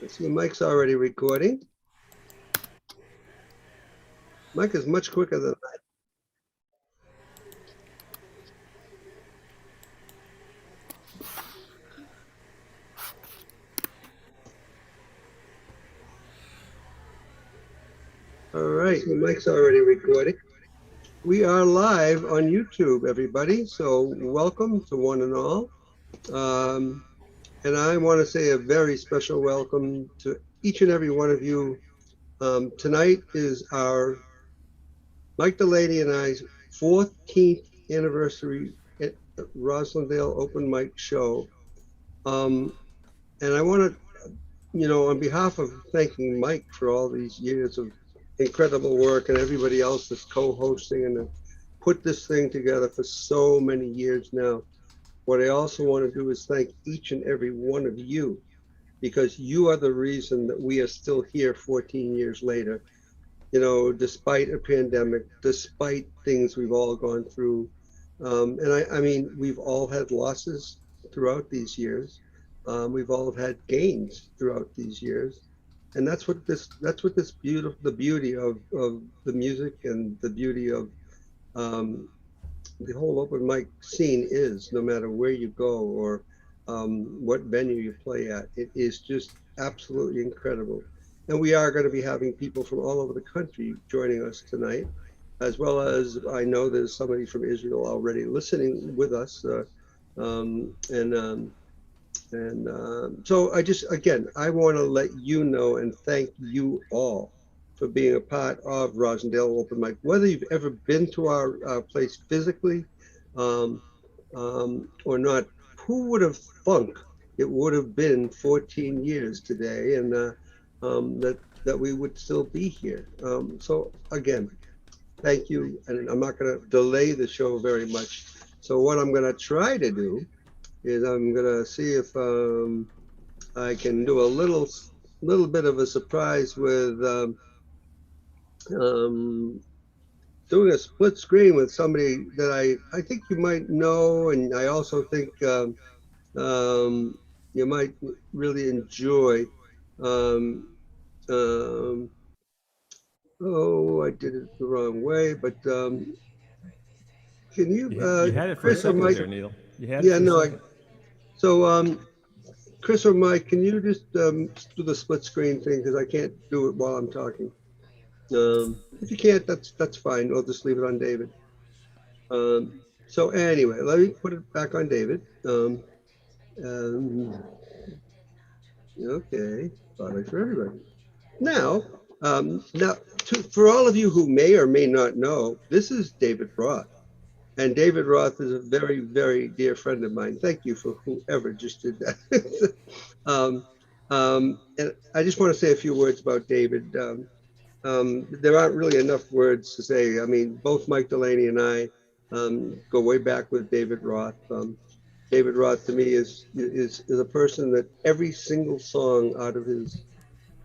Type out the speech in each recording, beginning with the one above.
So Mike's already recording. Mike is much quicker than I. All right, Mike's already recording. We are live on YouTube, everybody. So welcome to one and all. And I want to say a very special welcome to each and every one of you. Tonight is our Mike Delaney and I's 14th anniversary at Roslindale Open Mic Show. And I want to, on behalf of thanking Mike for all these years of incredible work and everybody else that's co-hosting and put this thing together for so many years now. What I also want to do is thank each and every one of you, because you are the reason that we are still here 14 years later, despite a pandemic, despite things we've all gone through. And I mean, we've all had losses throughout these years. We've all had gains throughout these years. And that's what the beauty of the music and the beauty of um, the whole open mic scene is, no matter where you go or what venue you play at. It is just absolutely incredible. And we are going to be having people from all over the country joining us tonight, as well as I know there's somebody from Israel already listening with us. Um, and um, so again, I want to let you know and thank you all for being a part of Rosendale Open Mic. Whether you've ever been to our place physically um, or not, who would have thunk it would have been 14 years today, and that we would still be here. So again, thank you, and I'm not going to delay the show very much. So what I'm going to try to do is I'm going to see if I can do a little bit of a surprise with um, doing a split screen with somebody that I think you might know, and I also think um, you might really enjoy. Um, um, oh, I did it the wrong way, but can you, You had it for a Chris or second Mike? there, Neil. You had it Yeah, for a no, second. so Chris or Mike, can you just do the split screen thing, because I can't do it while I'm talking. If you can't, that's fine. I'll just leave it on David. So anyway, let me put it back on David. Um, okay, spotlight for everybody. Now, for all of you who may or may not know, this is David Roth. And David Roth is a very, very dear friend of mine. Thank you for whoever just did that. And I just want to say a few words about David. There aren't really enough words to say. I mean, both Mike Delaney and I go way back with David Roth. David Roth to me is a person that every single song out of his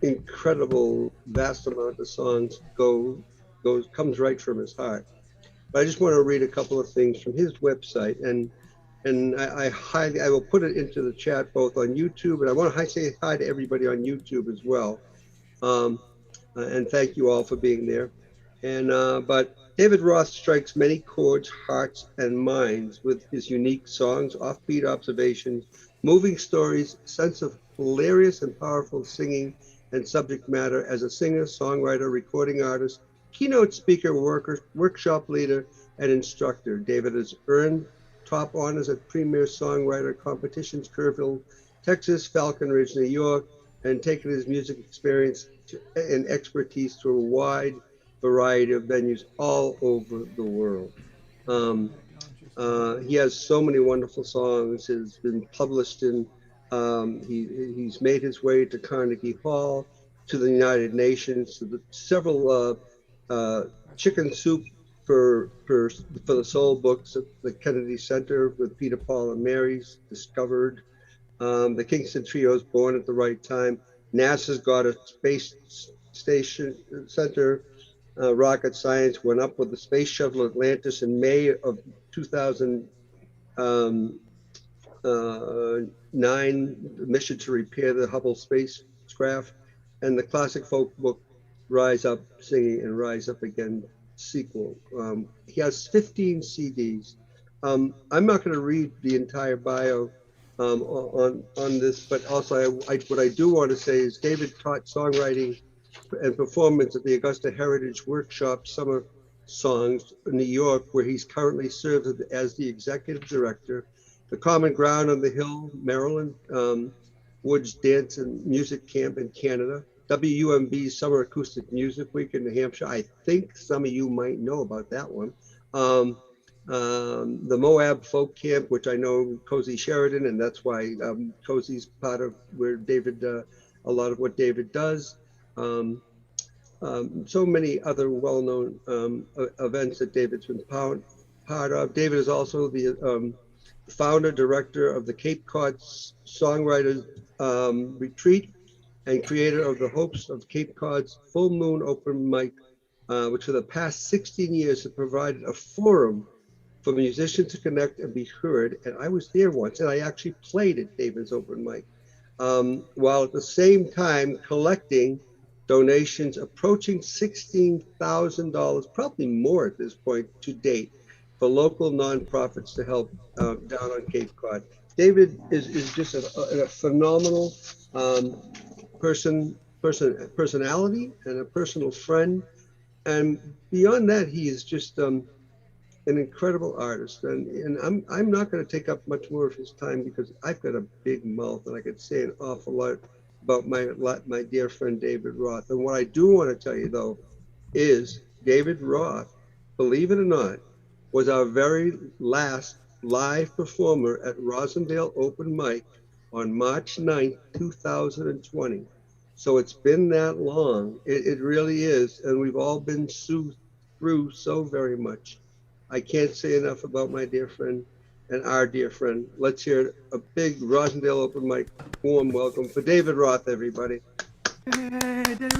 incredible vast amount of songs comes right from his heart. But I just want to read a couple of things from his website, and I will put it into the chat both on YouTube, and I want to say hi to everybody on YouTube as well. Um, and thank you all for being there. But David Roth strikes many chords, hearts, and minds with his unique songs, offbeat observations, moving stories, sense of hilarious and powerful singing and subject matter as a singer, songwriter, recording artist, keynote speaker, workshop leader, and instructor. David has earned top honors at premier songwriter competitions, Kerrville, Texas, Falcon Ridge, New York, and taken his music experience and expertise to a wide variety of venues all over the world. Um, he has so many wonderful songs. Has been published in. He's made his way to Carnegie Hall, to the United Nations, to several chicken soup for the soul books at the Kennedy Center with Peter, Paul, and Mary's discovered. The Kingston Trio's Born at the Right Time. NASA's got a space station center. Rocket science went up with the space shuttle Atlantis in May of 2009. Mission to repair the Hubble Space craft, and the classic folk book, Rise Up Singing and Rise Up Again sequel. He has 15 CDs. I'm not going to read the entire bio on this, but also what I do want to say is David taught songwriting and performance at the Augusta Heritage Workshop Summer Songs in New York, where he's currently serves as the executive director. The Common Ground on the Hill, Maryland, Woods Dance and Music Camp in Canada, WUMB Summer Acoustic Music Week in New Hampshire. I think some of you might know about that one. The Moab Folk Camp, which I know Cozy Sheridan, and that's why Cozy's part of where David, a lot of what David does. So many other well-known events that David's been part of. David is also the founder, director of the Cape Cod Songwriters Retreat and creator of the Hopes of Cape Cod's Full Moon Open Mic, which for the past 16 years has provided a forum for musicians to connect and be heard. And I was there once, and I actually played at David's open mic, while at the same time collecting donations approaching $16,000, probably more at this point to date, for local nonprofits to help down on Cape Cod. David is just a phenomenal personality and a personal friend. And beyond that, he is just an incredible artist. And I'm not going to take up much more of his time because I've got a big mouth and I could say an awful lot about my dear friend David Roth. And what I do want to tell you though is David Roth, believe it or not, was our very last live performer at Rosendale Open Mic on March 9th, 2020. So it's been that long. It really is. And we've all been through so very much. I can't say enough about my dear friend and our dear friend. Let's hear a big Rosendale Open Mic warm welcome for David Roth, everybody. Hey, David.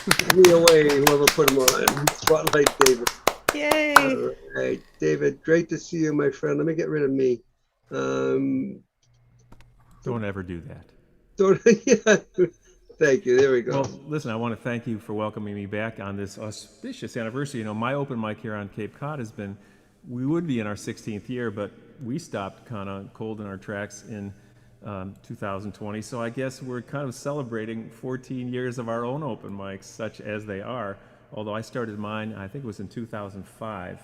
Give me away, whoever put him on. Spotlight David. Yay. All right, David, great to see you, my friend. Let me get rid of me. Don't ever do that. Yeah. Thank you. There we go. Well, listen, I want to thank you for welcoming me back on this auspicious anniversary. You know, my open mic here on Cape Cod has been, we would be in our 16th year, but we stopped kind of cold in our tracks in 2020. So I guess we're kind of celebrating 14 years of our own open mics, such as they are. Although I started mine, I think it was in 2005.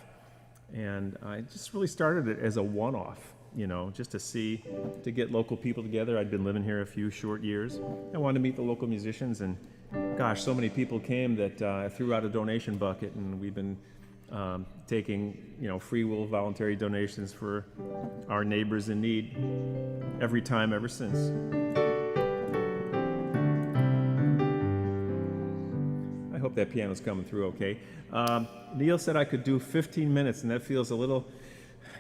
And I just really started it as a one-off, you know, just to get local people together. I'd been living here a few short years. I wanted to meet the local musicians, and gosh, so many people came that I threw out a donation bucket, and we've been taking, you know, free will voluntary donations for our neighbors in need every time ever since. I hope that piano's coming through okay. Neil said I could do 15 minutes, and that feels a little,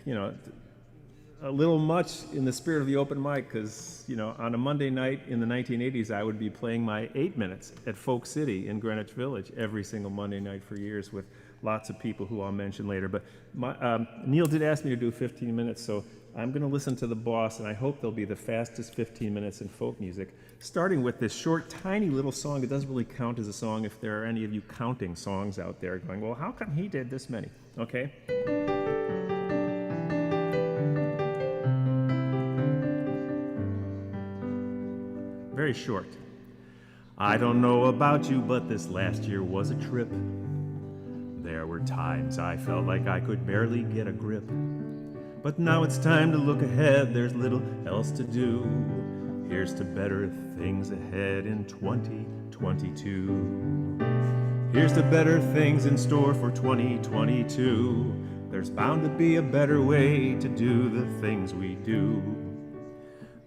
you know, a little much in the spirit of the open mic, because, you know, on a Monday night in the 1980s, I would be playing my 8 minutes at Folk City in Greenwich Village every single Monday night for years with lots of people who I'll mention later. But Neil did ask me to do 15 minutes, so I'm going to listen to the boss, and I hope they'll be the fastest 15 minutes in folk music, starting with this short, tiny little song. It doesn't really count as a song if there are any of you counting songs out there going, well, how come he did this many? Okay? Very short. I don't know about you, but this last year was a trip. There were times I felt like I could barely get a grip. But now it's time to look ahead, there's little else to do. Here's to better things ahead in 2022. Here's to better things in store for 2022. There's bound to be a better way to do the things we do.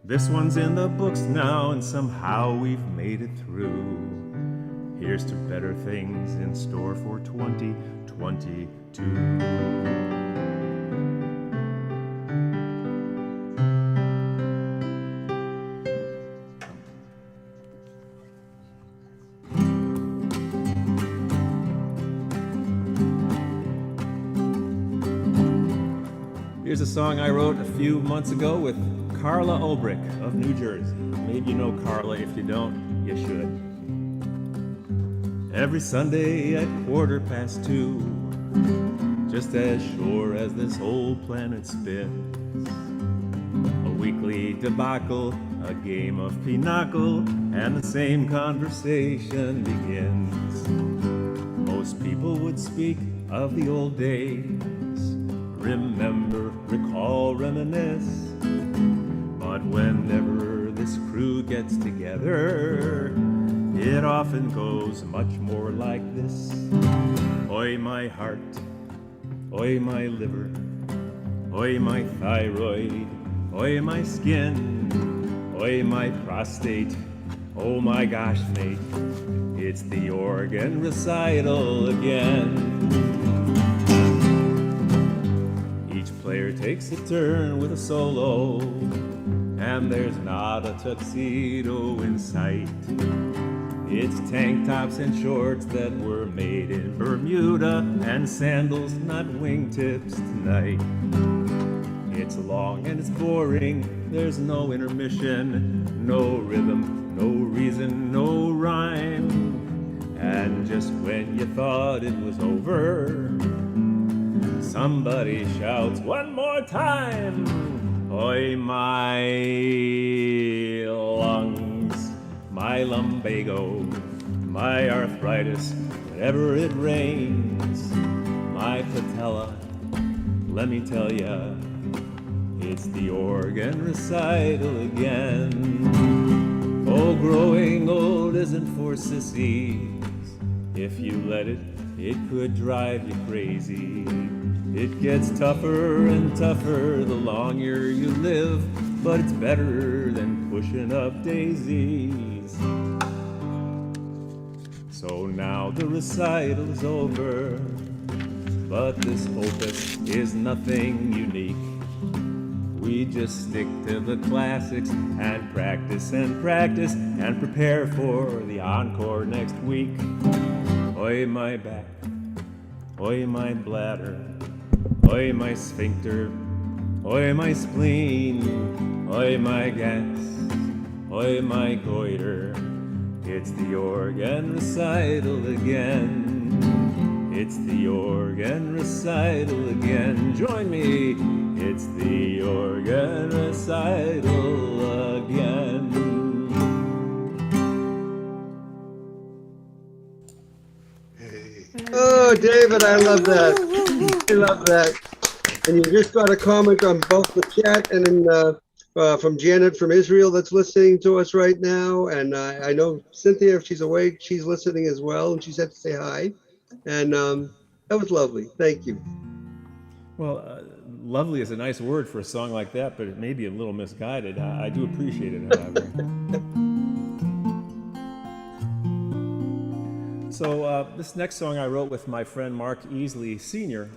This one's in the books now, and somehow we've made it through. Here's to better things in store for 2022. Here's a song I wrote a few months ago with Carla Obrick of New Jersey. Maybe you know Carla. If you don't, you should. Every Sunday at 2:15, just as sure as this whole planet spins, a weekly debacle, a game of pinochle, and the same conversation begins. Most people would speak of the old days, remember, recall, reminisce. But whenever this crew gets together, it often goes much more like this. Oi, my heart, oi, my liver, oi, my thyroid, oi, my skin, oi, my prostate, oh my gosh, mate, it's the organ recital again. Each player takes a turn with a solo, and there's not a tuxedo in sight. It's tank tops and shorts that were made in Bermuda, and sandals, not wingtips tonight. It's long and it's boring, there's no intermission, no rhythm, no reason, no rhyme. And just when you thought it was over, somebody shouts one more time. Oi, my lungs, my lumbago, my arthritis, whenever it rains, my patella, let me tell ya, it's the organ recital again. Oh, growing old isn't for sissies. If you let it, it could drive you crazy. It gets tougher and tougher the longer you live, but it's better than pushing up daisies. So now the recital is over, but this opus is nothing unique. We just stick to the classics and practice and practice and prepare for the encore next week. Oi, my back, oi, my bladder, oi, my sphincter, oi, my spleen, oi, my gas, oi, my goiter. It's the organ recital again. It's the organ recital again. Join me. It's the organ recital again. Oh, David, I love that. I love that. And you just got a comment on both the chat and from Janet from Israel that's listening to us right now. And I know Cynthia, if she's awake, she's listening as well. And she said to say hi. And that was lovely. Thank you. Well, lovely is a nice word for a song like that, but it may be a little misguided. I do appreciate it, however. So this next song I wrote with my friend Mark Easley Sr.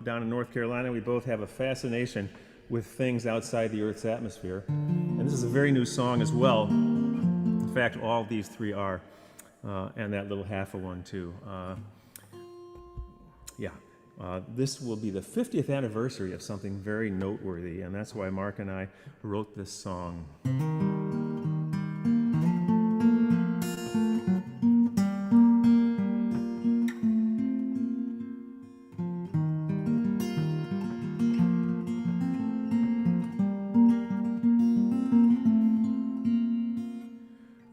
Down in North Carolina. We both have a fascination with things outside the Earth's atmosphere. And this is a very new song as well. In fact, all these three are, and that little half of one too. This will be the 50th anniversary of something very noteworthy, and that's why Mark and I wrote this song.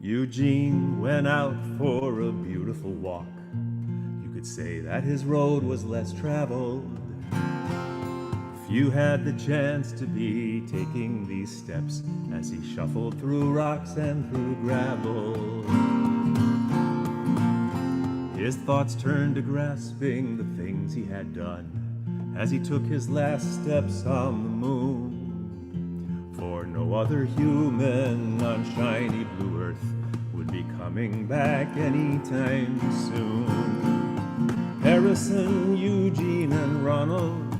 Eugene went out for a beautiful walk. You could say that his road was less traveled. Few had the chance to be taking these steps as he shuffled through rocks and through gravel. His thoughts turned to grasping the things he had done as he took his last steps on the moon. For no other human on shiny blue earth would be coming back anytime soon. Harrison, Eugene, and Ronald,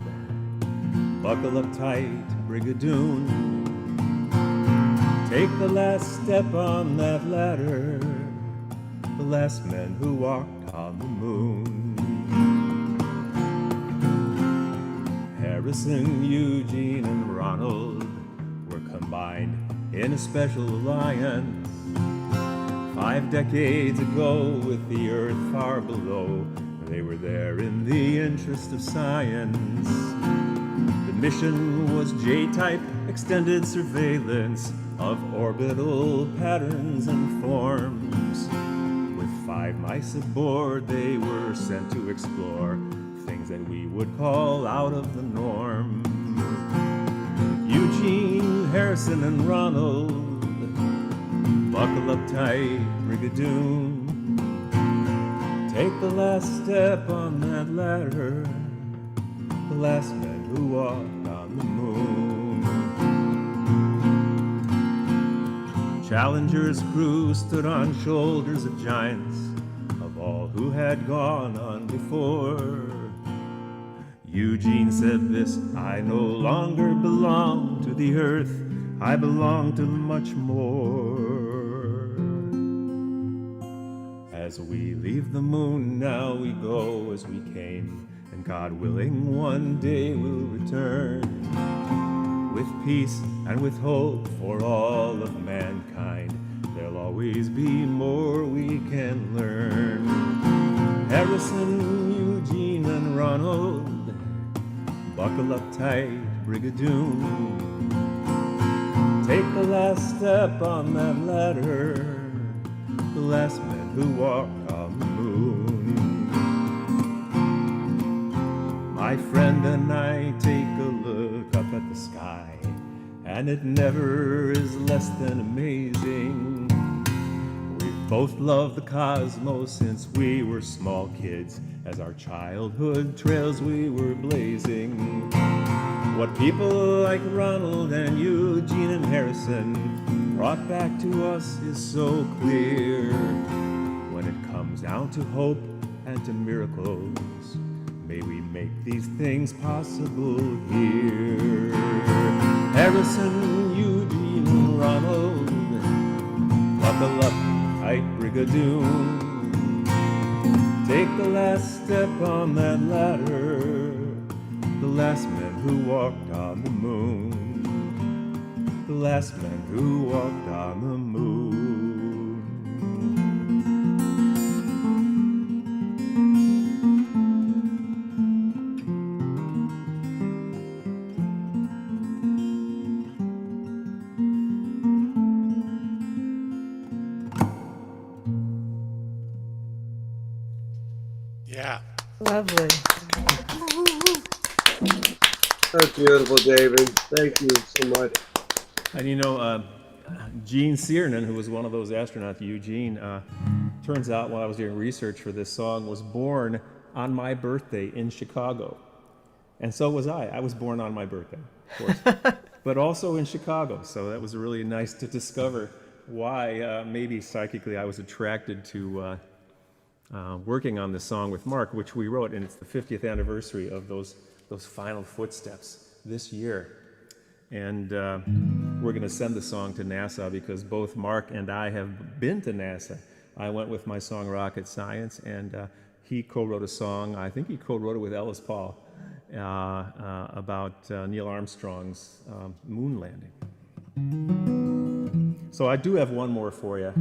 buckle up tight, Brigadoon. Take the last step on that ladder, the last men who walked on the moon. Harrison, Eugene, and Ronald were combined in a special alliance. 5 decades ago, with the earth far below, they were there in the interest of science. The mission was J-type extended surveillance of orbital patterns and forms. With 5 mice aboard, they were sent to explore things that we would call out of the norm. Eugene, Harrison, and Ronald, buckle up tight, Brigadoon. Take the last step on that ladder, the last men who walked on the moon. Challenger's crew stood on shoulders of giants, of all who had gone on before. Eugene said this, I no longer belong to the earth, I belong to much more. As we leave the moon, now we go as we came, and God willing, one day we'll return, with peace and with hope for all of mankind. There'll always be more we can learn. Harrison, Eugene, and Ronald, buckle up tight, Brigadoon. Take the last step on that ladder, the last men who walked on the moon. My friend and I take a look up at the sky, and it never is less than amazing. We've both loved the cosmos since we were small kids, as our childhood trails we were blazing. What people like Ronald and Eugene and Harrison brought back to us is so clear. When it comes down to hope and to miracles, may we make these things possible here. Harrison, Eugene, and Ronald, buckle up tight, Brigadoon. Take the last step on that ladder, the last men who walked on the moon, the last men who walked on the moon. Yeah. Lovely. That's beautiful, David. Thank you so much. And you know, Gene Cernan, who was one of those astronauts, Eugene, turns out while I was doing research for this song, was born on my birthday in Chicago. And so was I. I was born on my birthday, of course, but also in Chicago. So that was really nice to discover why maybe psychically I was attracted to working on this song with Mark, which we wrote, and it's the 50th anniversary of those final footsteps this year. And we're going to send the song to NASA because both Mark and I have been to NASA. I went with my song Rocket Science, and he co-wrote a song, I think he co-wrote it with Ellis Paul, about Neil Armstrong's moon landing. So I do have one more for you.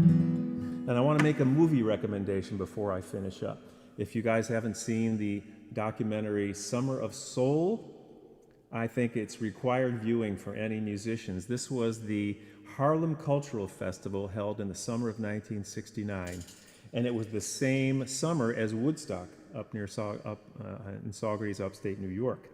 And I want to make a movie recommendation before I finish up. If you guys haven't seen the documentary Summer of Soul, I think it's required viewing for any musicians. This was the Harlem Cultural Festival held in the summer of 1969, and it was the same summer as Woodstock up near in Sawgraves, upstate New York,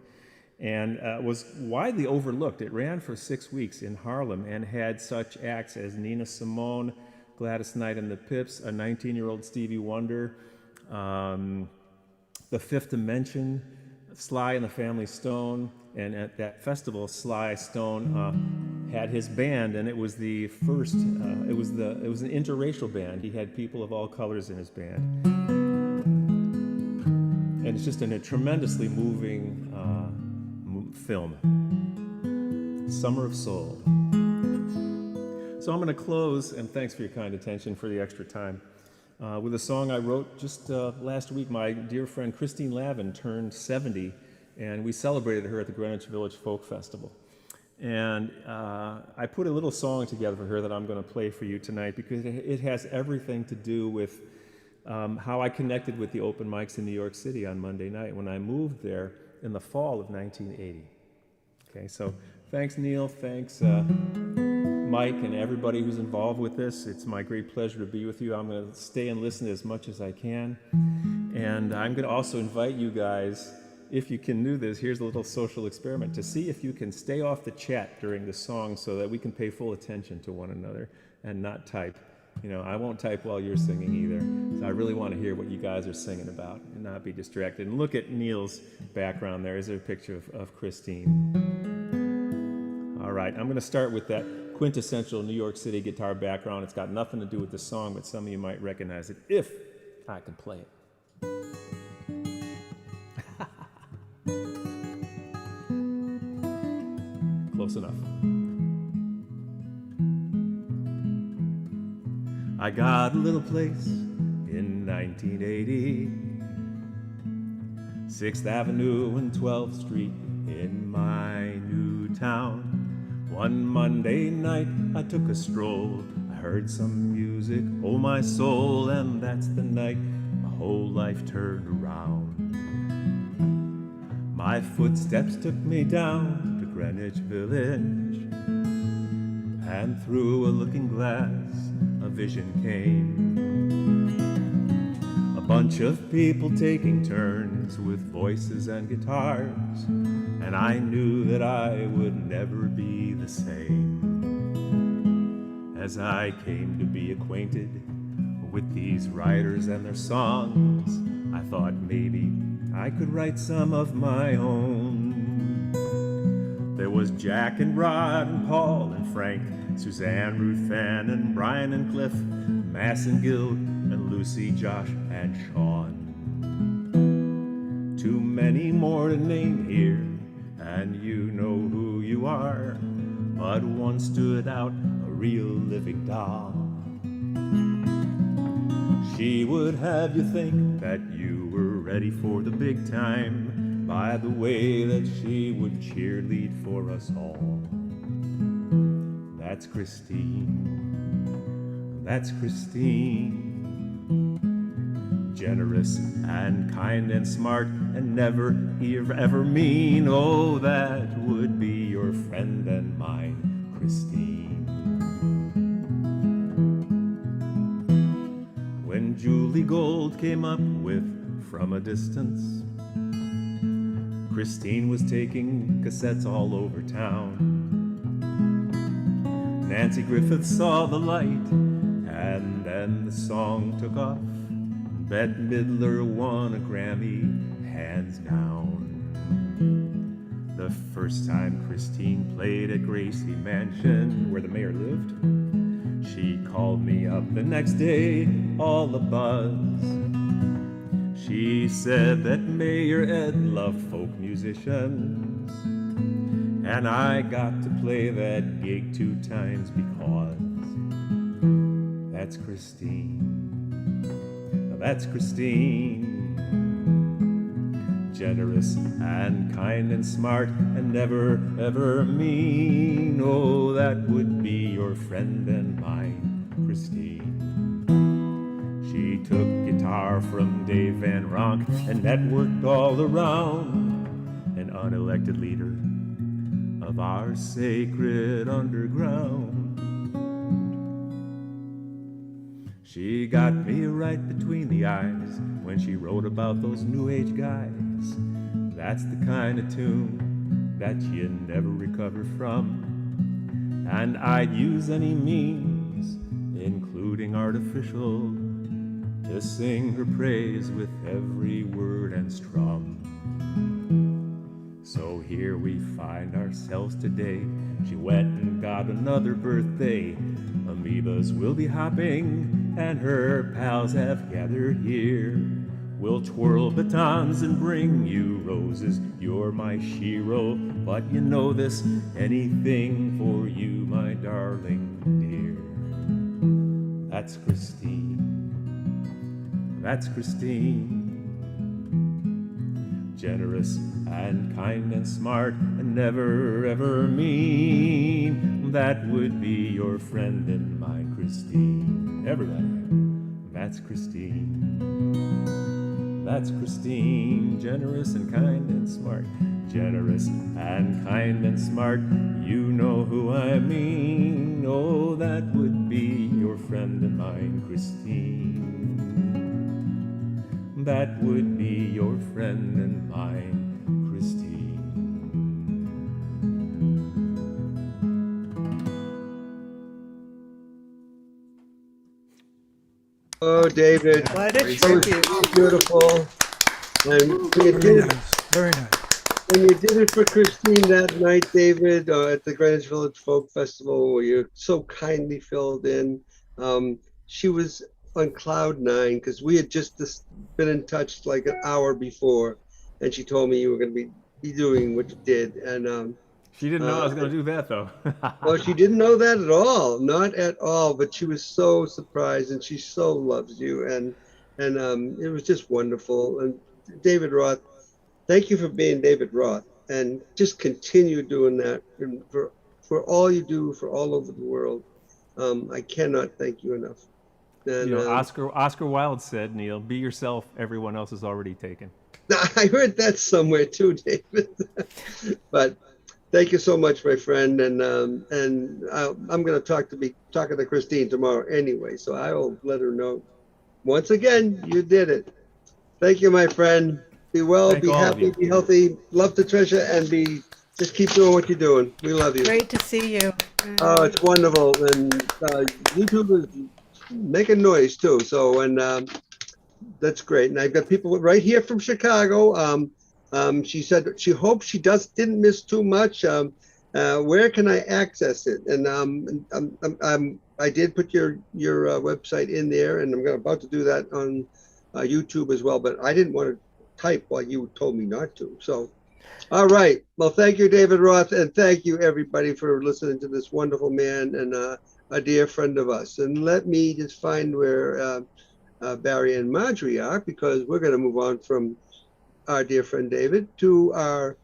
and was widely overlooked. It ran for 6 weeks in Harlem and had such acts as Nina Simone, Gladys Knight and the Pips, a 19-year-old Stevie Wonder, The Fifth Dimension, Sly and the Family Stone, and at that festival, Sly Stone had his band, and it was the first. It was an interracial band. He had people of all colors in his band, and it's just a tremendously moving film. Summer of Soul. So I'm going to close, and thanks for your kind attention, for the extra time, with a song I wrote just last week. My dear friend Christine Lavin turned 70, and we celebrated her at the Greenwich Village Folk Festival. And I put a little song together for her that I'm going to play for you tonight because it has everything to do with how I connected with the open mics in New York City on Monday night when I moved there in the fall of 1980. Okay, so thanks, Neil. Thanks, Mike, and everybody who's involved with this. It's my great pleasure to be with you. I'm going to stay and listen as much as I can. And I'm going to also invite you guys, if you can do this, here's a little social experiment, to see if you can stay off the chat during the song so that we can pay full attention to one another and not type. You know, I won't type while you're singing either. So I really want to hear what you guys are singing about and not be distracted. And look at Neil's background there. Is there a picture of Christine? All right, I'm going to start with that quintessential New York City guitar background. It's got nothing to do with the song, but some of you might recognize it if I can play it. Close enough. I got a little place in 1980, 6th Avenue and 12th Street in my new town. One Monday night I took a stroll, I heard some music, oh my soul, and that's the night my whole life turned around. My footsteps took me down to Greenwich Village, and through a looking glass a vision came. A bunch of people taking turns with voices and guitars, and I knew that I would never be the same. As I came to be acquainted with these writers and their songs, I thought maybe I could write some of my own. There was Jack and Rod and Paul and Frank, Suzanne, Ruth Ann and Brian and Cliff, Mass and Gil and Lucy, Josh and Sean. Too many more to name here, and you know who you are, but one stood out, a real living doll. She would have you think that you were ready for the big time by the way that she would cheerlead for us all. That's Christine. That's Christine. Generous and kind and smart and never ever mean. Oh, that would be your friend and mine, Christine. When Julie Gold came up with From a Distance, Christine was taking cassettes all over town. Nancy Griffith saw the light, and then the song took off. Bette Midler won a Grammy, hands down. The first time Christine played at Gracie Mansion, where the mayor lived, she called me up the next day, all abuzz. She said that Mayor Ed loved folk musicians, and I got to play that gig 2 times because that's Christine. That's Christine. Generous and kind and smart and never ever mean. Oh, that would be your friend and mine, Christine. She took guitar from Dave Van Ronk and networked all around, an unelected leader of our sacred underground. She got me right between the eyes when she wrote about those new age guys. That's the kind of tune that you never recover from. And I'd use any means, including artificial, to sing her praise with every word and strum. So here we find ourselves today. She went and got another birthday. Amoebas will be hopping, and her pals have gathered here. We'll twirl batons and bring you roses. You're my shiro, but you know this, anything for you, my darling dear. That's Christine. That's Christine. generous and kind and smart and never ever mean. That would be your friend and mine, Christine. Everybody, that's Christine. That's Christine, generous and kind and smart. Generous and kind and smart, you know who I mean. Oh, that would be your friend and mine, Christine. That would be your friend and mine, Christine. Oh, David, What a that was tribute. so beautiful. And you Very did, nice. Very nice. and you did it for Christine that night, David, at the Greenwich Village Folk Festival, where you so kindly filled in. She was on cloud nine because we had just been in touch like an hour before, and she told me you were going to be doing what you did. And She didn't know I was going to do that, though. well, she didn't know that at all, not at all. But she was so surprised, and she so loves you, and it was just wonderful. And David Roth, thank you for being David Roth, and just continue doing that and for all you do for all over the world. I cannot thank you enough. And You know, Oscar Wilde said, Neil, be yourself, everyone else is already taken. I heard that somewhere too, David. But thank you so much, my friend. And I'm going to talking to Christine tomorrow anyway, so I will let her know. Once again, you did it. Thank you, my friend. Be well, Thank be all of happy, you. be healthy. Love the treasure, and just keep doing what you're doing. We love you. Great to see you. Oh, it's wonderful, and YouTube is making noise too. So, and that's great. And I've got people right here from Chicago. She said she hopes she didn't miss too much. Where can I access it? And I did put your website in there, and I'm about to do that on YouTube as well. But I didn't want to type while you told me not to. So, all right. Well, thank you, David Roth, and thank you everybody for listening to this wonderful man and a dear friend of us. And let me just find where Barry and Marjorie are, because we're going to move on from our dear friend David to our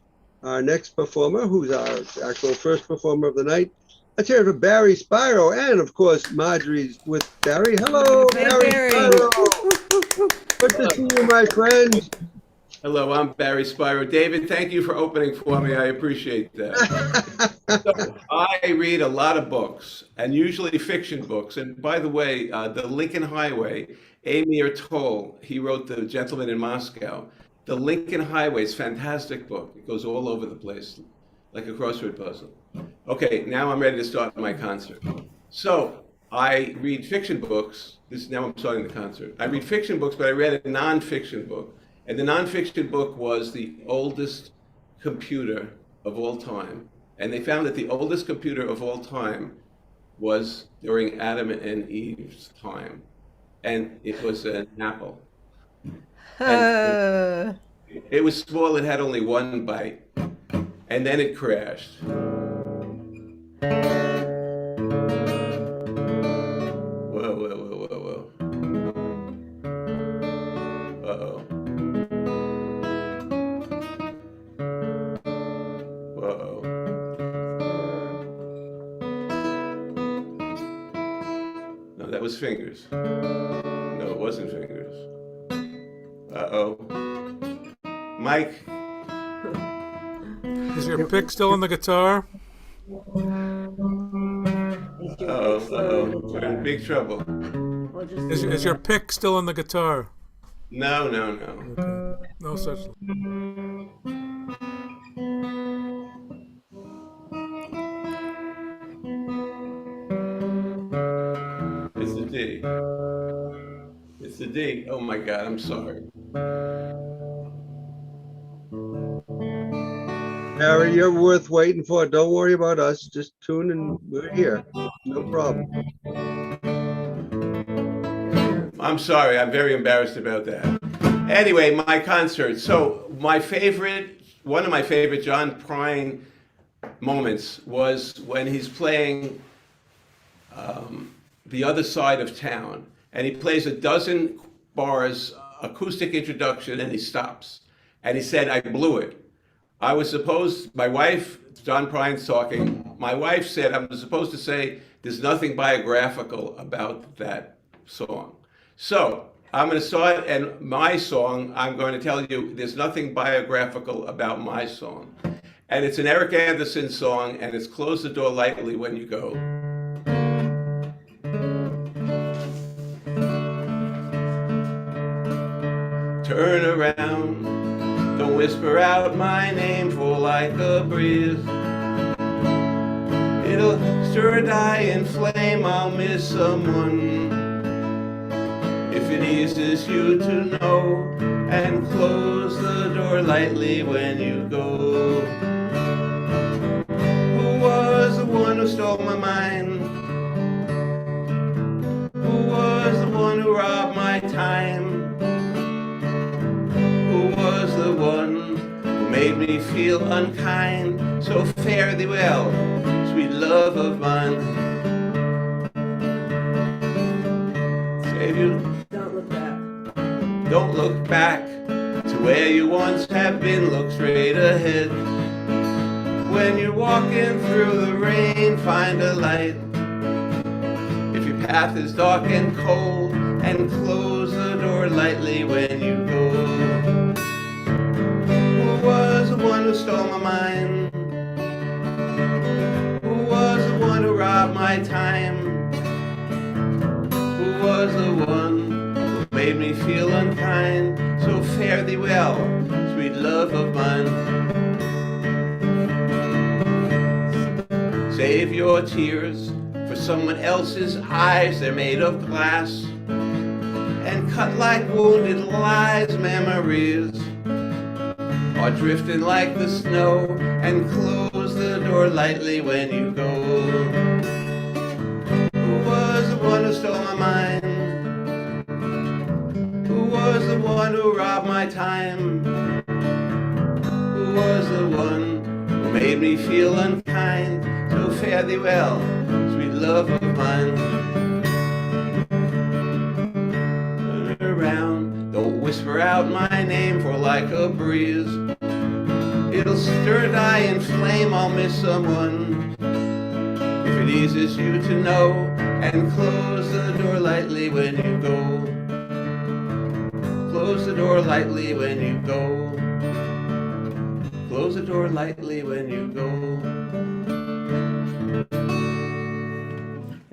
next performer, who's our actual first performer of the night. Let's hear it from Barry Spiro, and of course Marjorie's with Barry. Hello, Hey, Barry Barry. Spiro. Good to see you, my friend. Hello, I'm Barry Spiro. David, thank you for opening for me. I appreciate that. So, I read a lot of books, and usually fiction books. And by the way, The Lincoln Highway, Amir Toll, he wrote The Gentleman in Moscow. The Lincoln Highway is a fantastic book. It goes all over the place, like a crossword puzzle. Okay, now I'm ready to start my concert. So I read fiction books. Now I'm starting the concert. I read fiction books, but I read a nonfiction book. And the nonfiction book was the oldest computer of all time. And they found that the oldest computer of all time was during Adam and Eve's time. And it was an Apple. And it was small, it had only 1 byte. And then it crashed. Whoa, whoa, whoa, whoa, whoa. Uh-oh. Uh-oh. No, that was fingers. No, it wasn't fingers. Uh-oh. Mike. Is your pick still on the guitar? Uh-oh. Uh-oh. We're in big trouble. Is your pick still on the guitar? No, no, no. Okay. No such. It's the D. It's the D. Oh my God, I'm sorry. Barry, you're worth waiting for. Don't worry about us. Just tune and we're here. No problem. I'm sorry, I'm very embarrassed about that. Anyway, my concert. So one of my favorite John Prine moments was when he's playing The Other Side of Town. And he plays a dozen bars, acoustic introduction, and he stops. And he said, I blew it. My wife, John Prine's talking, my wife said, I'm supposed to say, there's nothing biographical about that song. So I'm going to start, and my song, I'm going to tell you, there's nothing biographical about my song. And it's an Eric Anderson song, and it's Close the Door Lightly When You Go. Turn around, don't whisper out my name, for like a breeze it'll stir, die, and flame. I'll miss someone. If it eases you to know, and close the door lightly when you go. Who was the one who stole my mind? Who was the one who robbed my time? Who was the one who made me feel unkind? So fare thee well, sweet love of mine. Save you. Don't look back. Don't look back to where you once have been. Look straight ahead. When you're walking through the rain, find a light. If your path is dark and cold, and close the door lightly when you go. Who was the one who stole my mind? Who was the one who robbed my time? Who was the one who made me feel unkind? So fare thee well, sweet love of mine. Save your tears for someone else's eyes. They're made of glass and cut like wounded lies. Memories are drifting like the snow, and close the door lightly when you go. Who was the one who stole my mind? Who was the one who robbed my time? Who was the one who made me feel unkind? So fare thee well, sweet love of mine. Turn around, don't whisper out my name, for like a breeze it'll stir, die, and flame. I'll miss someone. If it eases you to know, and close the door lightly when you go. Close the door lightly when you go. Close the door lightly when you go.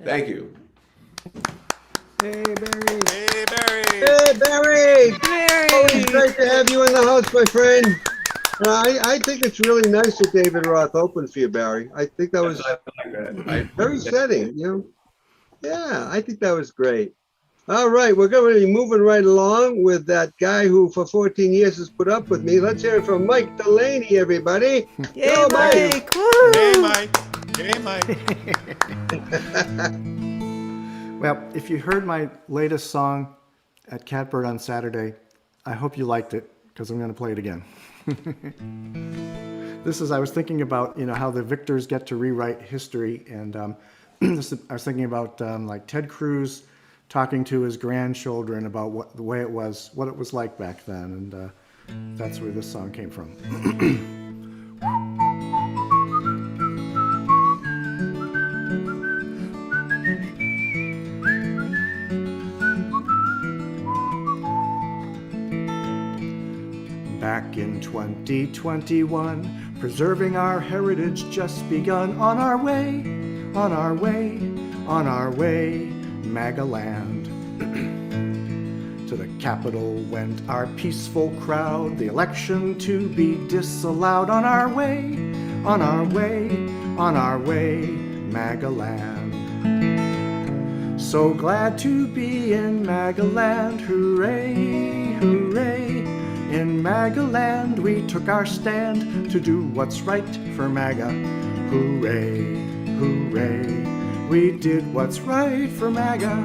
Thank you. Hey, Barry. Hey, Barry. Hey, Barry. Always great to have you in the house, my friend. I think it's really nice that David Roth opened for you, Barry. I think that was very setting, you know? Yeah, I think that was great. All right, we're going to be moving right along with that guy who for 14 years has put up with me. Let's hear it from Mike Delaney, everybody. Yay, Go, Mike! Woo! Hey, Mike. Hey, Mike. Well, if you heard my latest song at Catbird on Saturday, I hope you liked it, because I'm going to play it again. I was thinking about, how the victors get to rewrite history, and I was thinking about like Ted Cruz talking to his grandchildren about what it was like back then, and that's where this song came from. Back in 2021, preserving our heritage just begun. On our way, Magaland. To the Capitol went our peaceful crowd, the election to be disallowed. On our way, Magaland. So glad to be in Magaland, hooray, hooray. In Magaland we took our stand to do what's right for MAGA. Hooray, hooray, we did what's right for MAGA.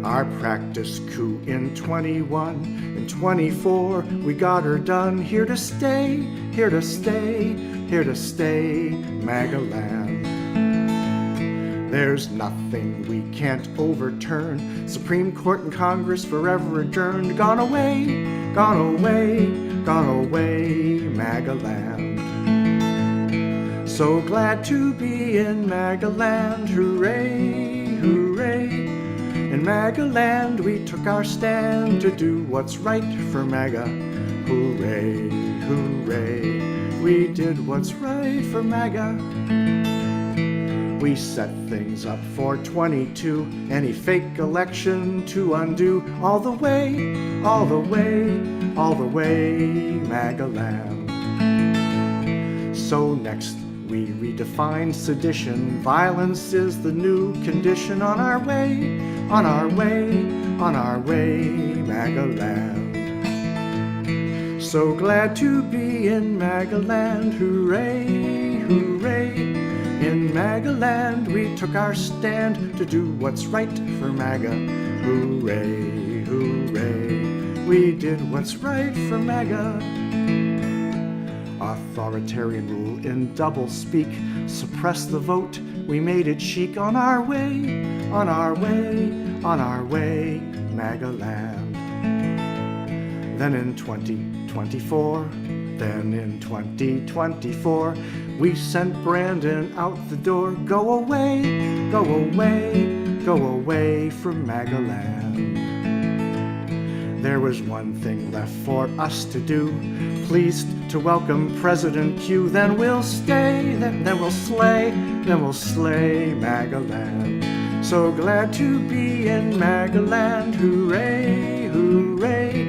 Our practice coup in 21, in 24, we got her done. Here to stay, Magaland. There's nothing we can't overturn. Supreme Court and Congress forever adjourned. Gone away, gone away, gone away, MAGA land. So glad to be in MAGA land. Hooray, hooray. In MAGA land we took our stand to do what's right for MAGA. Hooray, hooray. We did what's right for MAGA. We set things up for 22, any fake election to undo. All the way, all the way, all the way, MAGA land. So next we redefine sedition. Violence is the new condition. On our way, on our way, on our way, MAGA land. So glad to be in MAGA land. Hooray, hooray. In MAGA land we took our stand to do what's right for MAGA. Hooray, hooray. We did what's right for MAGA. Authoritarian rule in double speak. Suppress the vote, we made it chic. On our way, on our way, on our way, MAGA land. Then in 2024, then in 2024, we sent Brandon out the door. Go away, go away, go away from MAGA land. There was one thing left for us to do. Pleased to welcome President Q. Then we'll stay, then we'll slay, then we'll slay MAGA land. So glad to be in MAGA land. Hooray, hooray.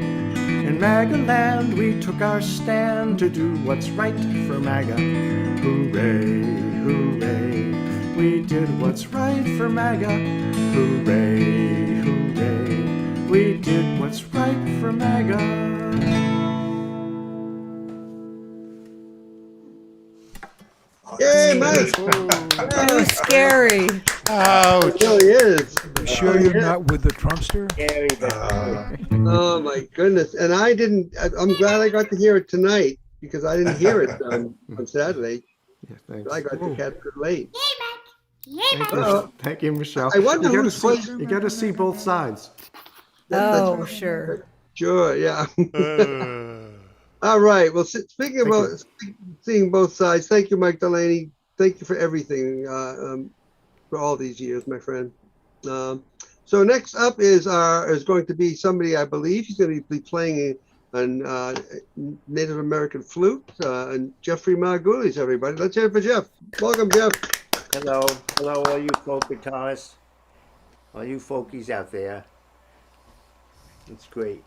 In MAGA land we took our stand to do what's right for MAGA. Hooray, hooray. We did what's right for MAGA. Hooray, hooray. We did what's right for MAGA. Yay, Mike! Too scary. Ouch. It really is. You sure you're not with the Trumpster? Oh my goodness! And I'm glad I got to hear it tonight because I didn't hear it on Saturday. Yeah, thanks. I got to catch it late. Thank you, Uh, thank you, Michelle. I wonder you who's gotta see, you got to see both sides. Oh, sure. Sure, yeah. Uh, All right. Well, speaking about seeing both sides, thank you, Mike Delaney. Thank you for everything for all these years, my friend. So next up is going to be somebody, I believe he's going to be playing an Native American flute, and Jeffrey Margulies, everybody. Let's hear it for Jeff. Welcome, Jeff. Hello, hello, all you folk guitarists, all you folkies out there. It's great.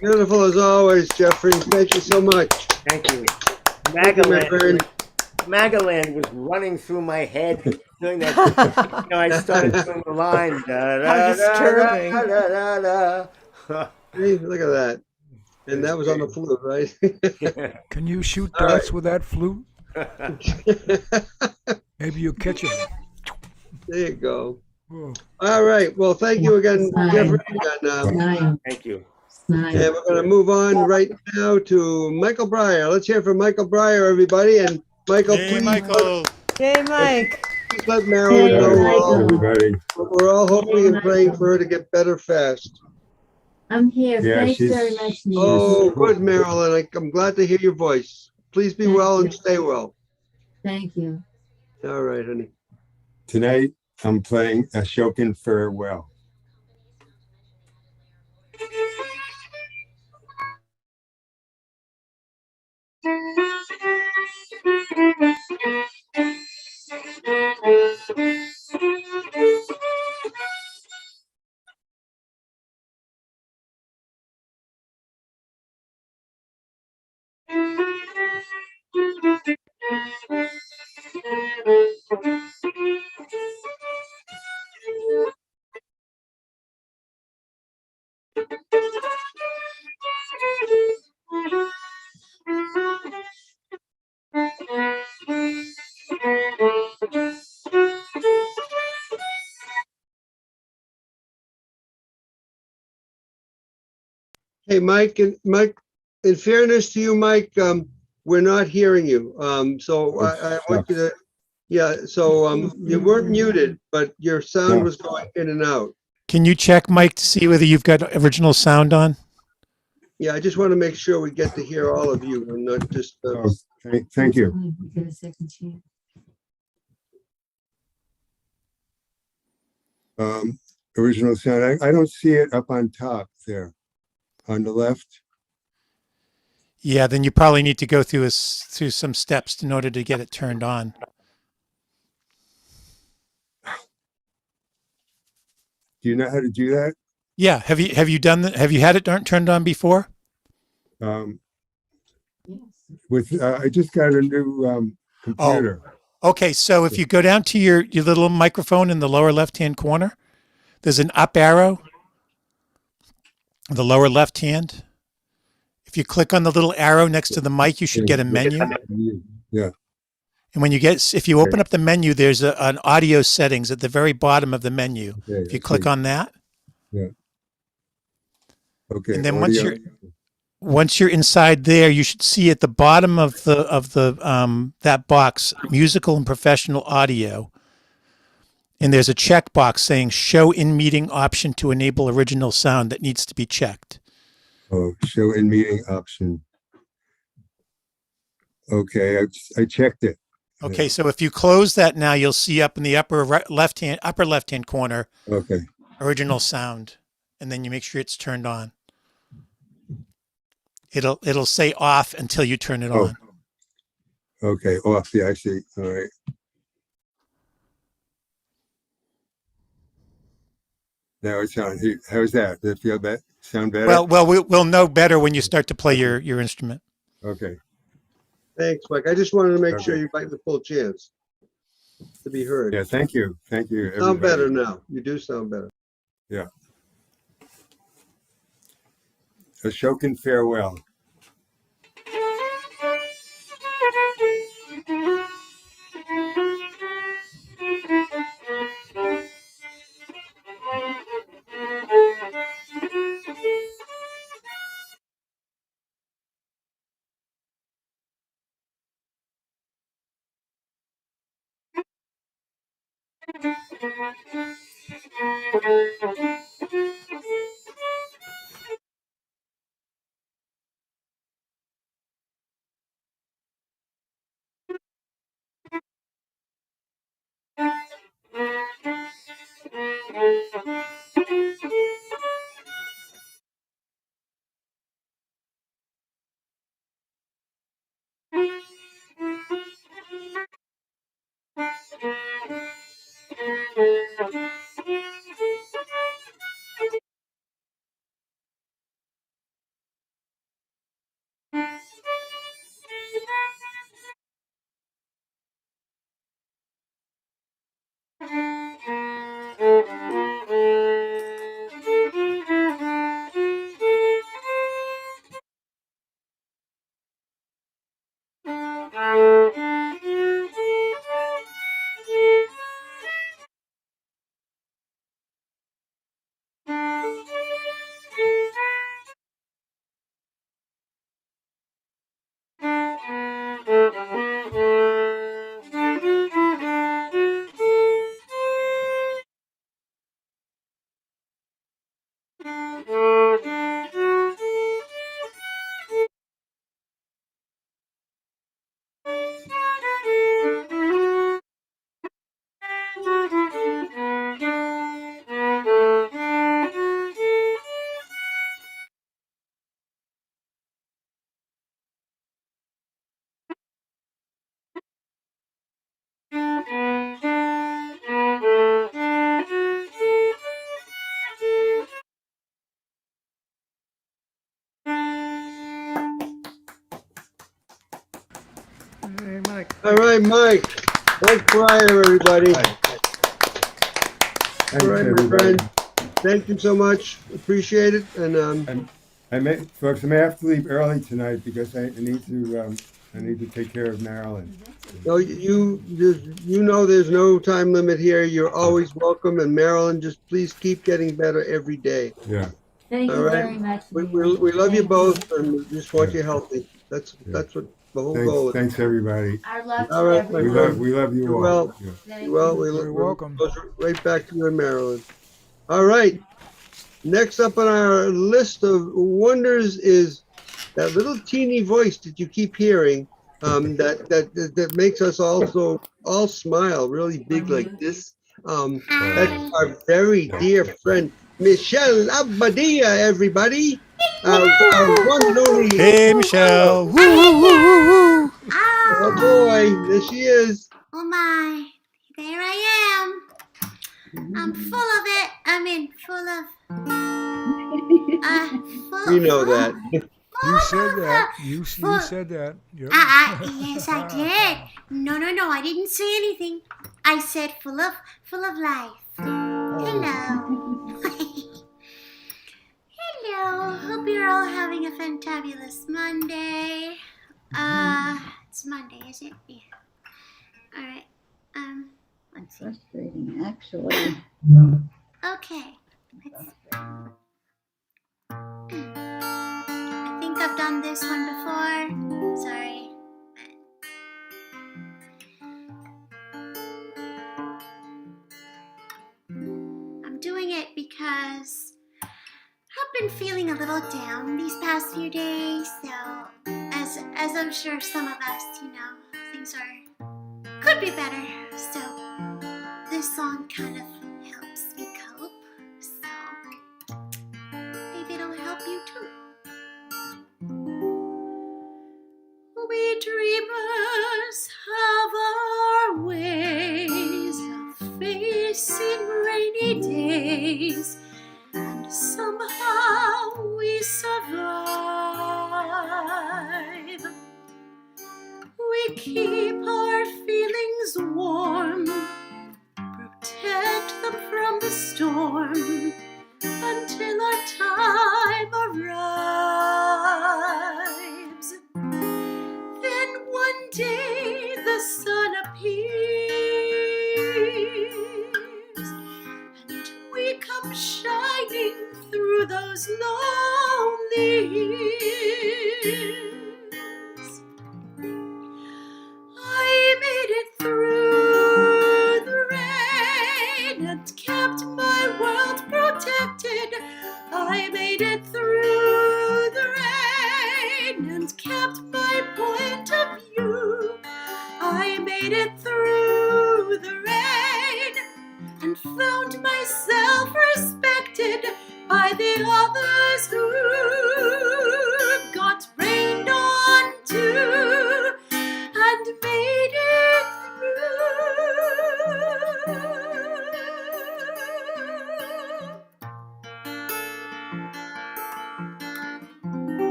Beautiful as always, Jeffrey. Thank you so much. Thank you. Thank you, my friend. Magaland was running through my head doing that. I started doing the line. Da, How da, da, da, disturbing. da, da, da. Hey, look at that. And that was on the flute, right? Can you shoot All darts with that flute? right. Maybe you'll catch him. There you go. Oh. All right. Well, thank you again, Jeffrey. Thank you. And we're going to move on right now to Michael Breyer. Let's hear from Michael Breyer, everybody. And Michael, Hey, please, Michael. Yay, Mike. please let Marilyn know Everybody. we're all hoping and praying for her to get better fast. I'm here. Yeah, Thanks very much, Neil. Oh, good, Marilyn. I'm glad to hear your voice. Please be Thank well you. and stay well. Thank you. All right, honey. Tonight, I'm playing Ashokan Farewell. Hey, Mike, in fairness to you, Mike, we're not hearing you. So I want you to, yeah, so you weren't muted, but your sound was going in and out. Can you check, Mike, to see whether you've got original sound on? Yeah, I just want to make sure we get to hear all of you and not just, Thank you. Give a second chance. Original sound. I don't see it up on top there on the left. Yeah, then you probably need to go through through some steps in order to get it turned on. Do you know how to do that? Yeah, have you done that? Have you had it turned on before? Um, Yes. I just got a new computer. Okay, so if you go down to your little microphone in the lower left-hand corner, there's an up arrow, the lower left hand. If you click on the little arrow next to the mic, you should get a menu. Yeah. And when if you open up the menu, there's an audio settings at the very bottom of the menu. Okay, If you I click see. on that, Okay. and then audio. once you're inside there, you should see at the bottom of the that box, musical and professional audio. And there's a checkbox saying show in meeting option to enable original sound that needs to be checked. Oh, show in meeting option. Okay, I checked it. Okay, so if you close that now, you'll see up in the upper left hand corner, Okay. original sound, and then you make sure it's turned on. It'll say off until you turn it on. Okay. Off. Yeah, I see. All right. Now it's on. How's that? Does it feel better? Sound better? Well, we'll know better when you start to play your instrument. Okay. thanks, Mike. I just wanted to make sure Okay. you got the full chance to be heard. Yeah. Thank you. Thank you. Sound everybody. better now. You do sound better. Yeah. Ashokan Farewell. Mike. All right, Mike. Mike Pryor, everybody. Thanks, All right, my everybody. friend. Thank you so much. Appreciate it. And Folks, I may have to leave early tonight because I need to take care of Marilyn. no, you know there's no time limit here. You're always welcome. And Marilyn, just please keep getting better every day. Yeah. Thank All you right. very much. We Neil. love you Thank both, and we just want Yeah. you healthy. That's Yeah. what the whole goal is. Thanks, everybody. Our love All to right, my everyone. friend. We love you You're all. well. Yeah. Thank You well. you. You're welcome. Goes right back to you in Maryland. All right. Next up on our list of wonders is that little teeny voice that you keep hearing, that makes us also all smile really big like this. That's our very dear friend Michelle Abadia, everybody. Our one and only. Hey, Michelle. Woo, woo, woo, woo, woo. Oh boy, there she is. Oh my, there I am. I'm full of it. I mean, full of. We know that. You said that. You said that. Yep. Yes, I did. No, I didn't say anything. I said full of life. Hello. Hello. Hope you're all having a fantabulous Monday. It's Monday, is it? Yeah. All right. Let's see. Frustrating, actually. Okay. I think I've done this one before. Sorry. I'm doing it because I've been feeling a little down these past few days. So, as I'm sure some of us, things could be better. So, this song kind of helps me cope. So, maybe it'll help you too. We dreamers have our ways of facing rainy days, and somehow we survive. We keep our feelings warm, protect them from the storm, until our time arrives. Then one day the sun appears, and we come shining through those lonely years. I made it through the rain and kept my world protected. I made it through the rain and kept my point of view. I made it through the rain and found myself respected by the others who got rained on too and made it through.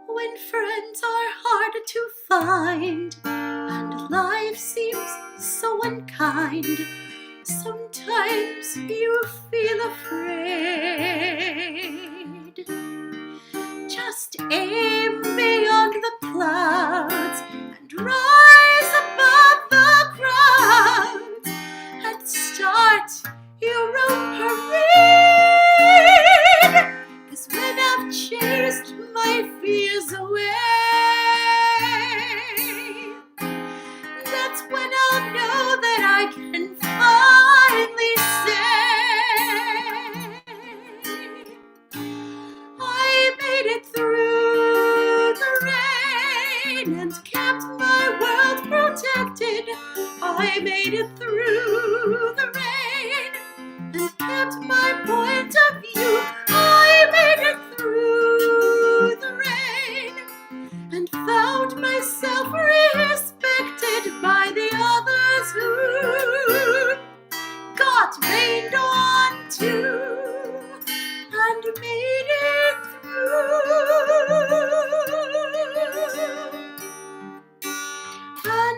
When friends are hard to find and life seems so unkind, sometimes you feel afraid. Just aim beyond the clouds and rise above the crowds and start your own parade. 'Cause when I've chased my fears away, that's when I'll know that I can finally say I made it through the rain and kept my world protected. I made it through the rain and kept my point of view. I made it through the rain and found myself respected by the others who got rained on too and made it through. And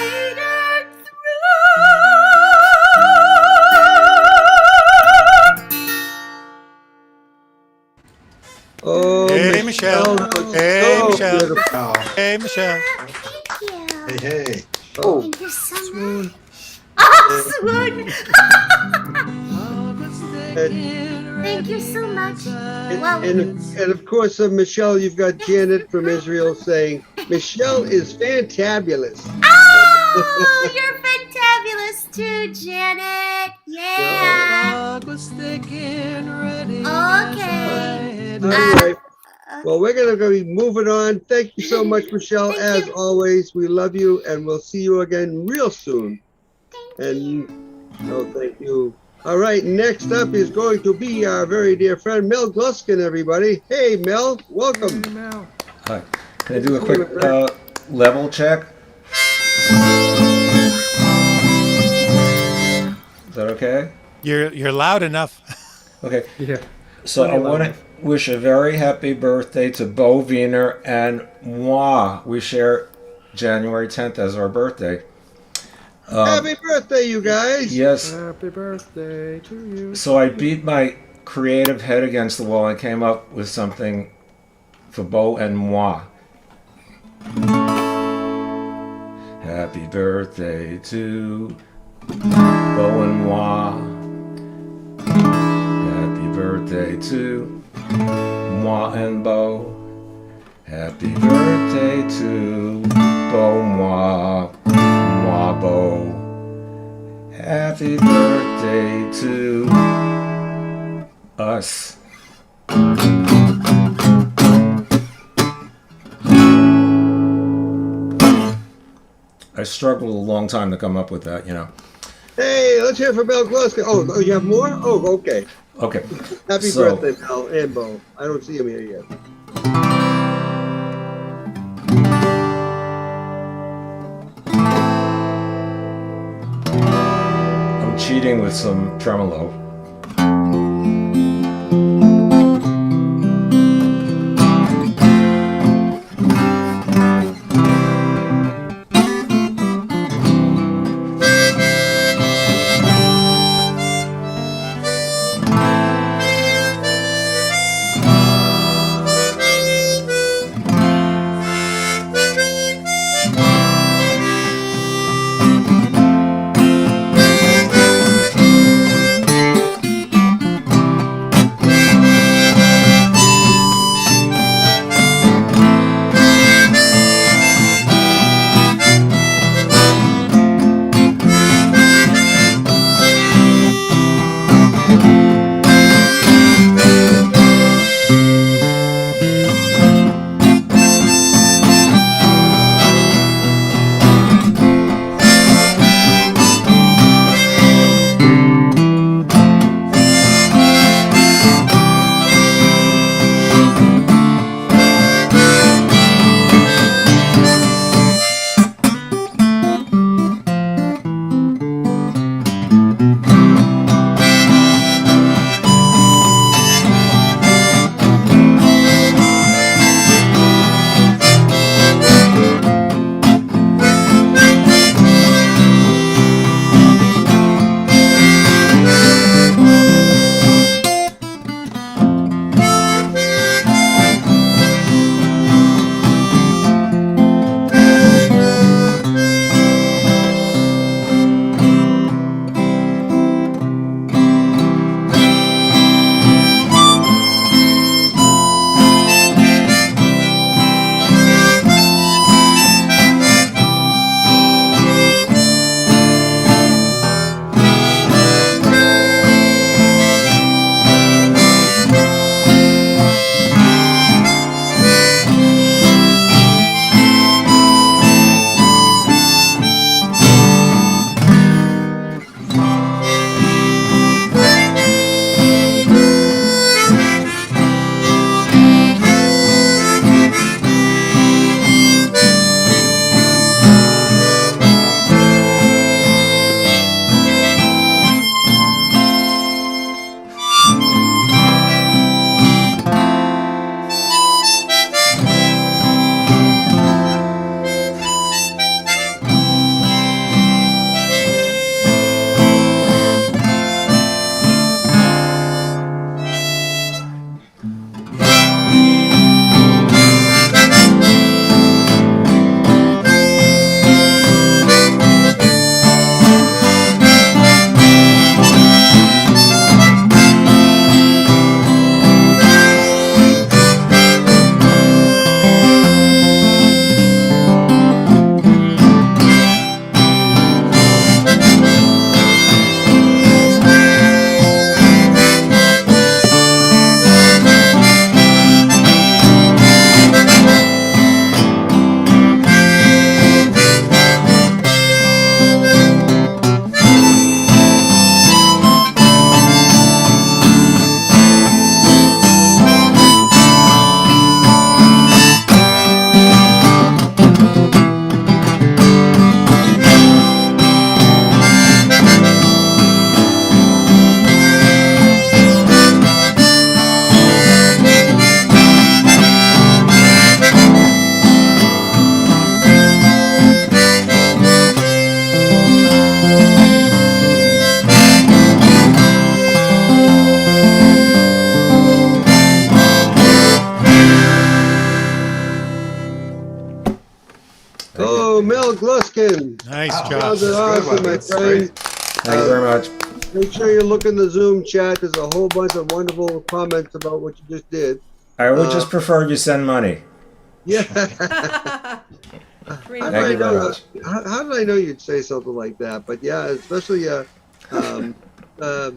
made it through. Oh, Hey, Michelle. Hey, so Michelle. beautiful. Hey, Michelle. Thank you. Hey. Oh, Thank you so much. Oh, swoon. and, Thank you so much. Well, and of course, Michelle, you've got Janet from Israel saying, Michelle is fantabulous. oh, you're fantabulous too, Janet. Yeah. Okay. All right. Well, we're going to be moving on. Thank you so much, Michelle. Thank As you. always, we love you and we'll see you again real soon. Thank you. Thank you. All right. Next up is going to be our very dear friend, Mel Gluskin, everybody. Hey, Mel, welcome. Hi. Can I do a quick level check? Is that okay? You're loud enough. Okay. Yeah. So I want to wish a very happy birthday to Bo Wiener and moi. We share January 10th as our birthday. Happy birthday, you guys. Yes. Happy birthday to you. So I beat my creative head against the wall and came up with something for Bo and moi. Happy birthday to Bo and moi. Happy birthday to moi and Bo. Happy birthday to Bo moi, moi Bo. Happy birthday to us. I struggled a long time to come up with that, you know. Hey, let's hear from Mel Gluskin. Oh, you have more? Oh, okay. Okay. Happy So- birthday, Mel and Bo. I don't see him here yet. I'm cheating with some tremolo. Nice Wow, job. Sounded that's good awesome, one. my That's friend. Thank you very much. Make sure you look in the Zoom chat. There's a whole bunch of wonderful comments about what you just did. I would Uh, just prefer you send money. Yeah. Free How did Thank I you very know? much. How did I know you'd say something like that? But yeah, especially um, uh,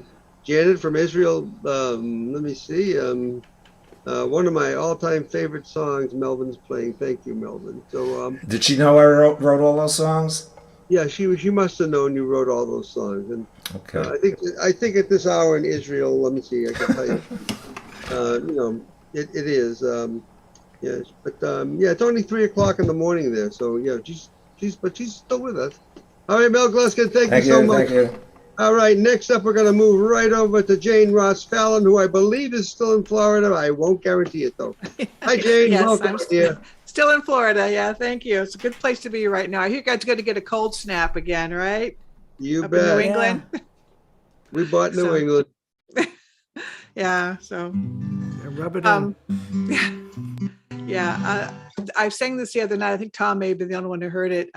Janet from Israel. Let me see. One of my all-time favorite songs. Melvin's playing. Thank you, Melvin. So Did she know I wrote all those songs? yeah, she must have known you wrote all those songs. And Okay. I think at this hour in Israel, let me see. I can tell you. It is. Yes, but yeah, it's only 3 o'clock in the morning there. So yeah, she's still with us. All right, Mel Gluskin, thank you so much. Thank you. All right, next up, we're gonna move right over to Jane Ross Fallon, who I believe is still in Florida. I won't guarantee it though. Hi, Jane. Yes, Welcome I'm here. still in Florida. Yeah, thank you. It's a good place to be right now. I hear you guys going to get a cold snap again, right? You Up in New bet. England. We bought New So- England. Yeah. So, Yeah, rub it in. yeah. I sang this the other night. I think Tom may have been the only one who heard it.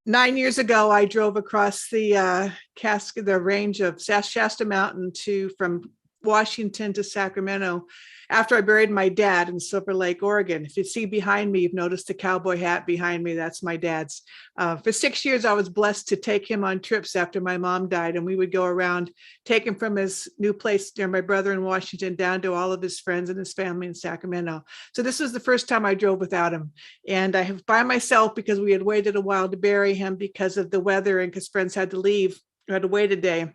9 years ago, I drove across the the range of Shasta Mountain from Washington to Sacramento after I buried my dad in Silver Lake, Oregon. If you see behind me, you've noticed the cowboy hat behind me. That's my dad's. For 6 years, I was blessed to take him on trips after my mom died, and we would go around, take him from his new place near my brother in Washington down to all of his friends and his family in Sacramento. So this was the first time I drove without him. And I have by myself because we had waited a while to bury him because of the weather and because friends had to leave, had to wait a day.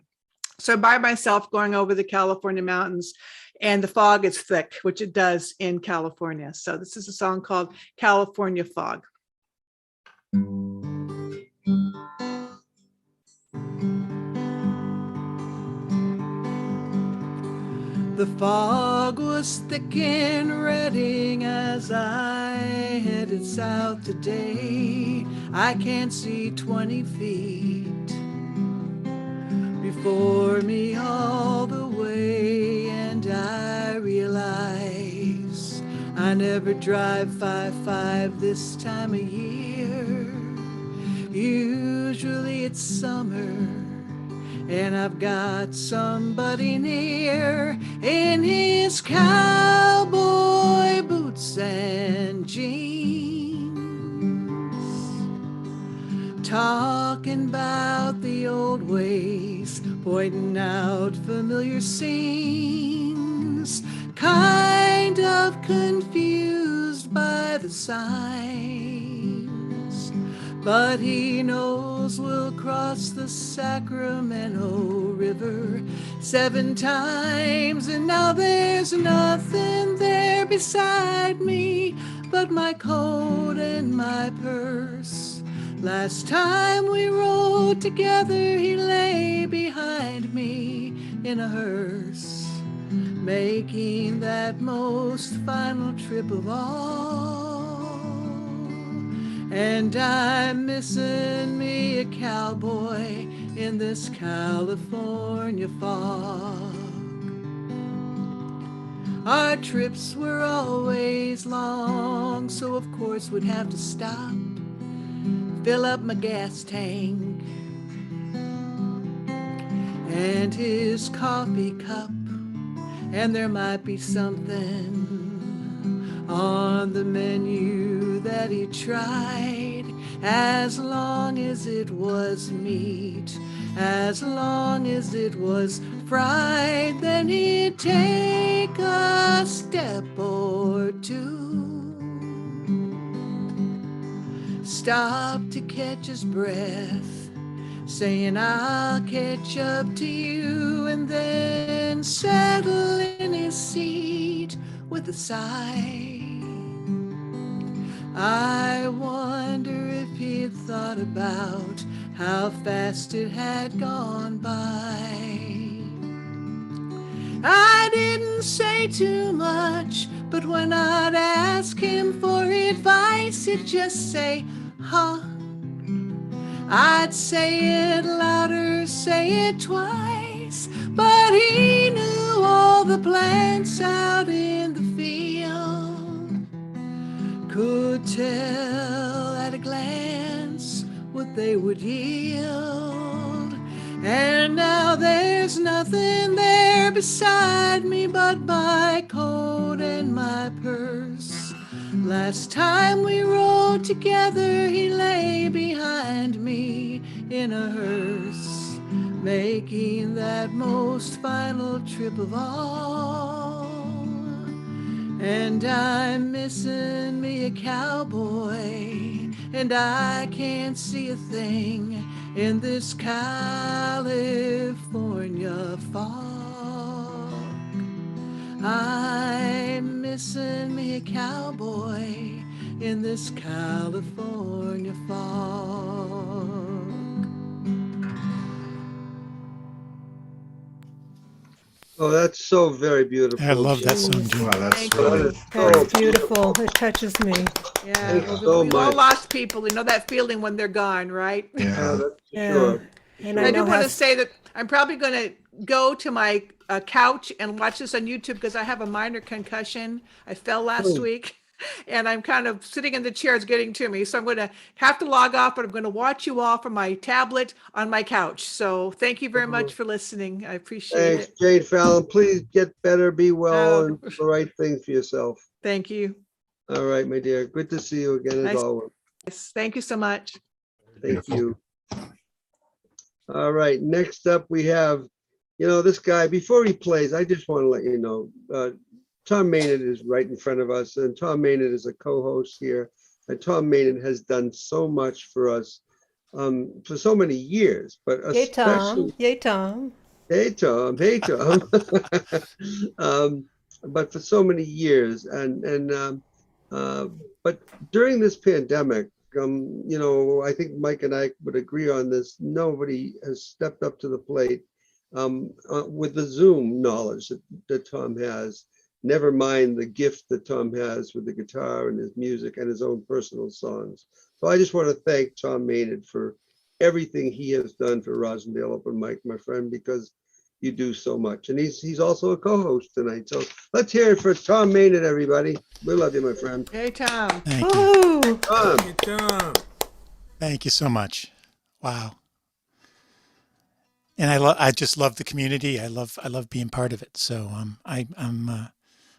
So by myself going over the California mountains, and the fog is thick, which it does in California. So this is a song called California Fog. The fog was thick in Redding as I headed south today. I can't see 20 feet before me all the way, and I realize I never drive 5-5 this time of year. Usually it's summer and I've got somebody near in his cowboy boots and jeans, talking about the old ways, pointing out familiar scenes, kind of confused by the signs, but he knows we'll cross the Sacramento River 7 times, and now there's nothing there beside me but my coat and my purse. Last time we rode together, he lay behind me in a hearse, making that most final trip of all. And I'm missing me a cowboy in this California fog. Our trips were always long, so of course we'd have to stop, fill up my gas tank and his coffee cup, and there might be something on the menu that he tried, as long as it was meat, as long as it was fried. Then he'd take a step or two, stop to catch his breath, saying I'll catch up to you, and then settle in his seat with a sigh. I wonder if he'd thought about how fast it had gone by. I didn't say too much, but when I'd ask him for advice, he'd just say, huh. I'd say it louder, say it twice, but he knew all the plants out in the field, could tell at a glance they would yield. And now there's nothing there beside me but my coat and my purse. Last time we rode together, he lay behind me in a hearse, making that most final trip of all. And I'm missing me a cowboy, and I can't see a thing in this California fog. I'm missing me a cowboy in this California fog. Oh, that's so very beautiful. I love that song, Jim. Wow, that's Thank That really is That's so beautiful. It touches me. Yeah, Thanks well, so we've all much. lost people. You know that feeling when they're gone, right? Yeah, yeah. that's for Yeah. sure. And I I do know want how to say that I'm probably going to go to my couch and watch this on YouTube because I have a minor concussion. I fell last Oh. week and I'm kind of sitting in the chair. It's getting to me. So I'm going to have to log off, but I'm going to watch you all from my tablet on my couch. So thank you very much for listening. I appreciate Thanks, it. Jane Fallon. Please get better, be well, Oh. and do the right thing for yourself. Thank you. All right, my dear. Good to see you again, as Nice. always. Thank you so much. Thank you. All right, next up we have, this guy, before he plays, I just want to let you know, Tom Maynard is right in front of us, and Tom Maynard is a co-host here, and Tom Maynard has done so much for us for so many years, but Yay, Tom. especially, Yay, Tom. hey, Tom, hey, Tom. But for so many years, but during this pandemic, I think Mike and I would agree on this. Nobody has stepped up to the plate with the Zoom knowledge that Tom has. Never mind the gift that Tom has with the guitar and his music and his own personal songs. So I just want to thank Tom Maynard for everything he has done for Rosendale Open Mic, my friend, because you do so much. And he's also a co-host tonight. So let's hear it for Tom Maynard, everybody. We love you, my friend. Hey, Tom. Thank you. Woohoo. Tom. Thank you so much. Wow. And I just love the community. I love being part of it. So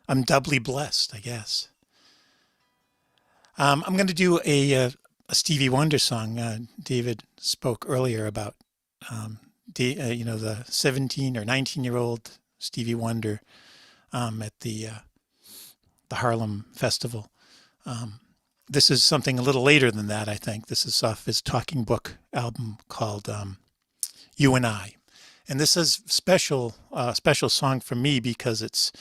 I'm doubly blessed, I guess. I'm going to do a Stevie Wonder song. David spoke earlier about the 17 or 19-year-old Stevie Wonder at the Harlem Festival. This is something a little later than that, I think. This is off his Talking Book album called You and I. And this is special song for me because it's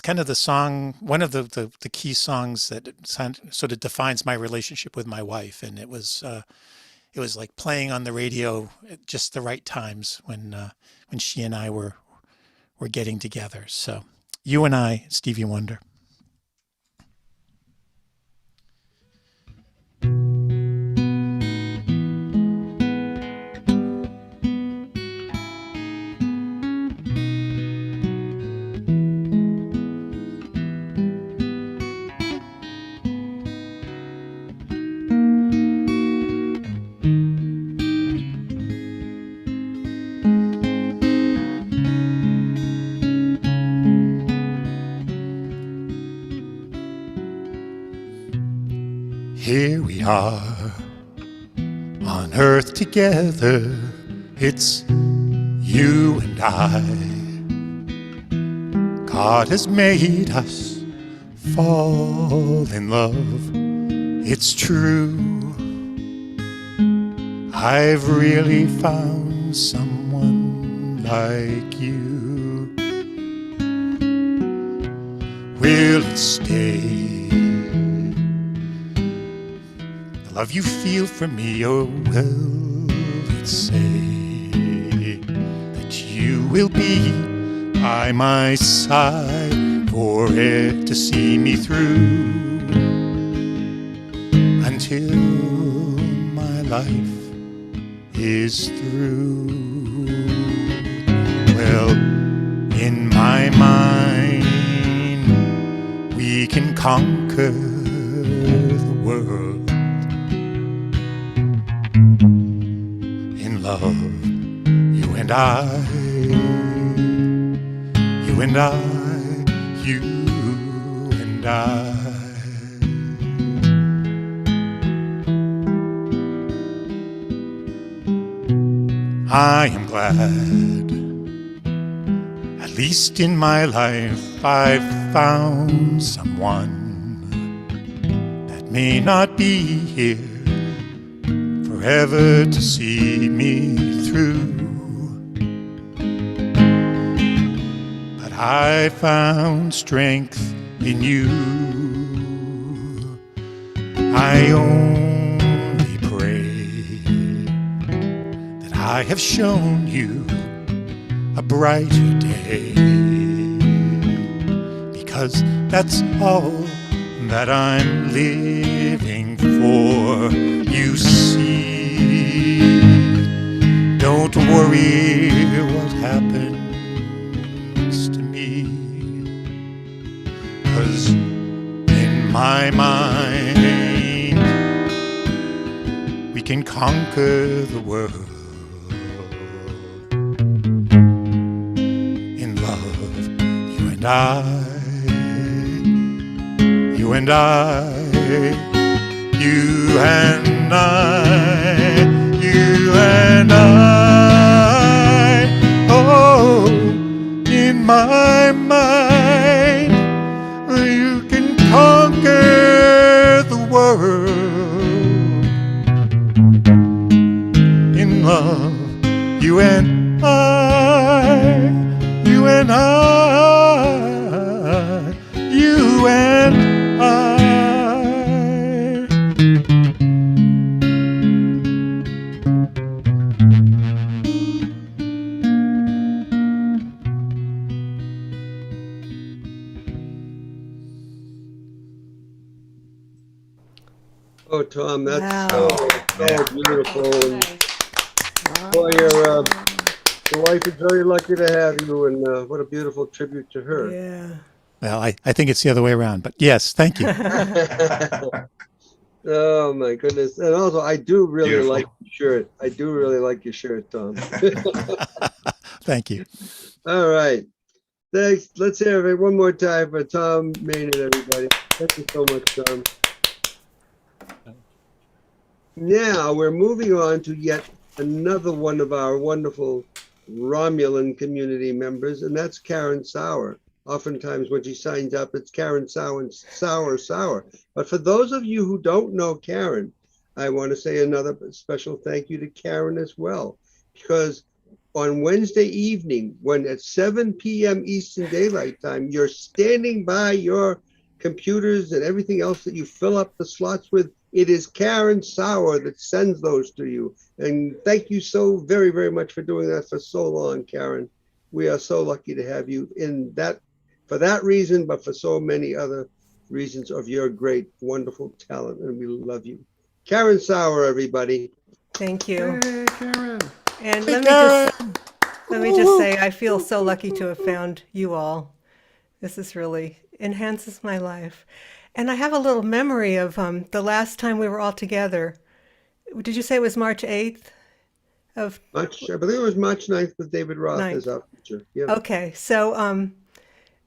kind of the song, one of the key songs that sort of defines my relationship with my wife. And it was like playing on the radio at just the right times when she and I were getting together. So You and I, Stevie Wonder. Here we are on earth together. It's you and I. God has made us fall in love. It's true. I've really found someone like you. Will it stay? The love you feel for me, or will it say that you will be by my side for it to see me through until my life is through? Well, in my mind, we can conquer the world. love, you and I, you and I, you and I. I am glad, at least in my life, I've found someone that may not be here forever to see me through. But I found strength in you. I only pray that I have shown you a brighter day, because that's all that I'm living for. You see, don't worry what happens to me, 'cause in my mind we can conquer the world. In love, you and I, you and I, you and I, you and I. Oh, in my mind, you can conquer the world. In love, you and I, you and I, you and I. Oh, Tom, that's Wow. so beautiful. And boy, your wife is very lucky to have you, and what a beautiful tribute to her. Yeah. Well, I think it's the other way around, but yes, thank you. Oh my goodness. And also, I do really Beautiful. like your shirt. I do really like your shirt, Tom. Thank you. All right. Thanks. Let's hear it one more time for Tom Maynard, everybody. Thank you so much, Tom. Now we're moving on to yet another one of our wonderful Romulan community members, and that's Karen Sauer. Oftentimes when she signs up, it's Karen Sauer, Sauer. But for those of you who don't know Karen, I want to say another special thank you to Karen as well, because on Wednesday evening, when at 7 p.m. Eastern Daylight Time, you're standing by your computers and everything else that you fill up the slots with, it is Karen Sauer that sends those to you. And thank you so very, very much for doing that for so long, Karen. We are so lucky to have you in that, for that reason, but for so many other reasons of your great, wonderful talent. And we love you. Karen Sauer, everybody. Thank you. Hey, Karen. And Hey, let me just say, I feel so lucky to have found you all. This is really enhances my life. And I have a little memory of the last time we were all together. Did you say it was March 8th? Of March, I believe it was March 9th with David Roth 9th. as our teacher. Yeah. Okay, so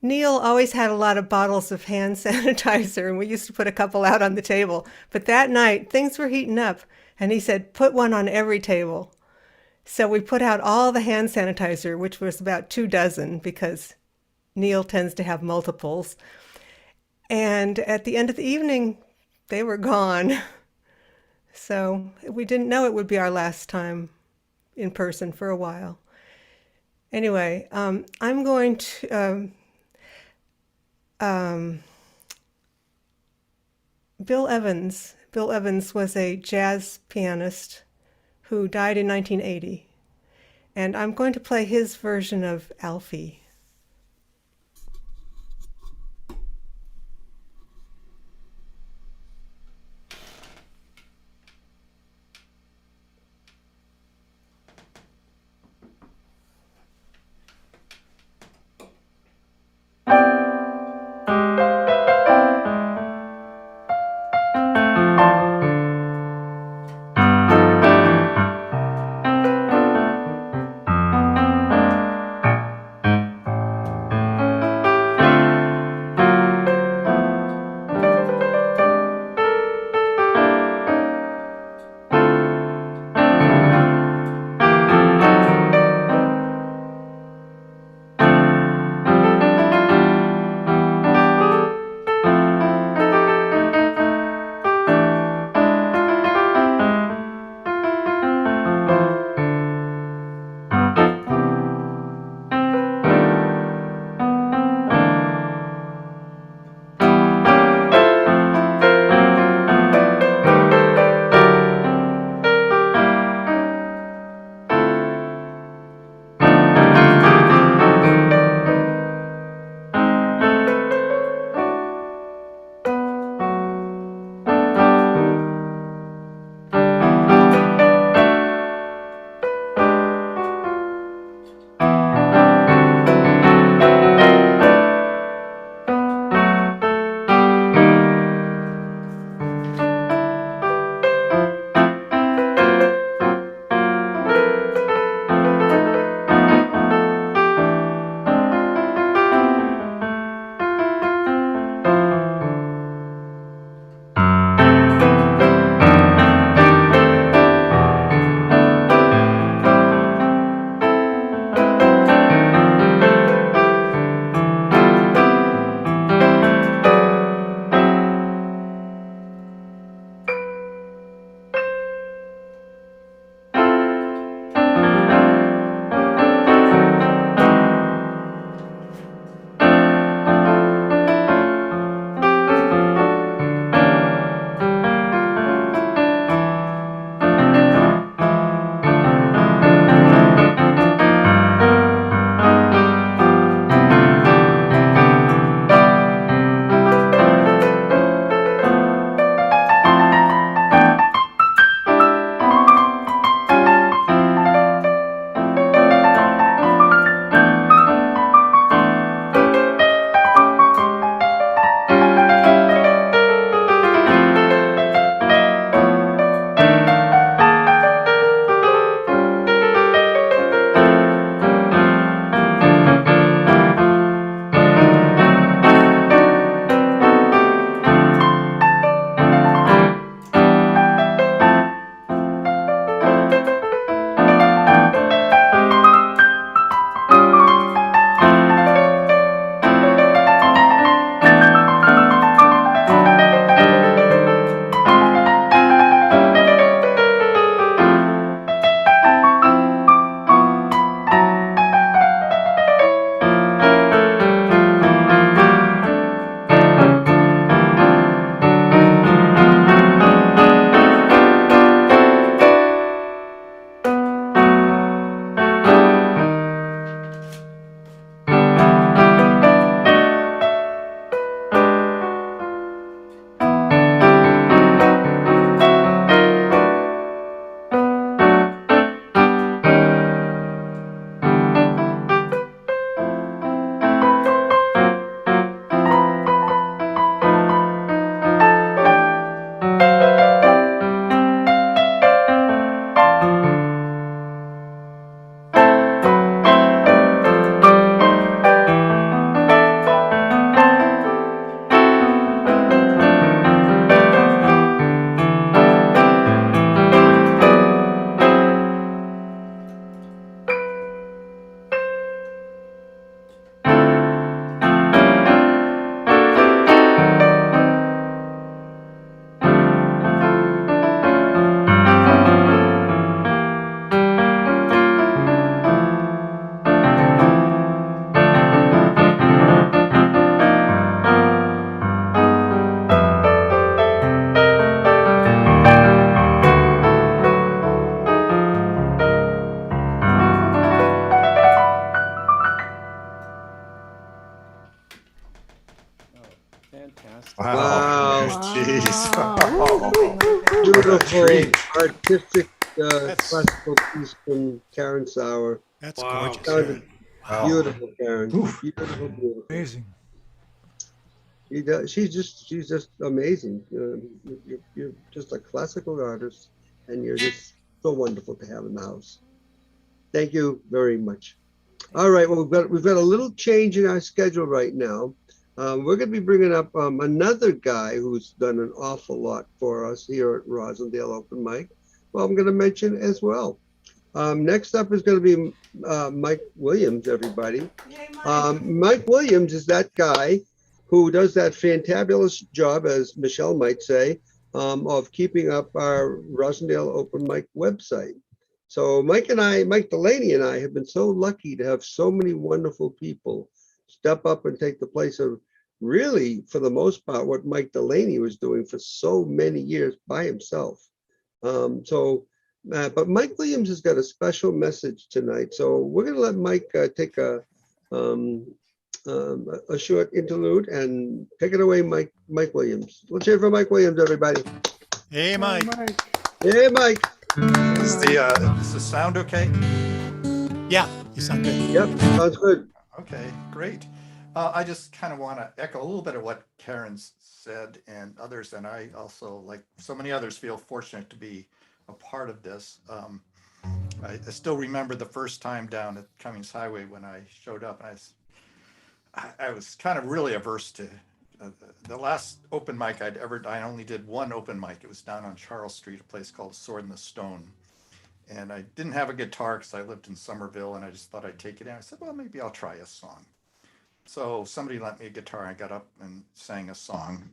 Neil always had a lot of bottles of hand sanitizer, and we used to put a couple out on the table. But that night, things were heating up, and he said, put one on every table. So we put out all the hand sanitizer, which was about 24, because Neil tends to have multiples. And at the end of the evening, they were gone. So we didn't know it would be our last time in person for a while. Anyway, I'm going to... Bill Evans. Bill Evans was a jazz pianist who died in 1980. And I'm going to play his version of Alfie. beautiful trees. artistic That's- classical piece from Karen Sauer. That's Wow, gorgeous. Sounded Wow. beautiful, Karen. Oof. Beautiful, beautiful. Amazing. She's just amazing. You're just a classical artist, and you're just so wonderful to have in the house. Thank you very much. All right, well, we've got a little change in our schedule right now. We're going to be bringing up another guy who's done an awful lot for us here at Rosendale Open Mic. Well, I'm going to mention as well. Next up is going to be Mike Williams, everybody. Mike Williams is that guy who does that fantabulous job, as Michelle might say, of keeping up our Rosendale Open Mic website. So Mike Delaney and I have been so lucky to have so many wonderful people step up and take the place of really, for the most part, what Mike Delaney was doing for so many years by himself. But Mike Williams has got a special message tonight. So we're going to let Mike take a short interlude and take it away, Mike Williams. Let's hear for Mike Williams, everybody. Hey, Mike. Hey, Mike. Is the sound okay? Yeah, you sound good. Yep, sounds good. Okay, great. I just kind of want to echo a little bit of what Karen's said and others, and I also, like so many others, feel fortunate to be a part of this. I still remember the first time down at Cummings Highway when I showed up, and I was kind of really averse to the last open mic I only did one open mic. It was down on Charles Street, a place called Sword in the Stone. And I didn't have a guitar because I lived in Somerville, and I just thought I'd take it in. I said, well, maybe I'll try a song. So somebody lent me a guitar. I got up and sang a song.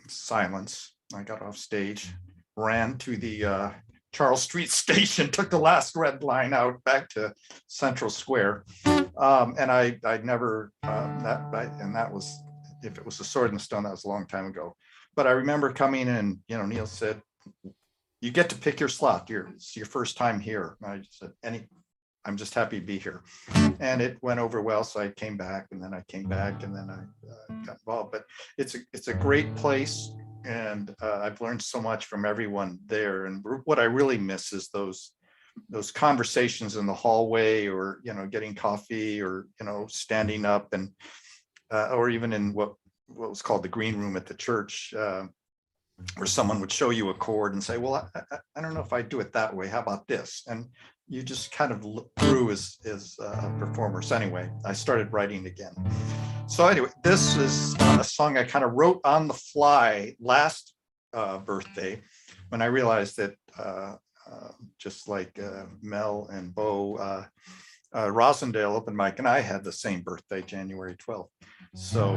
Silence. I got off stage, ran to the Charles Street station, took the last red line out back to Central Square. And I never, that was, if it was a Sword in the Stone, that was a long time ago. But I remember coming in, Neil said, you get to pick your slot. It's your first time here. And I just said, I'm just happy to be here. And it went over well. So I came back, and then I came back, and then I got involved. But it's a great place. And I've learned so much from everyone there. And what I really miss is those conversations in the hallway, or, getting coffee, or, standing up, and, or even in what was called the green room at the church, where someone would show you a chord and say, well, I don't know if I do it that way. How about this? And you just kind of look through as performers. Anyway, I started writing again. So anyway, this is a song I kind of wrote on the fly last birthday, when I realized that just like Mel and Bo, Rosendale Open Mic and I had the same birthday, January 12th. So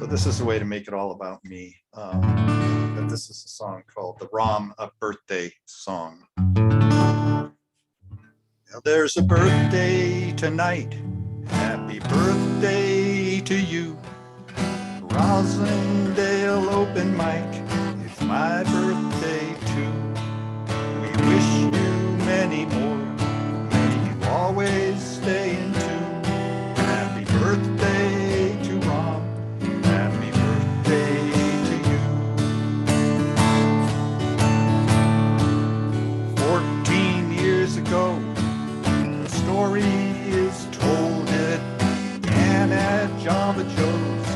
this is a way to make it all about me. But this is a song called the vROM, a birthday song. Well, there's a birthday tonight. Happy birthday to you. Rosendale Open Mic, it's my birthday too. We wish you many more. May you always stay in tune. Happy birthday to Rom. Happy birthday to you. 14 years ago, the story is told. It began at Java Joe's,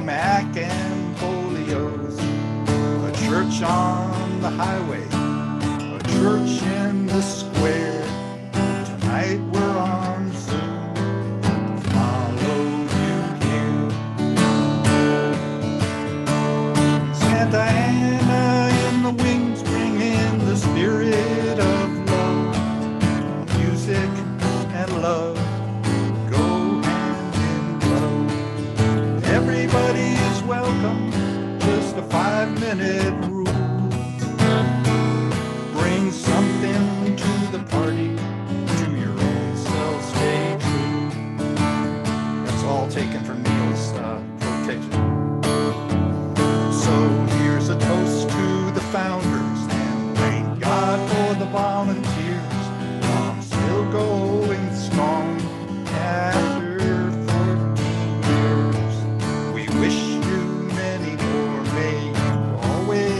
Mac and Polio's, a church on the highway, a church in the square. Tonight we're on Zoom, follow you here. Santa Ana in the wings, bringing the spirit of love. Music and love go hand in glove. Everybody is welcome, just a 5-minute rule. Bring something to the party, to your own self, stay true. That's all taken from Neil's quotation. So here's a toast to the founders, and thank God for the volunteers. I'm still going strong after 14 years. We wish you many more. May you always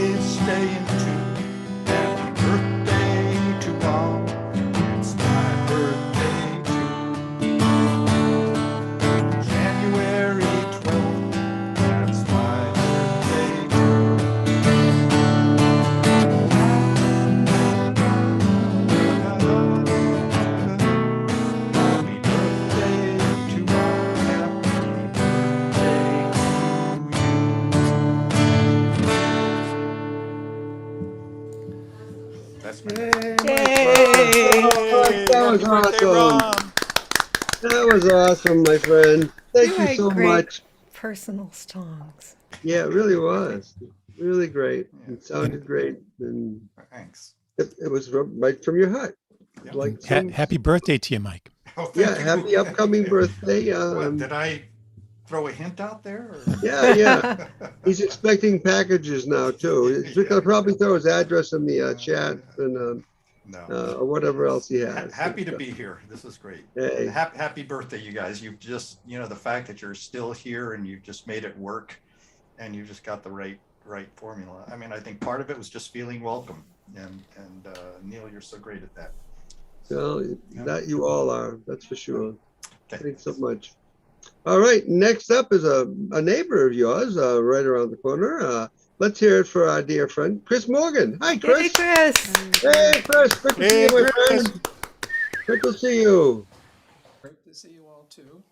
That's my Yay! That was awesome. That was awesome, my friend. Thank You you had so great much. personal songs. Yeah, it really was. Really great. Yeah. It sounded great. And Thanks. it was right from your heart. Like some, Happy birthday to you, Mike. Oh, yeah, thank you. happy upcoming birthday. What, did I throw a hint out there? Or? Yeah. He's expecting packages now too. He's gonna probably throw his address in the chat and or whatever else he has. Happy to be here. This is great. Hey. And happy birthday, you guys. You've just, the fact that you're still here and you just made it work and you just got the right formula. I mean, I think part of it was just feeling welcome. And Neil, you're so great at that. Well, that you all are, that's for sure. Thanks so much. All right, next up is a neighbor of yours, right around the corner. Let's hear it for our dear friend, Chris Morgan. Hi, Chris. Hey, Chris. Hey, Chris. Good to see you, my friend. Good to see you. Great to see you all too.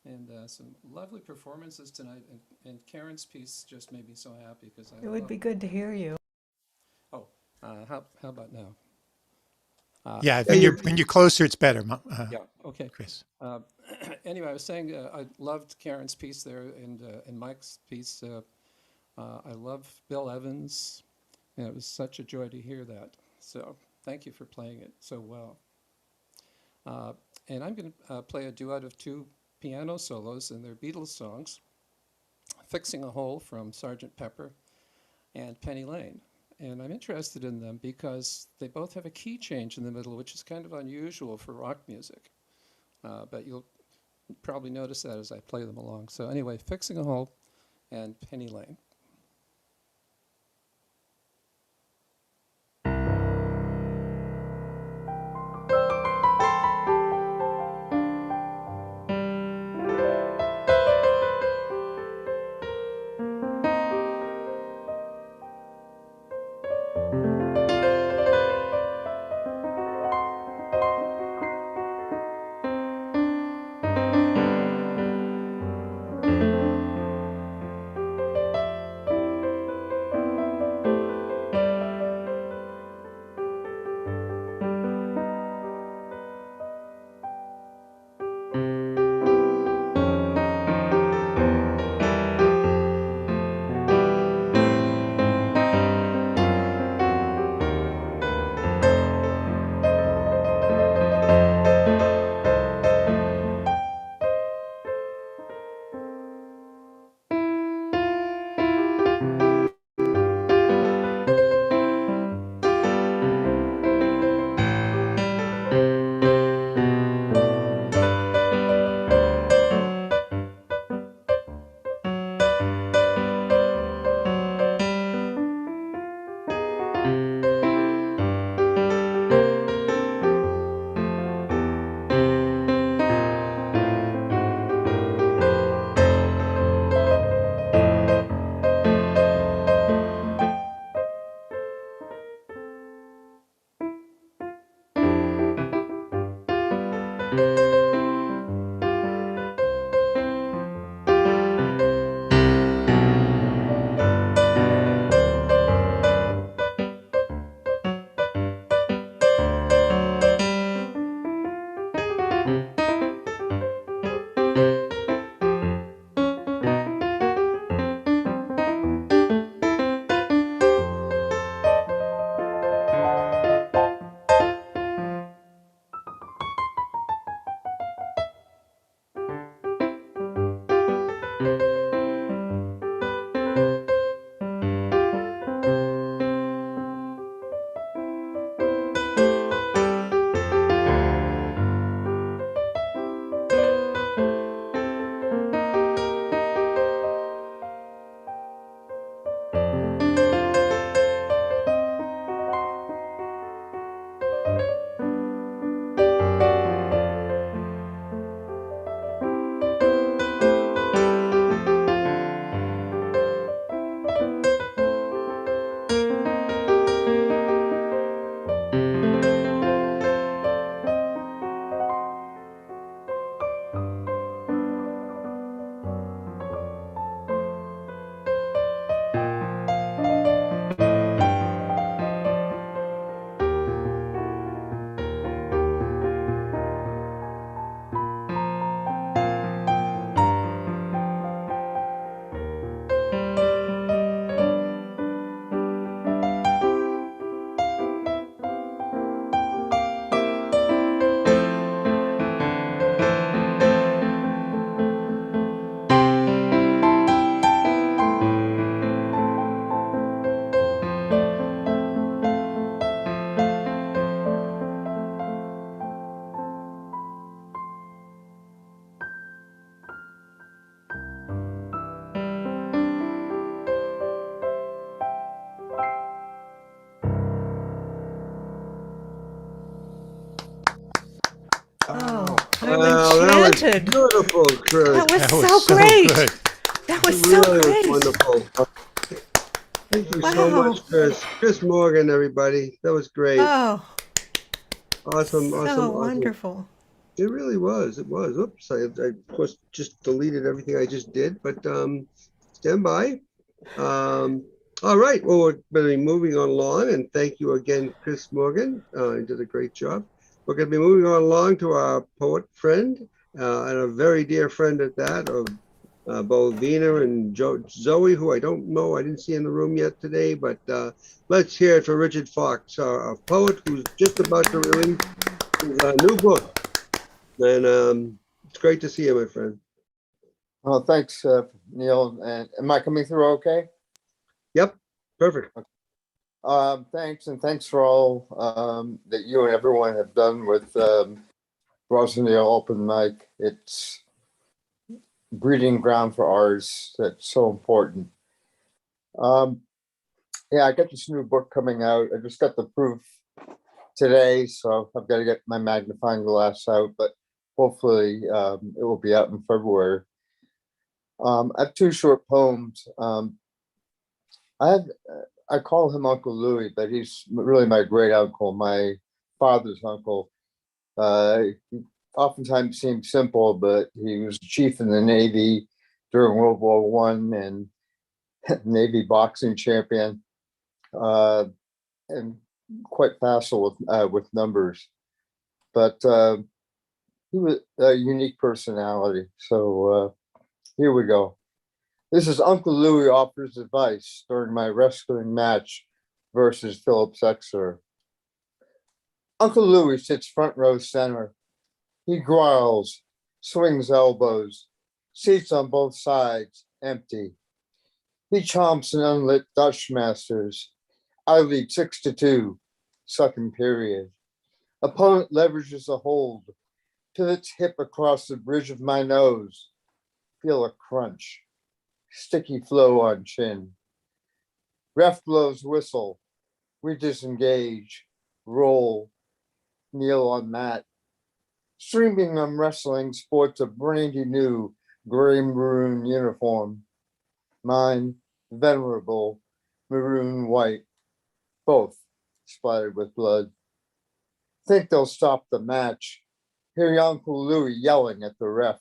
And some lovely performances tonight. And Karen's piece just made me so happy because It would be good to hear you. Oh, how about now? Yeah, when you're closer, it's better. Yeah. Okay. Chris. Anyway, I was saying I loved Karen's piece there and Mike's piece. I love Bill Evans, and it was such a joy to hear that. So thank you for playing it so well. And I'm going to play a duet of two piano solos, and they're Beatles songs, "Fixing a Hole" from Sgt. Pepper and "Penny Lane." And I'm interested in them because they both have a key change in the middle, which is kind of unusual for rock music. But you'll probably notice that as I play them along. So anyway, "Fixing a Hole" and "Penny Lane." Oh, Wow, I'm that was enchanted. beautiful, Chris. That was That was so so great. good. That was It so really was great. wonderful. Thank you so Wow. much, Chris. Chris Morgan, everybody. That was great. Oh, Awesome, so awesome, awesome. wonderful. It really was. It was. Oops, I of course just deleted everything I just did, but stand by. All right. Well, we're going to be moving on along, and thank you again, Chris Morgan. You did a great job. We're going to be moving on along to our poet friend and a very dear friend at that of both Vina and Zoe, who I don't know, I didn't see in the room yet today, but let's hear it for Richard Fox, a poet who's just about to release his new book. And it's great to see you, my friend. Well, thanks, Neil. And am I coming through okay? Yep, perfect. Thanks, and thanks for all that you and everyone have done with Ross and Neil Open Mic. It's breeding ground for ours. That's so important. Yeah, I got this new book coming out. I just got the proof today, so I've got to get my magnifying glass out, but hopefully it will be out in February. I have two short poems. I call him Uncle Louis, but he's really my great uncle, my father's uncle. He oftentimes seemed simple, but he was chief in the Navy during World War I and Navy boxing champion, and quite facile with numbers. But he was a unique personality. So here we go. This is Uncle Louis offers advice during my wrestling match versus Philip Sexer. Uncle Louis sits front row center. He growls, swings elbows, seats on both sides empty. He chomps an unlit Dutch Masters. I lead 6-2, second period. Opponent leverages a hold, pivots hip across the bridge of my nose. Feel a crunch. Sticky flow on chin. Ref blows whistle. We disengage. Roll. Kneel on mat. Streaming on wrestling sports a brandy new gray maroon uniform. Mine, venerable, maroon white. Both splattered with blood. Think they'll stop the match. Hear Uncle Louis yelling at the ref.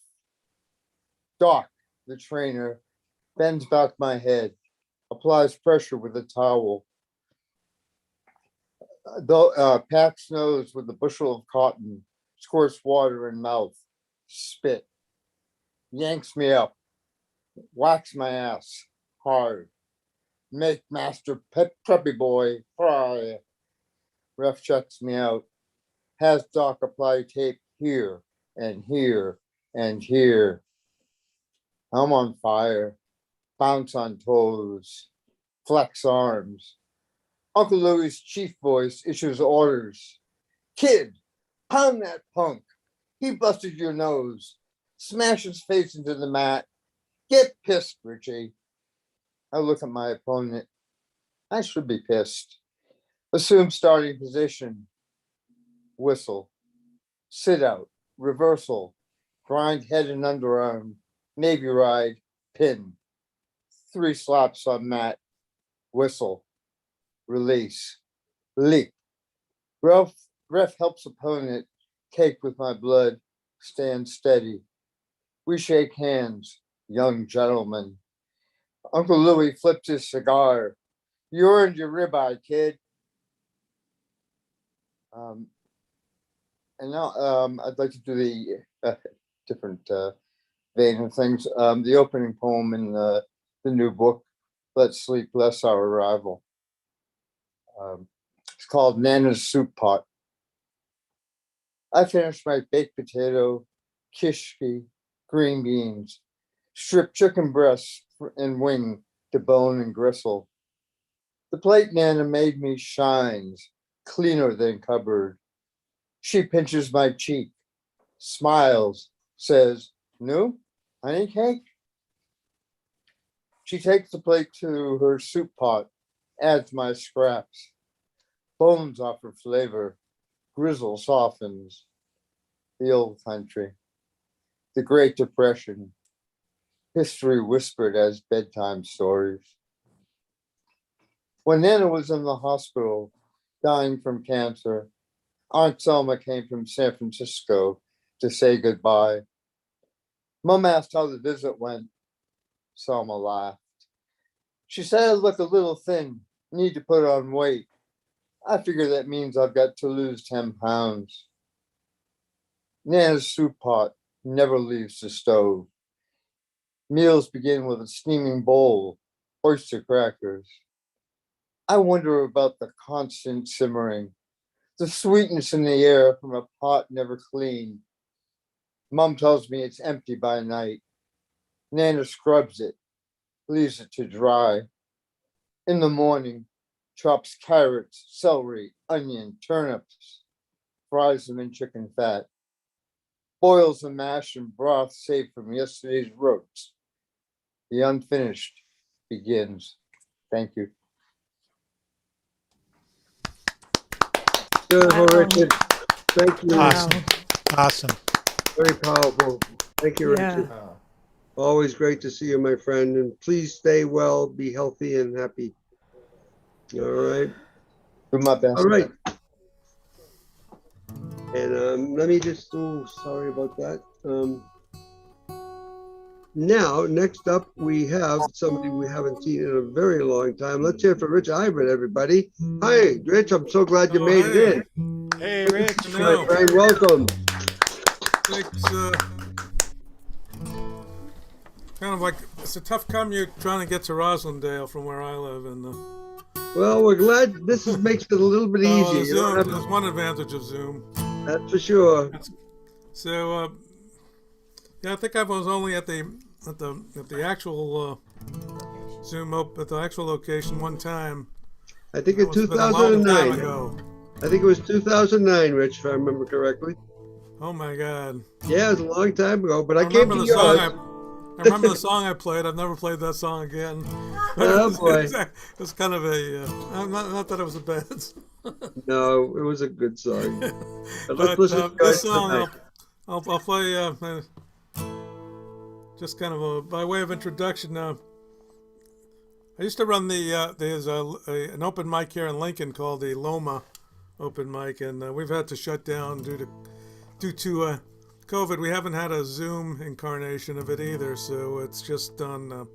Doc, the trainer, bends back my head, applies pressure with a towel. Packs nose with a bushel of cotton, squirts water in mouth, spit, yanks me up, whacks my ass hard. Make master preppy boy cry. Ref checks me out, has Doc apply tape here and here and here. I'm on fire, bounce on toes, flex arms. Uncle Louis' chief voice issues orders. Kid, pound that punk. He busted your nose. Smash his face into the mat. Get pissed, Richie. I look at my opponent. I should be pissed. Assume starting position. Whistle. Sit out. Reversal. Grind head and underarm. Navy ride. Pin. 3 slaps on mat. Whistle. Release. Leap. Ref helps opponent cake with my blood. Stand steady. We shake hands, young gentlemen. Uncle Louis flips his cigar. You earned your ribeye, kid. And now I'd like to do the different vein of things. The opening poem in the new book, Let's Sleep Less Our Arrival. It's called Nana's Soup Pot. I finished my baked potato, kishki, green beans, stripped chicken breasts and wing to bone and gristle. The plate Nana made me shines, cleaner than cupboard. She pinches my cheek, smiles, says, "New honey cake?" She takes the plate to her soup pot, adds my scraps. Bones offer flavor, grizzle softens. the old country, the Great Depression, history whispered as bedtime stories. When Nana was in the hospital, dying from cancer, Aunt Selma came from San Francisco to say goodbye. Mom asked how the visit went. Selma laughed. She said I look a little thin, need to put on weight. I figure that means I've got to lose 10 pounds. Nana's soup pot never leaves the stove. Meals begin with a steaming bowl, oyster crackers. I wonder about the constant simmering, the sweetness in the air from a pot never cleaned. Mom tells me it's empty by night. Nana scrubs it, leaves it to dry. In the morning, chops carrots, celery, onion, turnips, fries them in chicken fat, boils the mash and broth saved from yesterday's roast. The unfinished begins. Thank you. Beautiful, Richard. Thank you. Awesome. Awesome. Very powerful. Thank you, Yeah. Richard. Always great to see you, my friend. And please stay well, be healthy and happy. All right. Do my best. All right. And let me just, oh, sorry about that. Now, next up, we have somebody we haven't seen in a very long time. Let's hear for Rich Ivan, everybody. Hi, Rich. I'm so glad you made it in. Hey, Rich. My friend, welcome. It's kind of like, it's a tough commute trying to get to Roslindale from where I live. And Well, we're glad this makes it a little bit easier. You don't have There's one advantage of Zoom. That's for sure. So, yeah, I think I was only at the actual Zoom at the actual location one time. I think in That must have been a long time 2009. ago. I think it was 2009, Rich, if I remember correctly. Oh my God! Yeah, it was a long time ago, but I came remember to the song. yours. I remember the song I played. I've never played that song again. Oh, boy. It was kind of a. Not that it was a bad song. No, it was a good song. But let's But listen to this it song, tonight. I'll play just kind of by way of introduction. I used to run there's an open mic here in Lincoln called the Loma Open Mic, and we've had to shut down due to COVID. We haven't had a Zoom incarnation of it either, so it's just on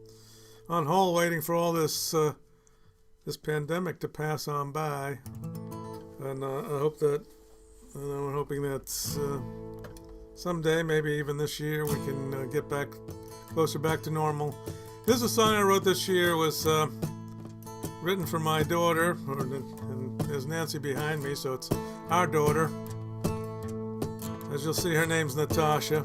hold, waiting for all this pandemic to pass on by. And I hope that. I'm hoping that someday, maybe even this year, we can get closer back to normal. This is a song I wrote this year. Was written for my daughter, and there's Nancy behind me, so it's our daughter. As you'll see, her name's Natasha.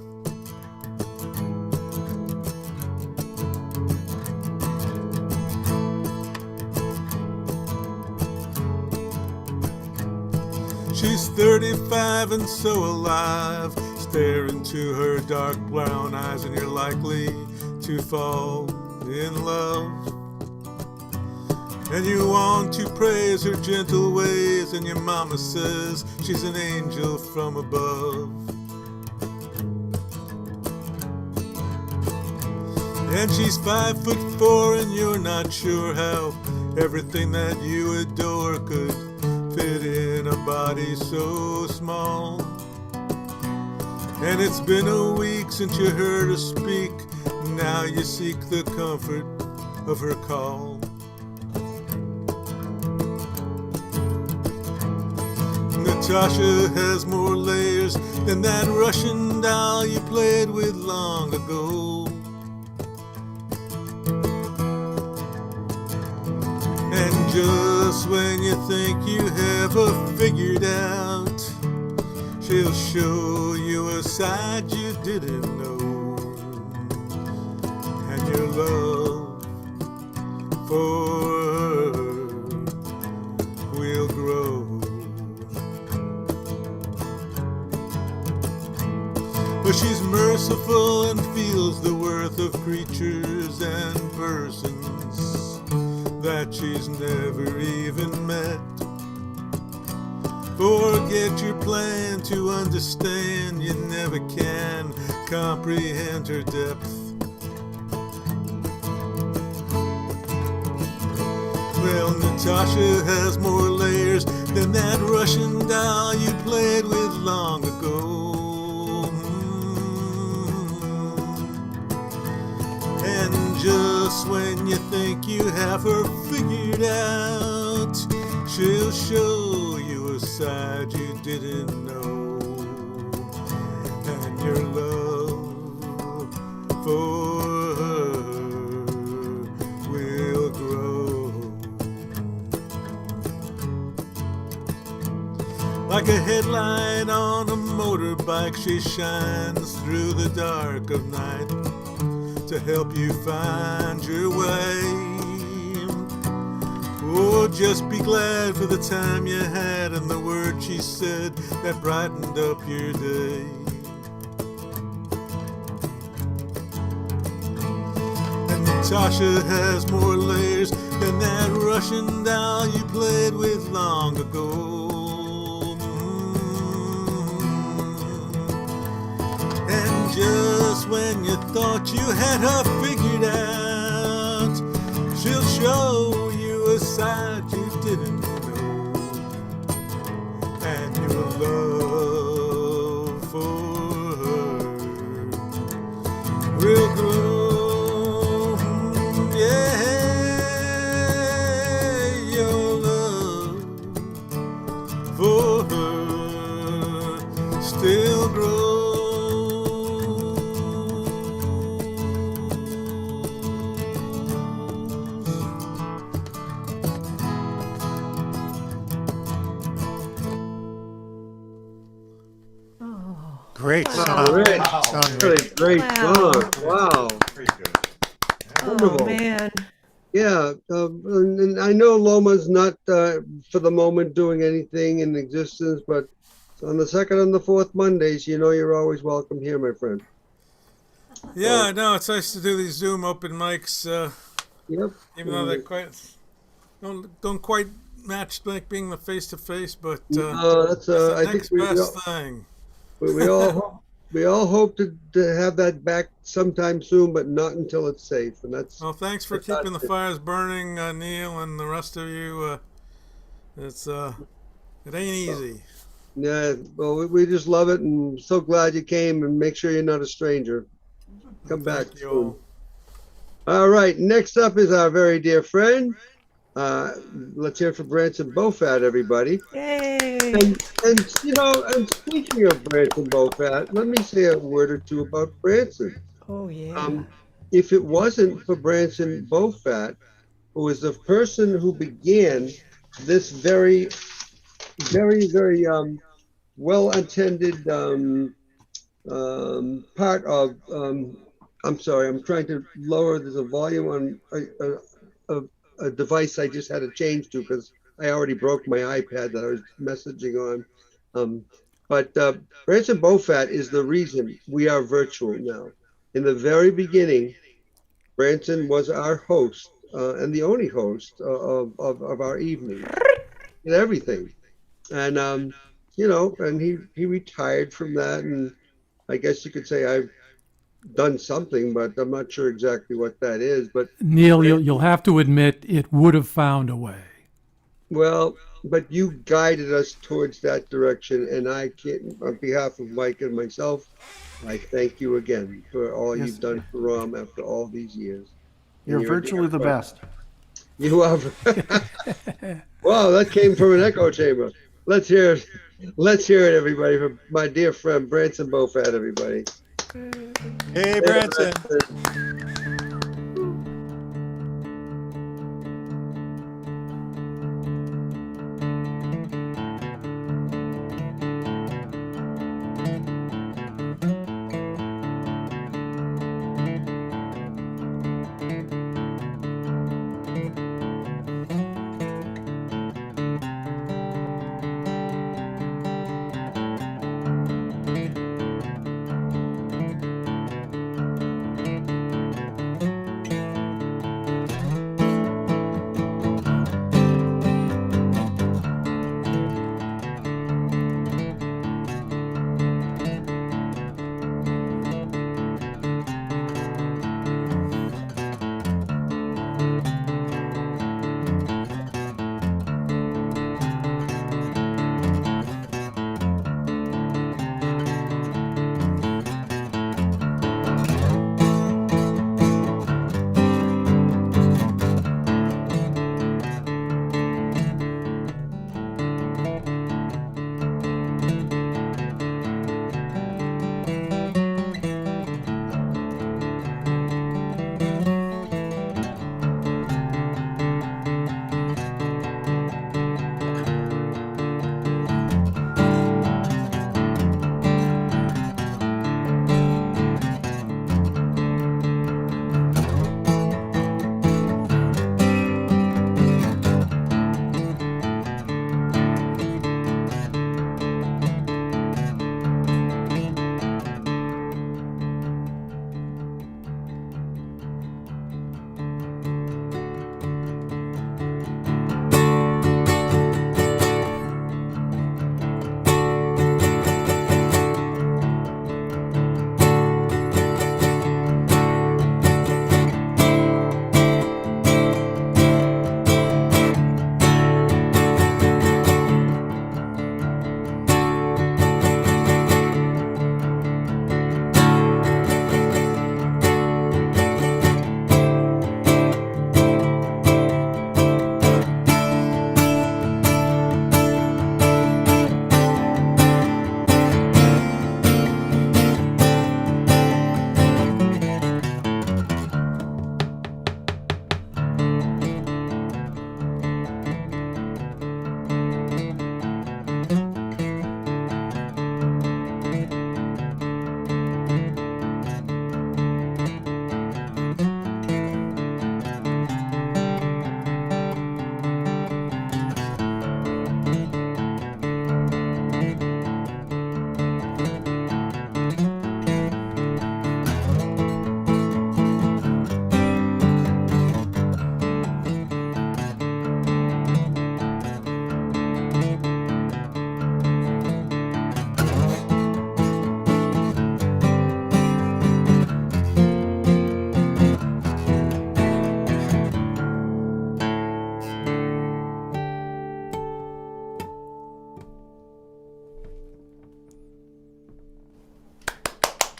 She's 35 and so alive. Stare into her dark brown eyes and you're likely to fall in love. And you want to praise her gentle ways, and your mama says she's an angel from above. And she's 5'4" and you're not sure how everything that you adore could fit in a body so small. And it's been a week since you heard her speak. Now you seek the comfort of her call. Natasha has more layers than that Russian doll you played with long ago. And just when you think you have her figured out, she'll show you a side you didn't know. And your love for her will grow. But she's merciful and feels the worth of creatures and persons that she's never even met. For forget your plan to understand. You never can comprehend her depth. Well, Natasha has more layers than that Russian doll you played with long ago. And just when you think you have her figured out, she'll show you a side you didn't know. And your love for her will grow. Like a headlight on a motorbike, she shines through the dark of night to help you find your way. Oh, just be glad for the time you had and the words she said that brightened up your day. And Natasha has more layers than that Russian doll you played with long ago. And just when you thought you had her figured out, she'll show you a side you didn't know. And your love for her will grow. Yeah, your love for her still grows. Great Wow. song. Great. Song, Really Rich. great Wow. song. Wow. Very good. Oh, Wonderful. man. Yeah, and I know Loma's not for the moment doing anything in existence, but on the second and the fourth Mondays, you know you're always welcome here, my friend. Yeah, I know. It's nice to do these Zoom open mics, Yep. even though they're quite don't quite match like being the face to face, but That's the I think next best thing. we all hope to have that back sometime soon, but not until it's safe. And that's Well, thanks for that's not keeping the it. fires burning, Neil, and the rest of you. It ain't easy. Yeah, well, we just love it, and so glad you came. And make sure you're not a stranger. Come back Thank you soon. all. All right, next up is our very dear friend. Let's hear it for Branson Bofat, everybody. Yay. And you know, and speaking of Branson Bofat, let me say a word or two about Branson. Oh, yeah. If it wasn't for Branson Bofat, who was the person who began this very, very, very well-attended part of, I'm sorry, I'm trying to lower, there's a volume on a device I just had to change to because I already broke my iPad that I was messaging on. But Branson Bofat is the reason we are virtual now. In the very beginning, Branson was our host and the only host of our evening and everything. And, you know, and he retired from that. And I guess you could say I've done something, but I'm not sure exactly what that is. But Neil, you'll have to admit it would have found a way. well, but you guided us towards that direction, and I can't, on behalf of Mike and myself, I thank you again for all Yes. you've done for ROM after all these years. You're And a dear virtually the friend. best. You are. Wow, that came from an echo chamber. Let's hear it. Let's hear it, everybody, from my dear friend Branson Bofat, everybody. Hey, Branson.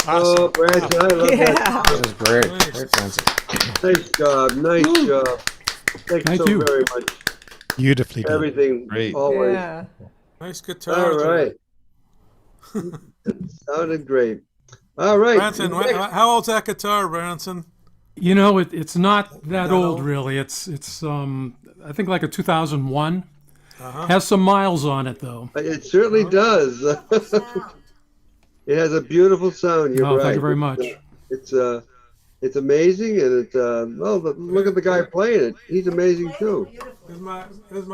Oh, Branson, I love Yeah. That was great. Nice. Great, Francis. that. Nice job. Nice job. Thanks Thank so you. very much. Beautifully done. Everything, Great. always. Yeah. Nice All guitar there. right. Sounded great. All right. Branson, how old's that guitar, Branson? You know, it's not that That old old? really. It's I think like a 2001. Uh-huh. Has some miles on it though. It certainly does. It has a beautiful sound. You're Oh, right. thank you very much. It's amazing, and it's well. Look at the guy playing it. He's amazing too. Here's my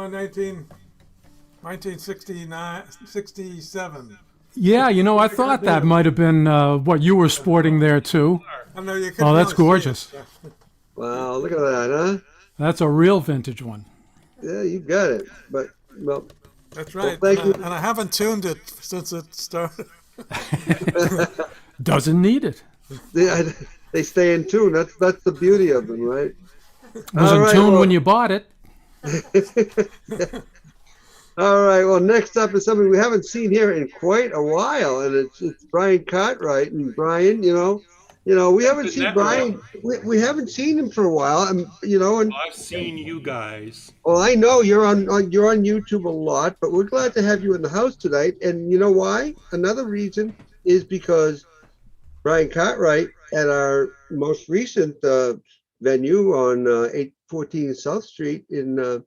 1969, 67. Yeah, you know, I thought that might have been what you were sporting there too. I know you couldn't Oh, that's really see gorgeous. it. Wow, look at that, huh? That's a real vintage one. Yeah, you got it. But well, That's right. Well, thank you. And I haven't tuned it since it started. Doesn't need it. they stay in tune. That's the beauty of them, right? Was All in right, tune well- when you bought it. All right. Well, next up is something we haven't seen here in quite a while, and it's Brian Cartwright. And Brian, we haven't seen Brian. We haven't seen him for a while, and I've seen you guys. well, I know you're on YouTube a lot, but we're glad to have you in the house tonight. And you know why? Another reason is because Brian Cartwright at our most recent venue on 814 South Street in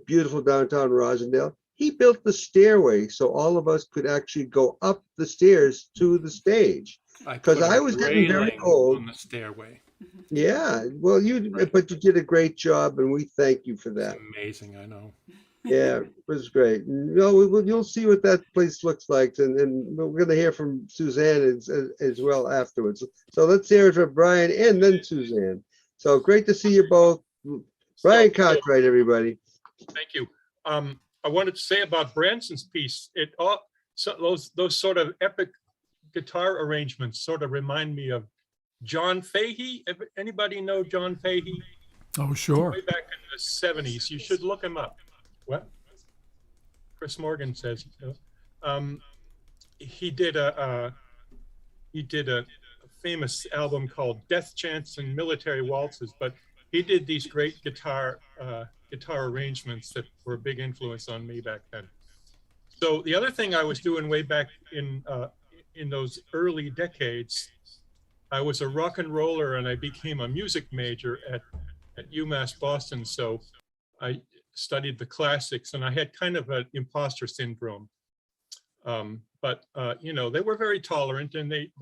beautiful downtown Rosendale, he built the stairway so all of us could actually go up the stairs to the stage. Because put I a was getting very railing old. on the stairway. Yeah, well, but you did a great job, and we thank you for that. Amazing, I know. Yeah, it was great. You'll see what that place looks like, and we're going to hear from Suzanne as well afterwards. So let's hear it from Brian and then Suzanne. So great to see you both. Brian Cartwright, everybody. Thank you. I wanted to say about Branson's piece, those sort of epic guitar arrangements sort of remind me of John Fahey. Anybody know John Fahey? Oh, sure. Way back in the 70s. You should look him up. What? Chris Morgan says. He did a famous album called Death Chants and Military Waltzes, but he did these great guitar arrangements that were a big influence on me back then. So the other thing I was doing way back in those early decades, I was a rock and roller, and I became a music major at UMass Boston. So I studied the classics, and I had kind of an imposter syndrome. But they were very tolerant, and they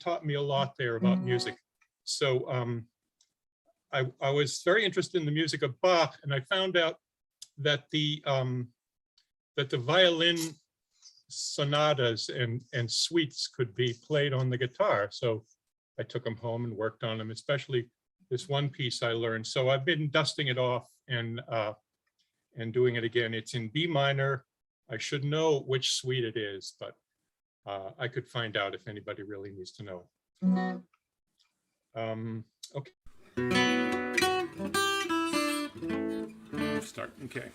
taught me a lot there about music. So I was very interested in the music of Bach, and I found out that the violin sonatas and suites could be played on the guitar. So I took them home and worked on them, especially this one piece I learned. So I've been dusting it off and doing it again. It's in B minor. I should know which suite it is, but I could find out if anybody really needs to know. Okay. Start. Okay.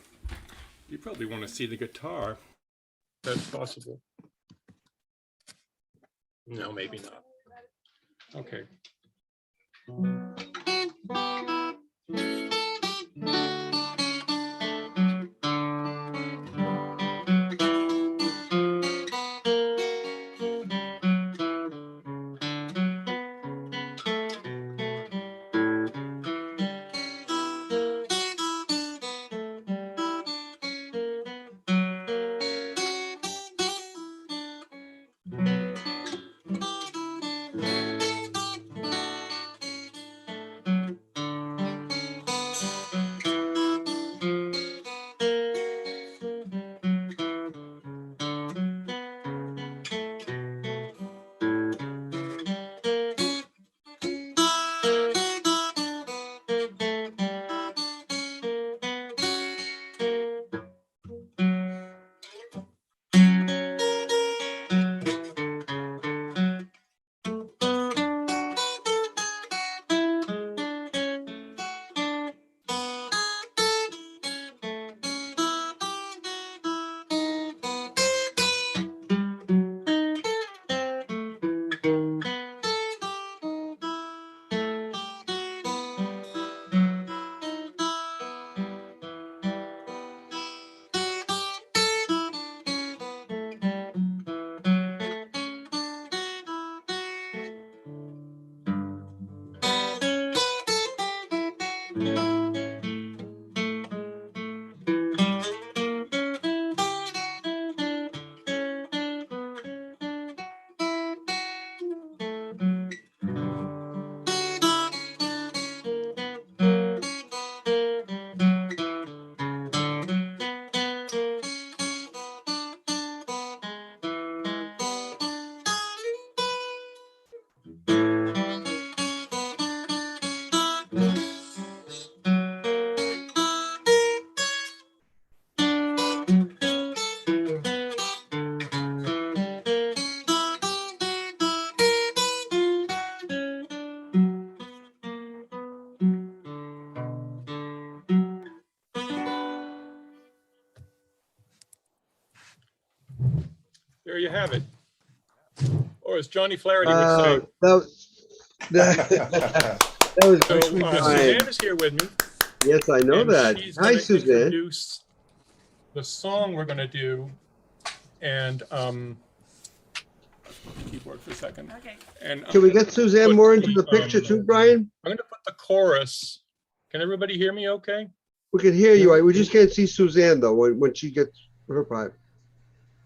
You probably want to see the guitar. If that's possible. No, maybe not. Okay. there you have it. Or as Johnny Flaherty would say. That was So Brian. Suzanne is here with me. Yes, I know and that. She's Hi, gonna Suzanne. introduce the song we're going to do. And keyboard for a second. Okay. And Can we get Suzanne more into the picture too, Brian? I'm going to put the chorus. Can everybody hear me okay? We can hear you. We just can't see Suzanne though when she gets her part.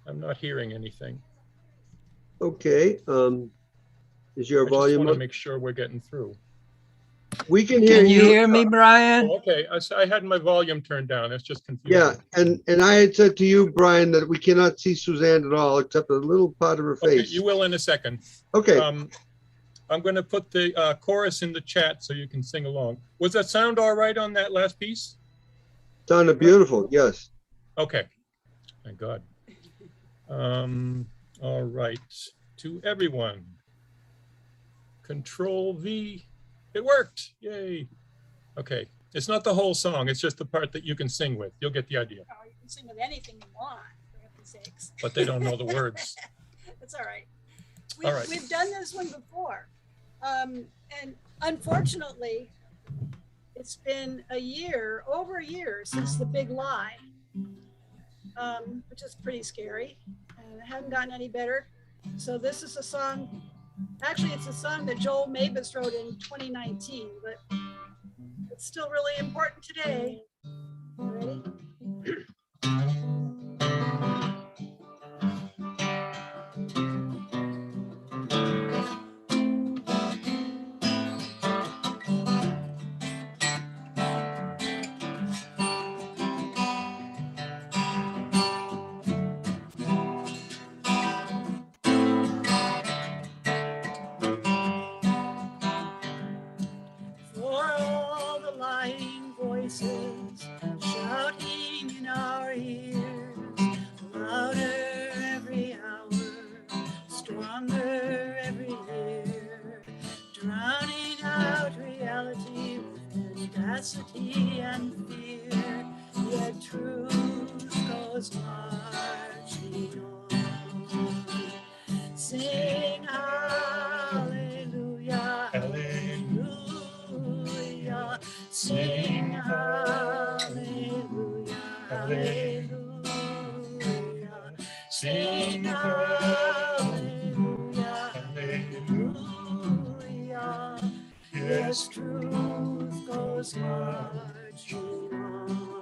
I'm not hearing anything. Okay. Is your I just volume want to up? make sure we're getting through. We can hear you. Can you hear me, Brian? Oh, okay, I had my volume turned down. That's just confusing. Yeah, and I had said to you, Brian, that we cannot see Suzanne at all except a little part of her Okay, face. you will in a second. Okay. I'm going to put the chorus in the chat so you can sing along. Was that sound all right on that last piece? Sounded beautiful. Yes. Okay. Thank God. All right. To everyone. Control V. It worked. Yay. Okay. It's not the whole song. It's just the part that you can sing with. You'll get the idea. Oh, you can sing with anything you want, for heaven's sakes. But they don't know the words. That's all right. All right. We've done this one before. And unfortunately, it's been over a year since the big lie, which is pretty scary. And it hasn't gotten any better. So this is a song, actually it's a song that Joel Mavis wrote in 2019, but it's still really important today. Ready? For all the lying voices shouting in our ears, louder every hour, stronger every year, drowning out reality with audacity and fear, yet truth goes marching on. Sing hallelujah, hallelujah, sing hallelujah, hallelujah, sing hallelujah, hallelujah. Yes, truth goes marching on.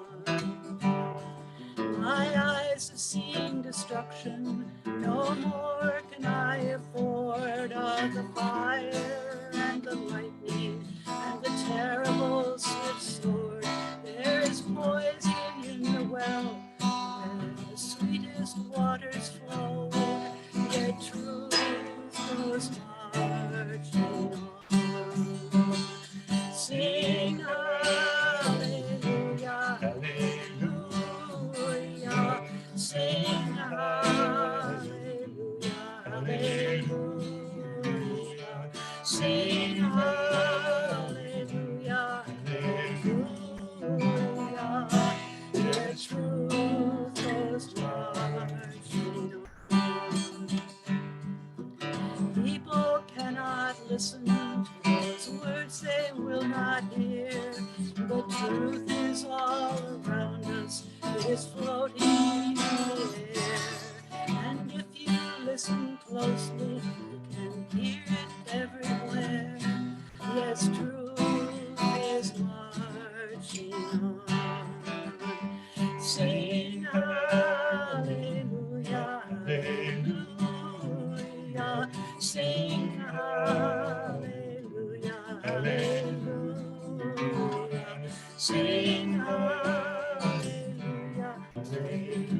My eyes have seen destruction, no more can I afford of the fire and the lightning and the terrible swift sword. There is poison in the well where the sweetest waters flow, yet truth goes marching on. Sing hallelujah, hallelujah, sing hallelujah, hallelujah, sing hallelujah, hallelujah, yes, truth goes marching on. People cannot listen to those words they will not hear. The truth is all around us. It is floating in the air. And if you listen closely, you can hear it everywhere. Yes, truth is marching on. Sing hallelujah, hallelujah, sing hallelujah, hallelujah, sing hallelujah, hallelujah.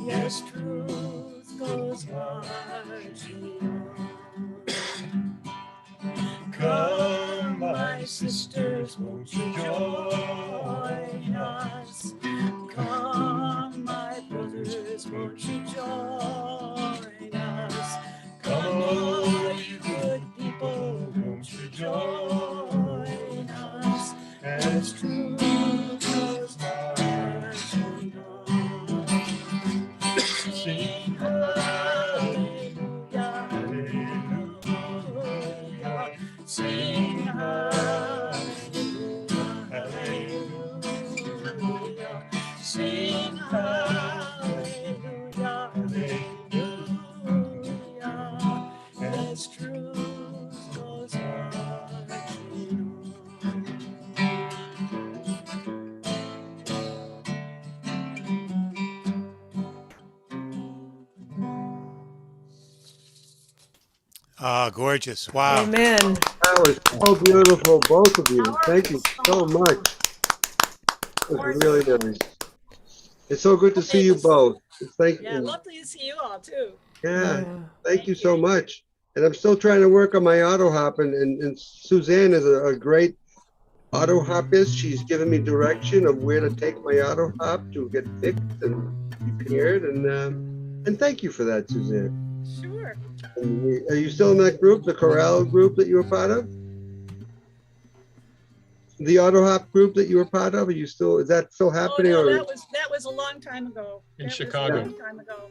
Yes, truth goes marching on. Come, my sisters, won't you join us? Come, my brothers, won't you join us? Come, all you good people, won't you join us? As truth goes marching on. sing hallelujah, hallelujah, as truth goes marching on. Ah, gorgeous. Wow. Amen. That was so beautiful, both of you. Thank you so much. It was really nice. It's so good to see you both. Thank Yeah, you. lovely to see you all too. Yeah, thank you so much. And I'm still trying to work on my auto hop, and Suzanne is a great auto hopist. She's given me direction of where to take my auto hop to get fixed and repaired. And thank you for that, Suzanne. Sure. And are you still in that group, the Corral group that you were part of? The auto hop group that you were part of? Are you still? Is that still Oh happening? no, Or that was a long time ago. In That was Chicago. a long time ago.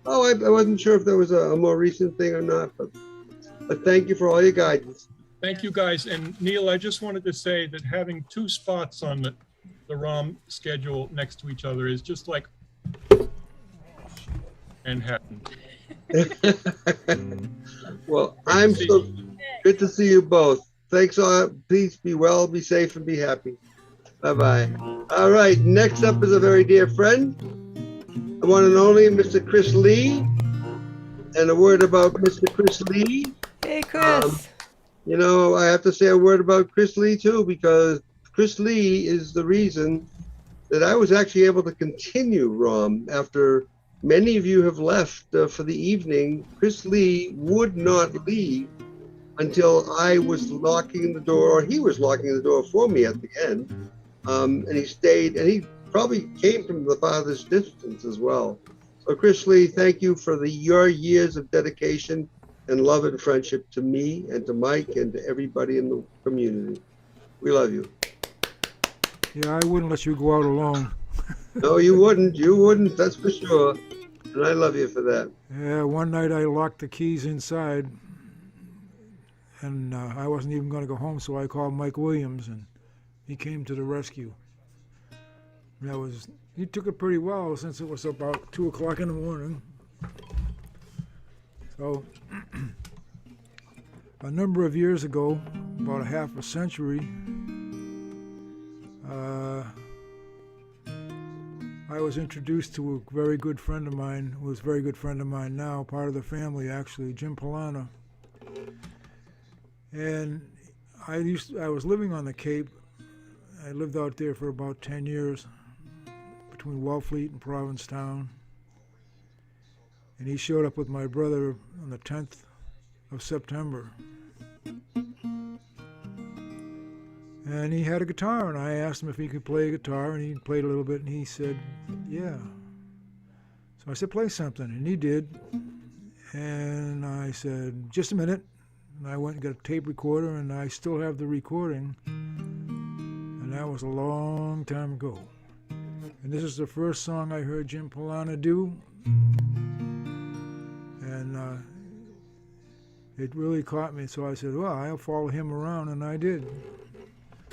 oh, I wasn't sure if there was a more recent thing or not. But thank you for all your guidance. Thank you, guys. And Neil, I just wanted to say that having two spots on the ROM schedule next to each other is just like Manhattan. Well, I'm so good to see you both. Thanks a lot. Please be well, be safe, and be happy. Bye-bye. All right, next up is a very dear friend, the one and only Mr. Chris Lee. And a word about Mr. Chris Lee. Hey, Chris. You know, I have to say a word about Chris Lee too, because Chris Lee is the reason that I was actually able to continue ROM after many of you have left for the evening. Chris Lee would not leave until I was locking the door, or he was locking the door for me at the end. And he stayed, and he probably came from the farthest distance as well. So Chris Lee, thank you for your years of dedication and love and friendship to me and to Mike and to everybody in the community. We love you. Yeah, I wouldn't let you go out alone. No, you wouldn't. You wouldn't, that's for sure. And I love you for that. Yeah, one night I locked the keys inside, and I wasn't even going to go home, so I called Mike Williams, and he came to the rescue. He took it pretty well since it was about 2 o'clock in the morning. So, a number of years ago, about a half a century, I was introduced to a very good friend of mine, who is a very good friend of mine now, part of the family actually, Jim Polana. And I was living on the Cape. I lived out there for about 10 years, between Wellfleet and Provincetown. And he showed up with my brother on the 10th of September. And he had a guitar, and I asked him if he could play a guitar, and he played a little bit, and he said, yeah. So I said, play something, and he did. And I said, just a minute. And I went and got a tape recorder, and I still have the recording. And that was a long time ago. And this is the first song I heard Jim Polana do. And it really caught me, so I said, well, I'll follow him around, and I did.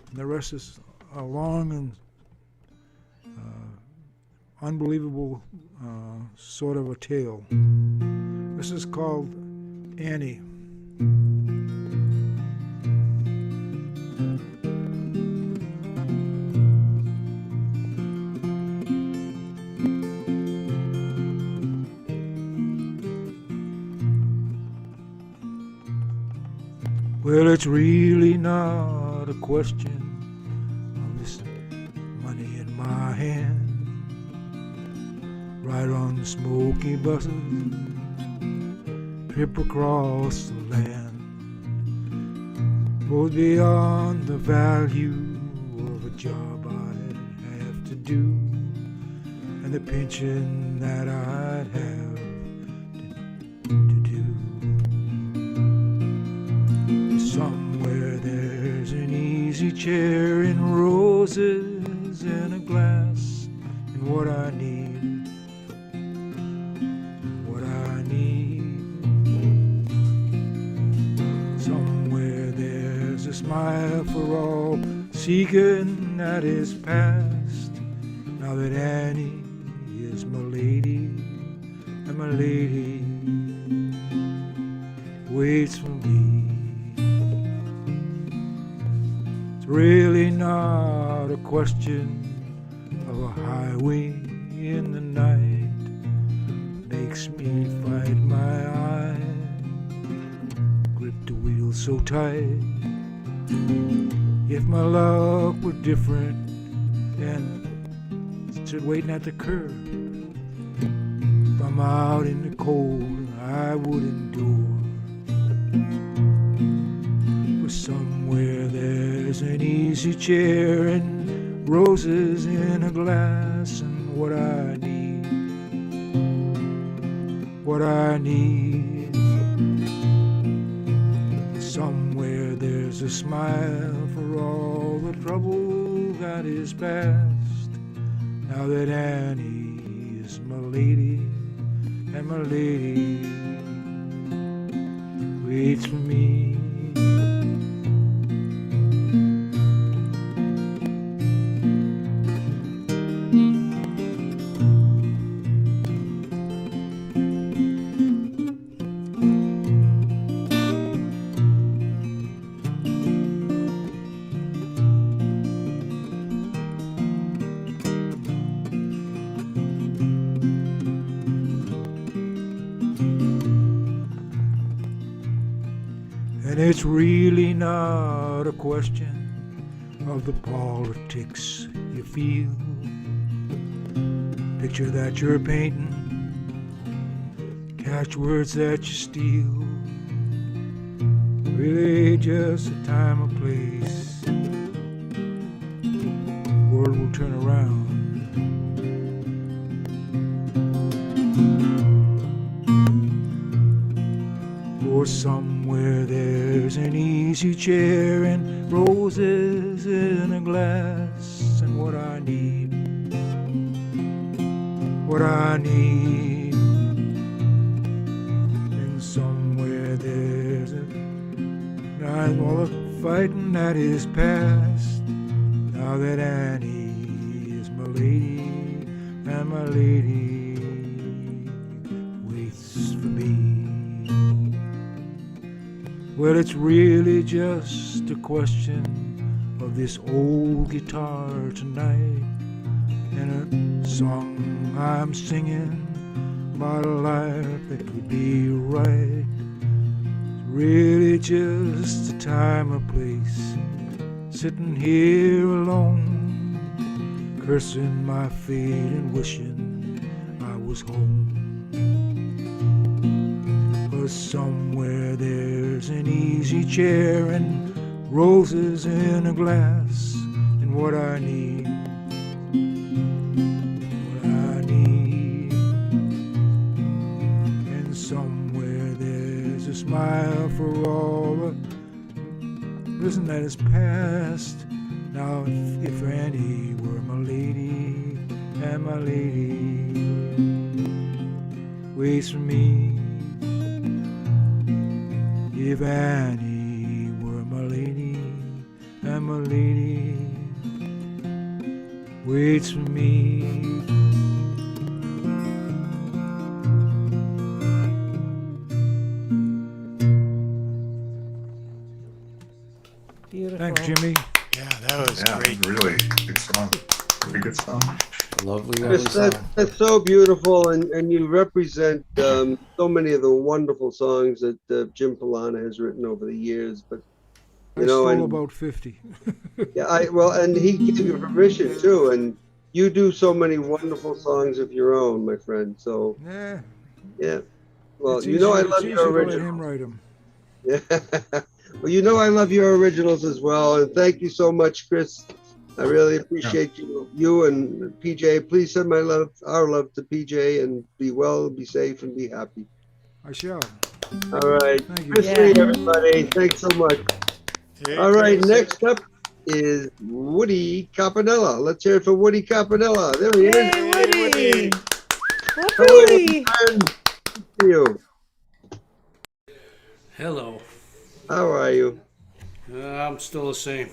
And the rest is a long and unbelievable sort of a tale. This is called Annie. Well, it's really not a question of this money in my hand. Ride on the smoky buses, trip across the land. Goes beyond the value of a job I'd have to do, and the pension that I'd have to do. Somewhere there's an easy chair and roses and a glass, and what I need, what I need. Somewhere there's a smile for all seeking that is past, now that Annie is my lady, and my lady waits for me. It's really not a question of a highway in the night, makes me fight my eye, grip the wheel so tight. If my luck were different and stood waiting at the curb, if I'm out in the cold, I would endure. But somewhere there's an easy chair and roses in a glass, and what I need, what I need. Somewhere there's a smile for all the trouble that is past, now that Annie is my lady, and my lady waits for me. And it's really not a question of the politics you feel. Picture that you're painting, catchwords that you steal. Really just a time or place. The world will turn around. Or somewhere there's an easy chair and roses in a glass, and what I need, what I need. And somewhere there's a night, all the fighting that is past, now that Annie is my lady, and my lady waits for me. Well, it's really just a question of this old guitar tonight, and a song I'm singing about a life that could be right. It's really just a time or place, sitting here alone, cursing my fate and wishing I was home. But somewhere there's an easy chair and roses in a glass, and what I need, what I need. And somewhere there's a smile for all the risen that is past. Now if Annie were my lady, and my lady waits for me. If Annie were my lady, and my lady waits for me. Beautiful. Thanks, Jimmy. Yeah, that was great. Really good song. Very good song. Lovely, Chris, lovely song. that's so beautiful, and you represent so many of the wonderful songs that Jim Polana has written over the years. But I stole about 50. and he gave you permission too, and you do so many wonderful songs of your own, my friend. So Yeah. well, It's you know I easier- love it's your easier to let him originals. write 'em. Yeah. Well, you know I love your originals as well, and thank you so much, Chris. I really appreciate you and PJ. Please send our love to PJ, and be well, be safe, and be happy. I shall. All right, Thank you. Chris Lee, everybody. Thanks so much. All right, next up is Woody Capanella. Let's hear it for Woody Capanella. There he is. Hey, Woody. Hello, Woody. friend. Good to see you. Hello. How are you? I'm still the same.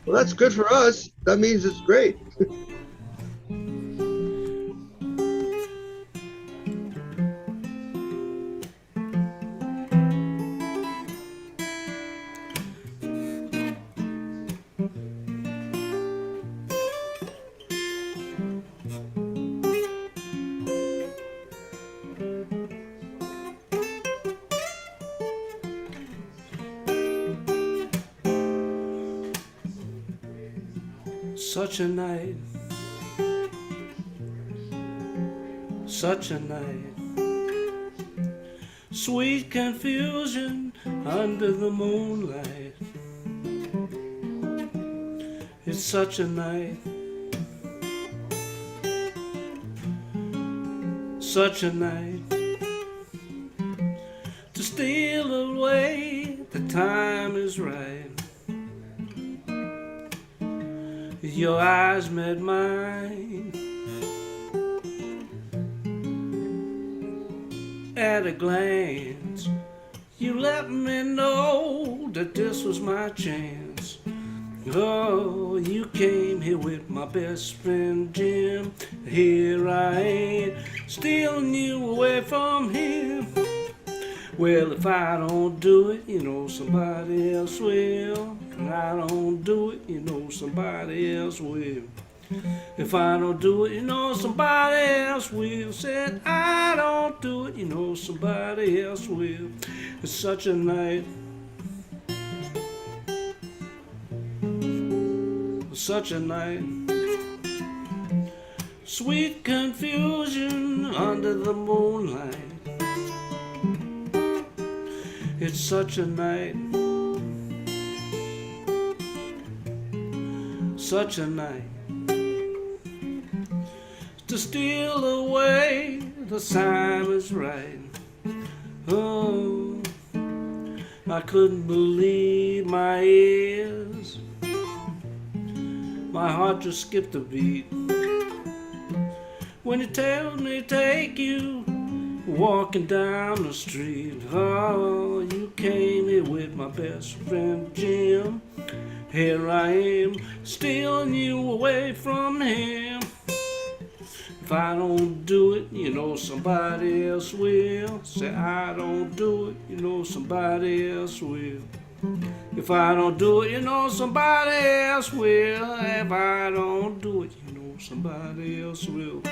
Well, that's good for us. That means it's great. Such a night, such a night, sweet confusion under the moonlight. It's such a night, such a night, to steal away, the time is right. Your eyes met mine at a glance. You let me know that this was my chance. Oh, you came here with my best friend Jim. Here I am, stealing you away from him. Well, if I don't do it, you know somebody else will. If I don't do it, you know somebody else will. If I don't do it, you know somebody else will. Said I don't do it, you know somebody else will. It's such a night, such a night, sweet confusion under the moonlight. It's such a night, such a night, to steal away, the time is right. Oh, I couldn't believe my ears. My heart just skipped a beat when it tells me take you walking down the street. Oh, you came here with my best friend Jim. Here I am, stealing you away from him. If I don't do it, you know somebody else will. Say I don't do it, you know somebody else will. If I don't do it, you know somebody else will. If I don't do it, you know somebody else will.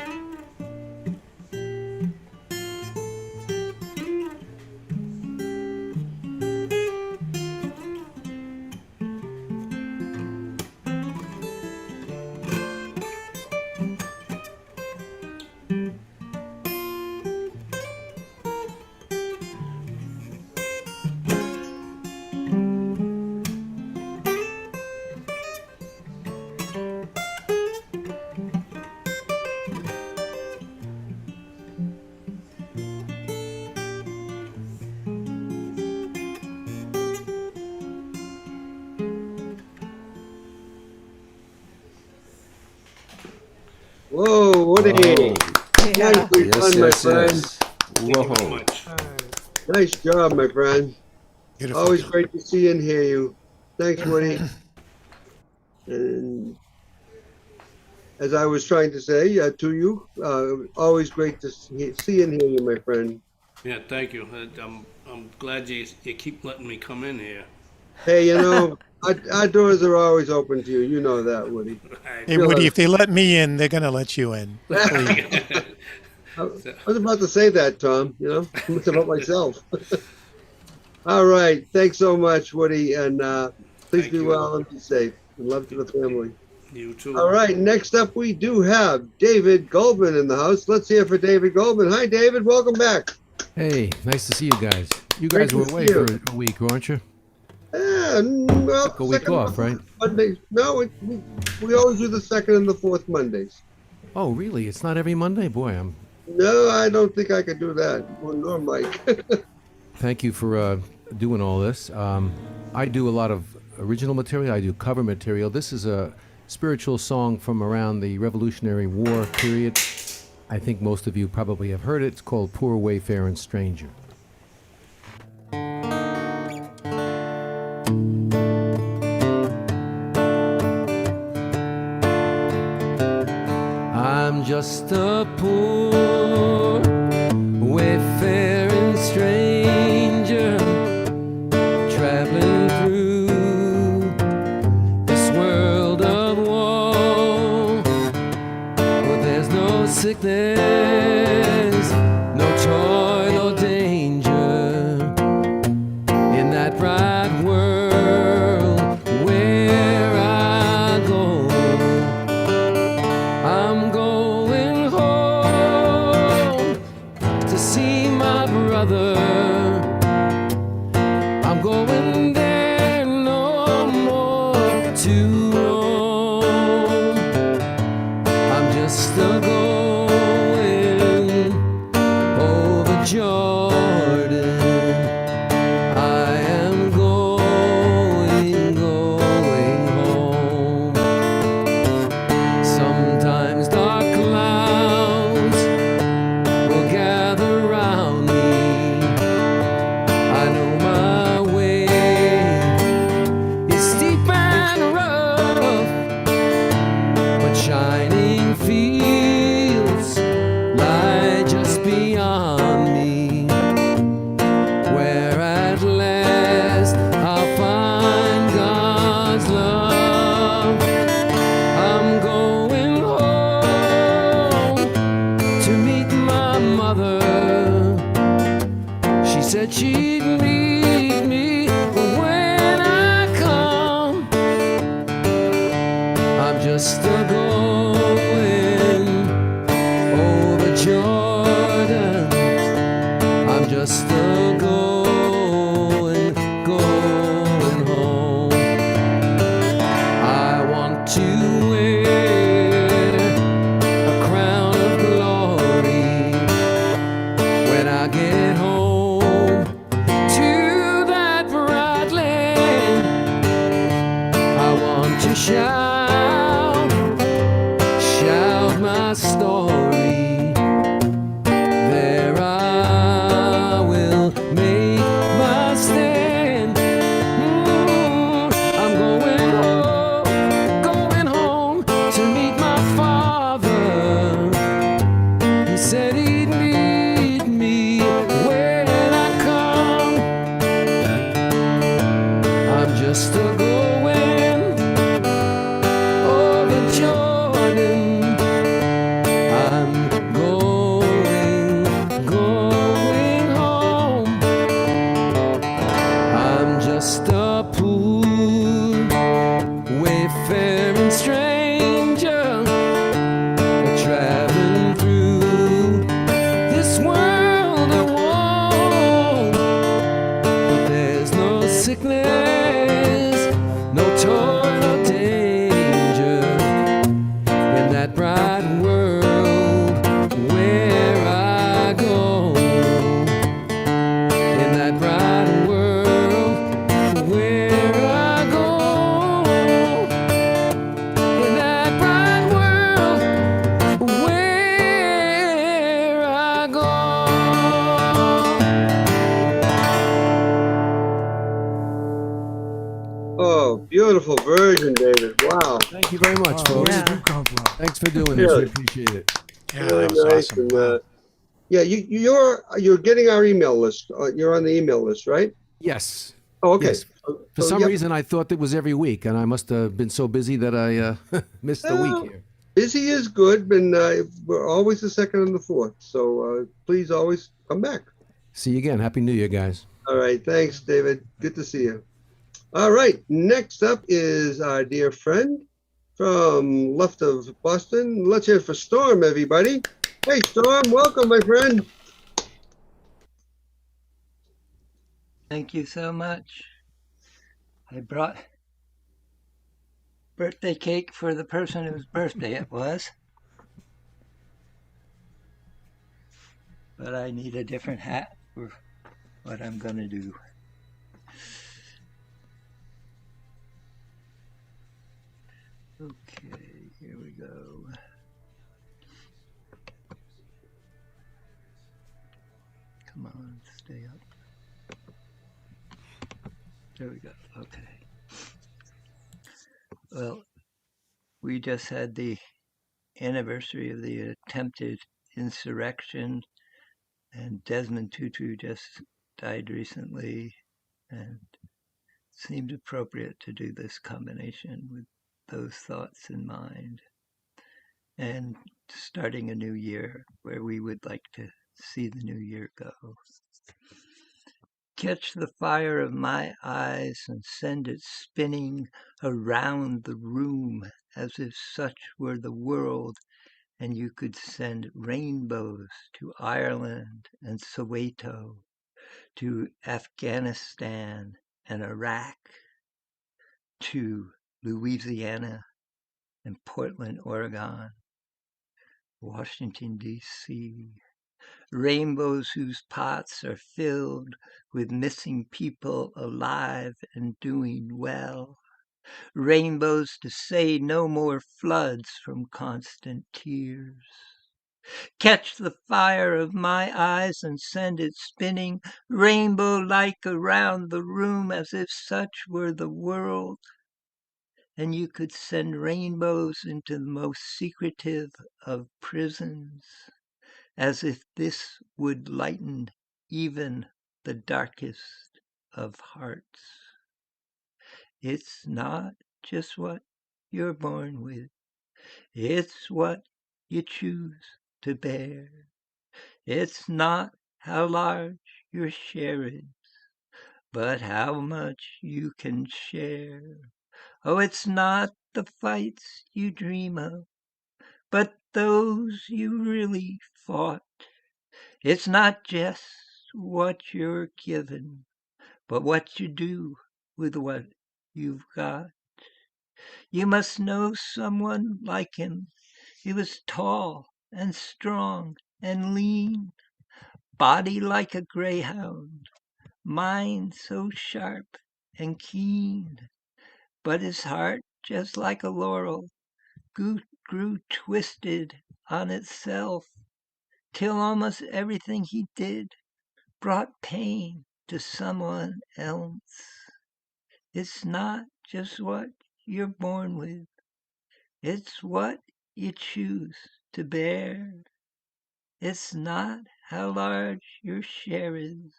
Whoa, what a Yeah. nicely done, my friend. Yes. Whoa. Nice job, my friend. Beautiful. Always great to see and hear you. Thanks, Woody. And as I was trying to say to you, always great to see and hear you, my friend. Yeah, thank you. I'm glad you keep letting me come in here. Hey, you know, our doors are always open to you. You know that, Woody. Hey, Woody, if they let me in, they're going to let you in. I was about to say that, Tom, you know, it's about myself. All right. Thanks so much, Woody. And please be well and be safe. And love to the family. You too. All right. Next up, we do have David Goldman in the house. Let's hear for David Goldman. Hi, David. Welcome back. Hey, nice to see you guys. You Great guys to were see away you. for a week, weren't you? Yeah, well, Took a week second off, right? Mondays. No, we always do the second and the fourth Mondays. Oh, really? It's not every Monday? Boy, I'm. No, I don't think I could do that. Well, nor Mike. Thank you for doing all this. I do a lot of original material. I do cover material. This is a spiritual song from around the Revolutionary War period. I think most of you probably have heard it. It's called Poor Wayfaring Stranger. I'm just a poor wayfaring stranger traveling through this world of woe. But there's no sickness, no toil or danger in that bright world where I go. I'm going home to see my brother. I'm going there no more to roam. I'm just a going over Jordan. I am going home. Sometimes dark clouds will gather round me. I know my way is steep and rough, but shining fields lie just beyond me, where at last I'll find God's love. I'm going home to meet my mother. She said she'd meet me when I come. I'm just a going over Jordan. I'm just a going home. I want to wear a crown of glory when I get home to that bright land. I want to shout my story. There I will make my stand. I'm going home to meet my father. He said he'd meet me when I come. I'm just a going over Jordan. I'm going home. I'm just a poor wayfaring stranger, traveling through this world alone. But there's no sickness, no toil, no danger in that bright world where I go. In that bright world where I go. In that bright world where I go. Oh, beautiful version, David. Wow. Thank you very much, Wow, folks. where did you come from? Thanks for doing this. We Really? appreciate it. Yeah, Really that was nice. awesome. And, Wow. yeah, you're getting our email list. You're on the email list, right? Yes. Oh, okay. Yes. For some reason, I thought it was every week, and I must have been so busy that I missed a week here. Busy is good, and we're always the second and the fourth. So please always come back. See you again. Happy New Year, guys. All right. Thanks, David. Good to see you. All right. Next up is our dear friend from left of Boston. Let's hear it for Storm, everybody. Hey, Storm. Welcome, my friend. Thank you so much. I brought birthday cake for the person whose birthday it was. But I need a different hat for what I'm going to do. Okay, here we go. Come on, stay up. There we go. Okay. Well, we just had the anniversary of the attempted insurrection, and Desmond Tutu just died recently, and it seemed appropriate to do this combination with those thoughts in mind, and starting a new year where we would like to see the new year go. Catch the fire of my eyes and send it spinning around the room as if such were the world, and you could send rainbows to Ireland and Soweto, to Afghanistan and Iraq, to Louisiana and Portland, Oregon, Washington, D.C. Rainbows whose pots are filled with missing people alive and doing well. Rainbows to say no more floods from constant tears. Catch the fire of my eyes and send it spinning rainbow-like around the room as if such were the world. And you could send rainbows into the most secretive of prisons, as if this would lighten even the darkest of hearts. It's not just what you're born with, it's what you choose to bear. It's not how large your share is, but how much you can share. Oh, it's not the fights you dream of, but those you really fought. It's not just what you're given, but what you do with what you've got. You must know someone like him. He was tall and strong and lean, body like a greyhound, mind so sharp and keen. But his heart, just like a laurel, grew twisted on itself, till almost everything he did brought pain to someone else. It's not just what you're born with, it's what you choose to bear. It's not how large your share is,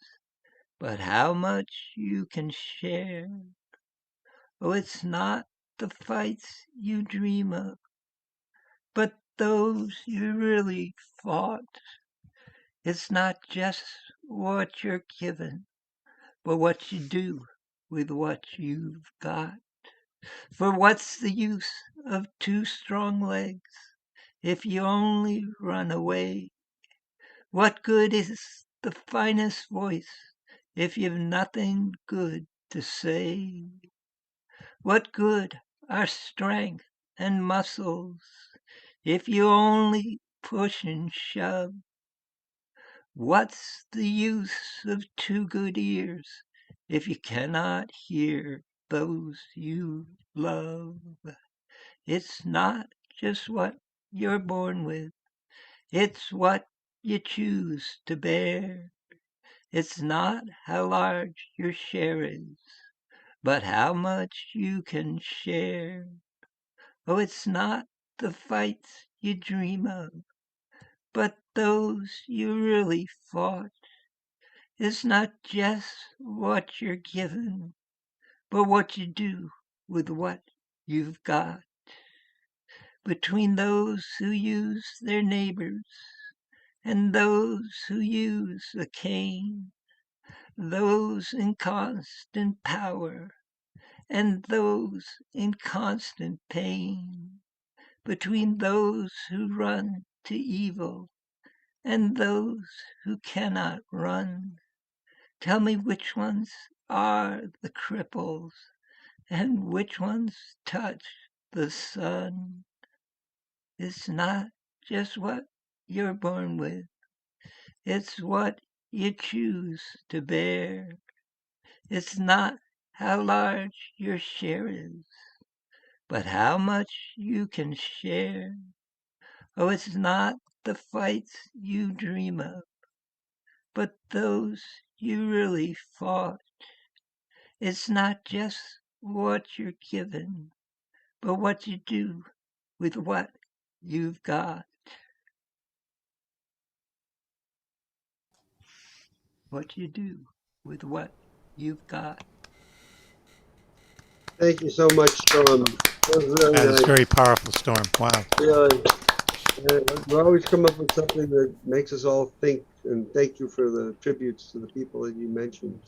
but how much you can share. Oh, it's not the fights you dream of, but those you really fought. It's not just what you're given, but what you do with what you've got. For what's the use of two strong legs if you only run away? What good is the finest voice if you've nothing good to say? What good are strength and muscles if you only push and shove? What's the use of two good ears if you cannot hear those you love? It's not just what you're born with, it's what you choose to bear. It's not how large your share is, but how much you can share. Oh, it's not the fights you dream of, but those you really fought. It's not just what you're given, but what you do with what you've got. Between those who use their neighbors and those who use a cane, those in constant power and those in constant pain, between those who run to evil and those who cannot run. Tell me which ones are the cripples and which ones touch the sun. It's not just what you're born with, it's what you choose to bear. It's not how large your share is, but how much you can share. Oh, it's not the fights you dream of, but those you really fought. It's not just what you're given, but what you do with what you've got. What you do with what you've got. Thank you so much, Storm. That was really That is nice. very powerful, Storm. Wow. Really. You always come up with something that makes us all think, and thank you for the tributes to the people that you mentioned.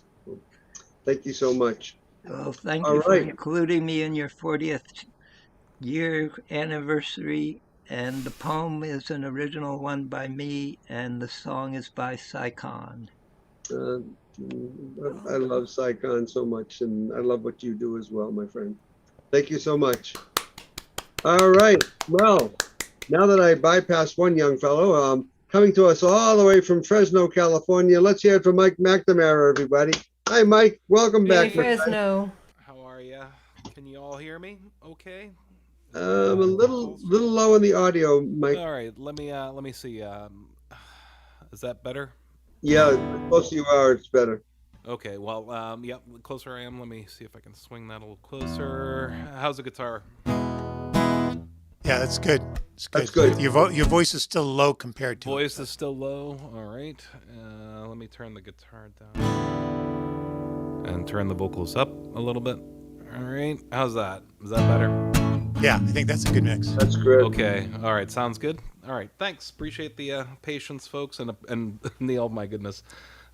Thank you so much. Well, thank All you for right. including me in your 40th year anniversary. And the poem is an original one by me, and the song is by Saikon. I love Saikon so much, and I love what you do as well, my friend. Thank you so much. All right. Well, now that I bypassed one young fellow, coming to us all the way from Fresno, California, let's hear it from Mike McNamara, everybody. Hi, Mike. Welcome Hey, back, my friend. Fresno. How are you? Can you all hear me? Okay. A little low in the audio, Mike. All right. Let me see. Is that better? Yeah, the closer you are, it's better. Okay. Well, yeah. The closer I am, let me see if I can swing that a little closer. How's the guitar? Yeah, that's good. It's good. That's good. Your voice is still low compared to Voice is still low. All right. Let me turn the guitar down and turn the vocals up a little bit. All right. How's that? Is that better? Yeah, I think that's a good mix. That's good. Okay. All right. Sounds good. All right. Thanks. Appreciate the patience, folks. And Neil, my goodness.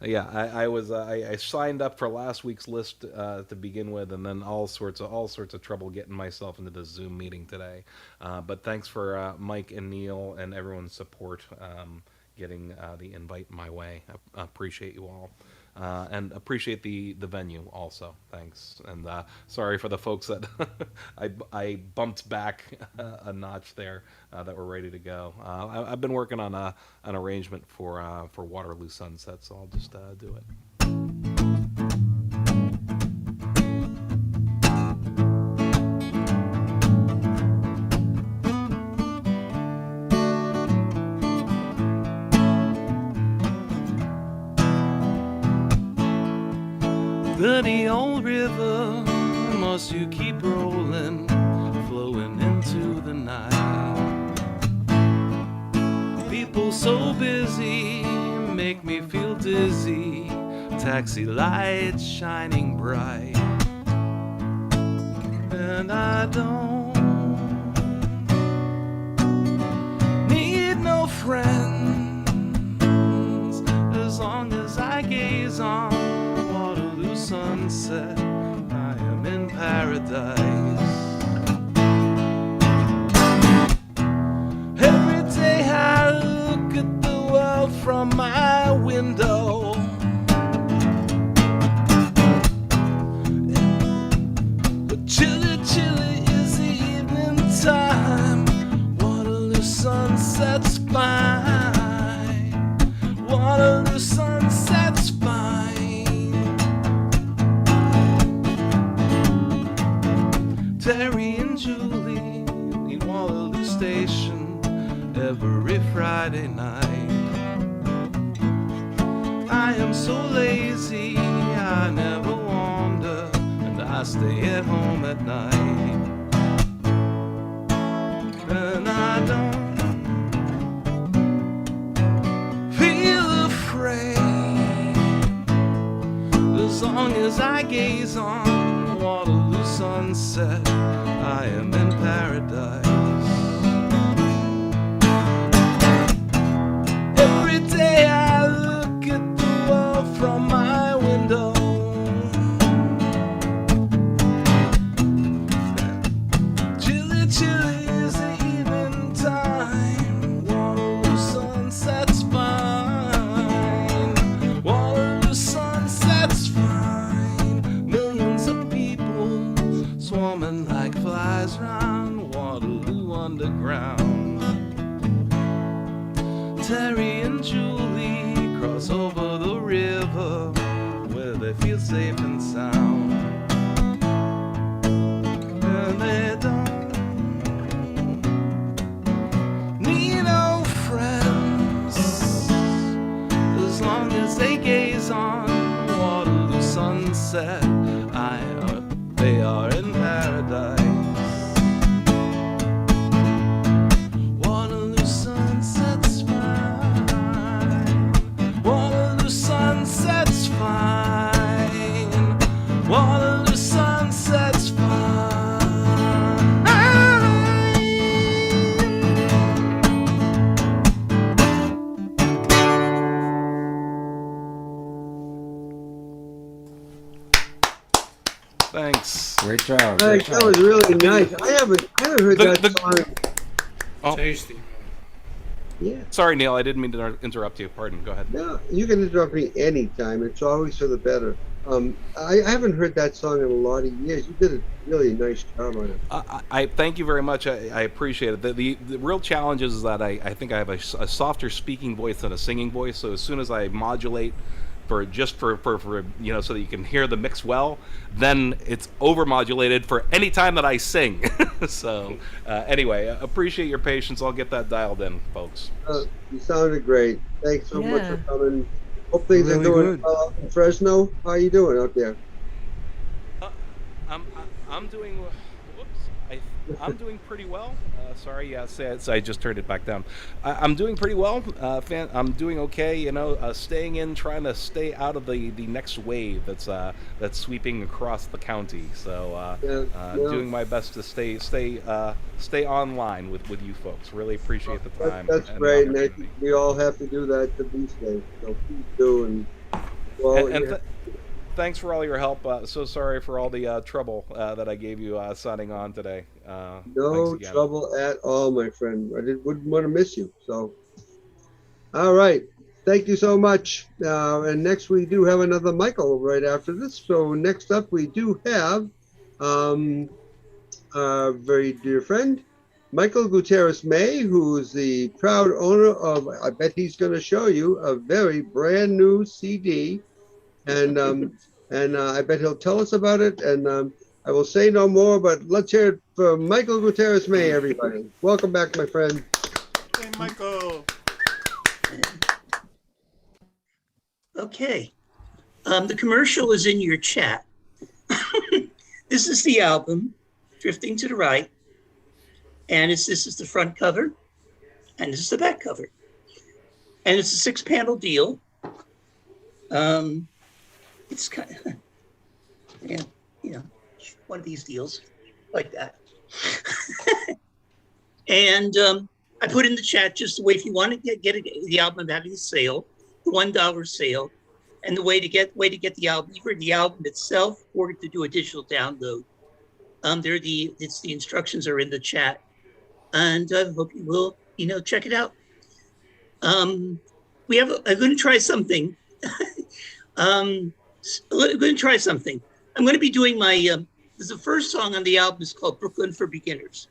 Yeah, I signed up for last week's list to begin with, and then all sorts of trouble getting myself into the Zoom meeting today. But thanks for Mike and Neil and everyone's support getting the invite my way. I appreciate you all. And appreciate the venue also. Thanks. And sorry for the folks that I bumped back a notch there that were ready to go. I've been working on an arrangement for Waterloo Sunset, so I'll just do it. Dirty old river, must you keep rolling, flowing into the night? People so busy make me feel dizzy, taxi lights shining bright. And I don't need no friends as long as I gaze on Waterloo sunset. I am in paradise. Every day I look at the world from my window. But chilly, chilly is the evening time. Waterloo sunset's fine. Waterloo sunset's fine. Terry and Julie in Waterloo Station every Friday night. I am so lazy, I never wander, and I stay at home at night. And I don't feel afraid as long as I gaze on Waterloo sunset. I am in paradise. Every day I look at the world from my window. Chilly, chilly is the evening time. Waterloo sunset's fine. Waterloo sunset's fine. Millions of people swarming like flies round Waterloo Underground. Terry and Julie cross over the river where they feel safe and sound. And they don't need no friends as long as they gaze on Waterloo sunset. They are in paradise. Waterloo sunset's fine. Waterloo sunset's fine. Waterloo sunset's fine. Thanks. Great job. Right, that was really nice. I haven't heard that song. Oh. Tasty. Yeah. Sorry, Neil. I didn't mean to interrupt you. Pardon. Go ahead. No, you can interrupt me anytime. It's always for the better. I haven't heard that song in a lot of years. You did a really nice job on it. I thank you very much. I appreciate it. The real challenge is that I think I have a softer speaking voice than a singing voice. So as soon as I modulate for you know, so that you can hear the mix well, then it's over modulated for any time that I sing. So anyway, appreciate your patience. I'll get that dialed in, folks. You sounded great. Thanks so much Yeah. for coming. Hope things Really are doing good. well out in Fresno. How are you doing out there? I'm doing. Whoops. I'm doing pretty well. Sorry, yeah, I just turned it back down. I'm doing pretty well. I'm doing okay. You know, staying in, trying to stay out of the next wave that's sweeping across the county. So doing my best to stay online with you folks. Really appreciate the time. That's and great, the and I opportunity. think we all have to do that to be safe. So please do, and well, And thanks for all your help. So sorry for all the trouble that I gave you signing on today. Thanks no again. trouble at all, my friend. Wouldn't want to miss you. So, all right. Thank you so much. And next we do have another Michael right after this. So next up we do have our very dear friend, Michael Gutierrez May, who is the proud owner of, I bet he's going to show you, a very brand new CD. And I bet he'll tell us about it. And I will say no more, but let's hear it for Michael Gutierrez May, everybody. Welcome back, my friend. Hey, Michael. Okay. The commercial is in your chat. This is the album, Drifting to the Right. And this is the front cover. And this is the back cover. And it's a 6-panel deal. It's kind of, yeah, you know, one of these deals like that. And I put in the chat just the way if you want to get the album having a sale, the $1 sale, and the way to get the album, either the album itself or to do a digital download. The instructions are in the chat, and I hope you will, check it out. I'm going to try something. I'm going to try something. I'm going to be doing the first song on the album is called Brooklyn for Beginners.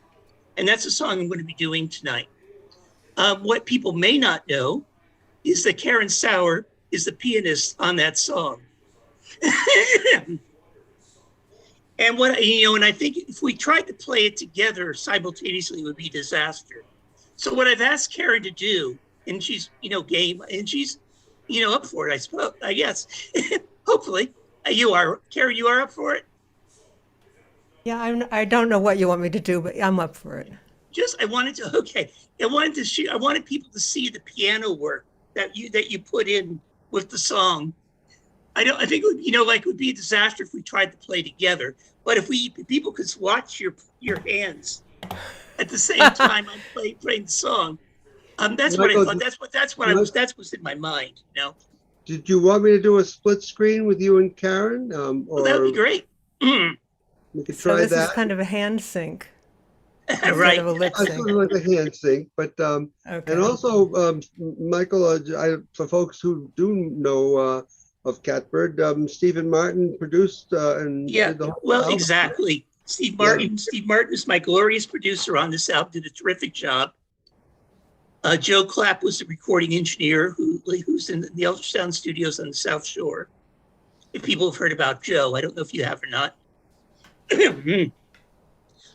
And that's a song I'm going to be doing tonight. What people may not know is that Karen Sauer is the pianist on that song. And and I think if we tried to play it together simultaneously, it would be a disaster. So what I've asked Karen to do, and she's, game, and she's, up for it, I suppose, I guess. Hopefully. You are, Karen, you are up for it? Yeah, I don't know what you want me to do, but I'm up for it. I wanted people to see the piano work that you put in with the song. I think it would, it would be a disaster if we tried to play together. But if people could watch your hands at the same time I'm playing the song, that's Michael, what I thought. That's what's in my mind. Did you want me to do a split screen with you and Karen? Well, that would be great. We could try so this that. is kind of a hand sync. Right. Of a lip sync. Sort of like a hand sync, but Okay. and also Michael, for folks who do know of Catbird, Stephen Martin produced and Yeah, did the whole well, album. exactly. Steve Martin is my glorious producer on this album, did a terrific job. Joe Clapp was the recording engineer who's in the ultrasound studios on the South Shore. If people have heard about Joe, I don't know if you have or not.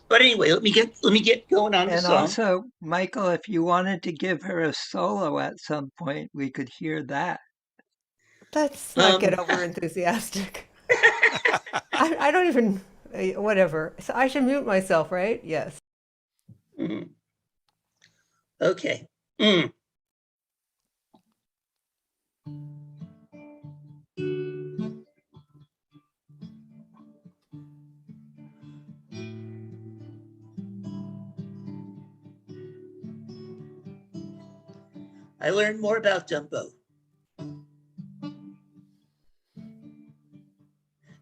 But anyway, let me get going on the And song. also, Michael, if you wanted to give her a solo at some point, we could hear that. Let's not get over enthusiastic. I don't even, whatever. So I should mute myself, right? Yes. Okay. I learned more about Dumbo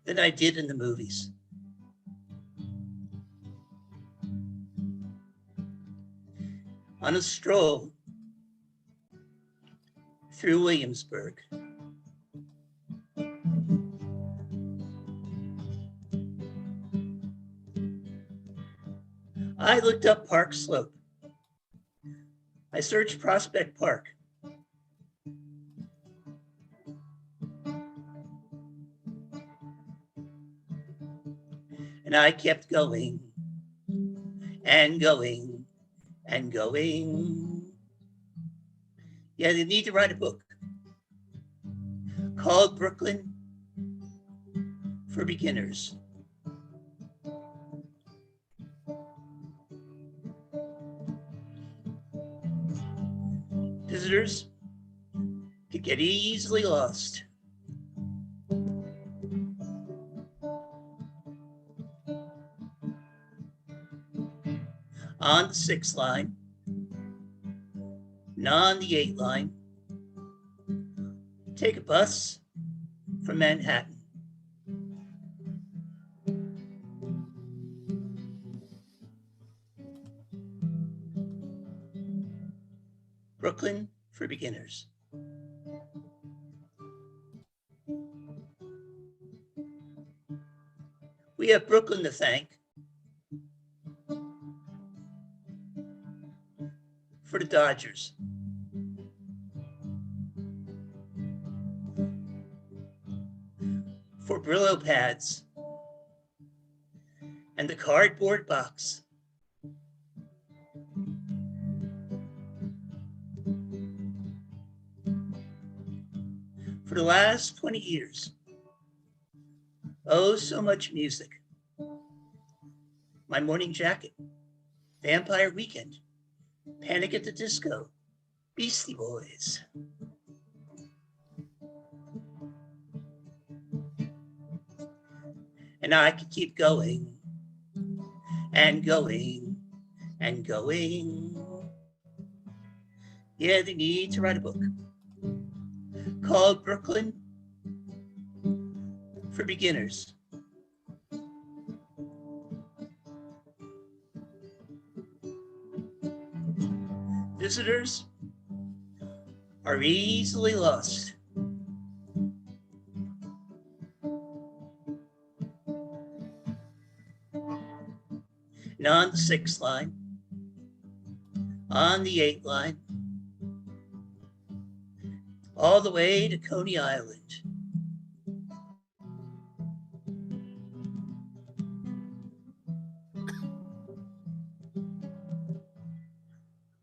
than I did in the movies. on a stroll through Williamsburg. I looked up Park Slope. I searched Prospect Park. And I kept going and going and going. Yeah, they need to write a book called Brooklyn for Beginners. Visitors could get easily lost. On the 6th line, and on the 8th line, take a bus from Manhattan. Brooklyn for Beginners. We have Brooklyn to thank for the Dodgers. For Brillo pads and the cardboard box. For the last 20 years, oh, so much music. My Morning Jacket, Vampire Weekend, Panic at the Disco, Beastie Boys. And I could keep going and going and going. Yeah, they need to write a book called Brooklyn for Beginners. Visitors are easily lost. And on the 6th line, on the 8th line, all the way to Coney Island.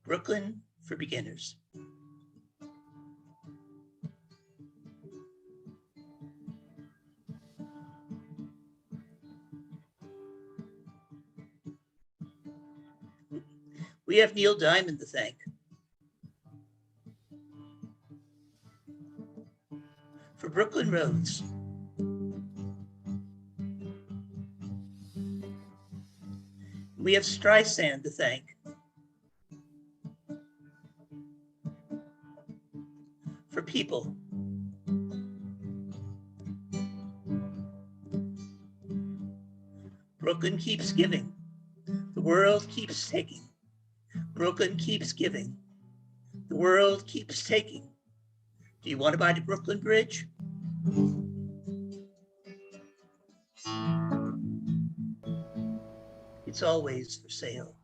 Brooklyn for Beginners. We have Neil Diamond to thank for Brooklyn Roads. We have Streisand to thank for people. Brooklyn keeps giving. The world keeps taking. Brooklyn keeps giving. The world keeps taking. Do you want to buy the Brooklyn Bridge? It's always for sale.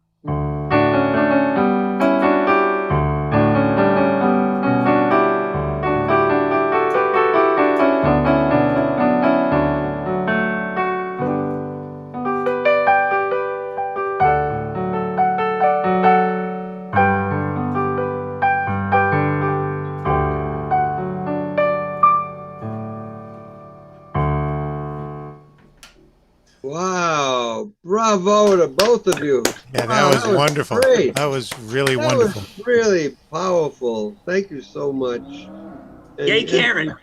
Wow, bravo to both of you. Yeah, Wow, that was wonderful. Great. That was really That wonderful. was really powerful. Thank you so much. Yay, Karen.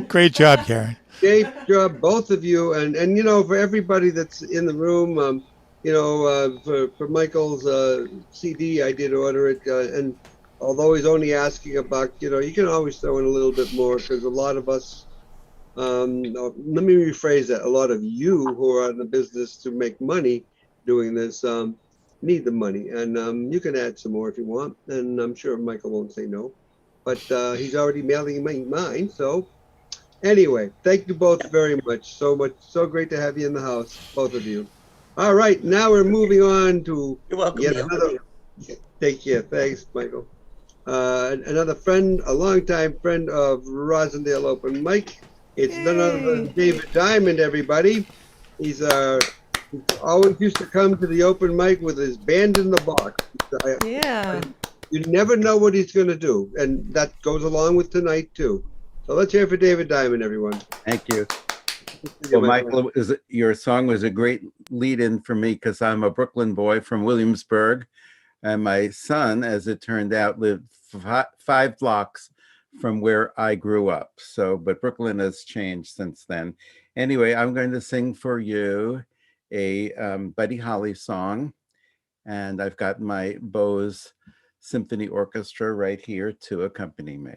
Great job, Karen. Great job, both of you. And you know, for everybody that's in the room, you know, for Michael's CD, I did order it. And although he's only asking a buck, you know, you can always throw in a little bit more because a lot of us, let me rephrase that, a lot of you who are in the business to make money doing this, need the money. And you can add some more if you want. And I'm sure Michael won't say no. But he's already mailing me mine. So anyway, thank you both very much. So great to have you in the house, both of you. All right, now we're moving on to You're welcome, yet Neil. another. Take care. Thanks, Michael. Another friend, a longtime friend of Rosendale Open Mic. It's none other than David Diamond, everybody. He's always used to come to the open mic with his band in the box. Yeah. You never know what he's going to do, and that goes along with tonight too. So let's hear it for David Diamond, everyone. Thank you. Well, Michael, your song was a great lead-in for me because I'm a Brooklyn boy from Williamsburg, and my son, as it turned out, lived 5 blocks from where I grew up. So, but Brooklyn has changed since then. Anyway, I'm going to sing for you a Buddy Holly song, and I've got my Bose Symphony Orchestra right here to accompany me.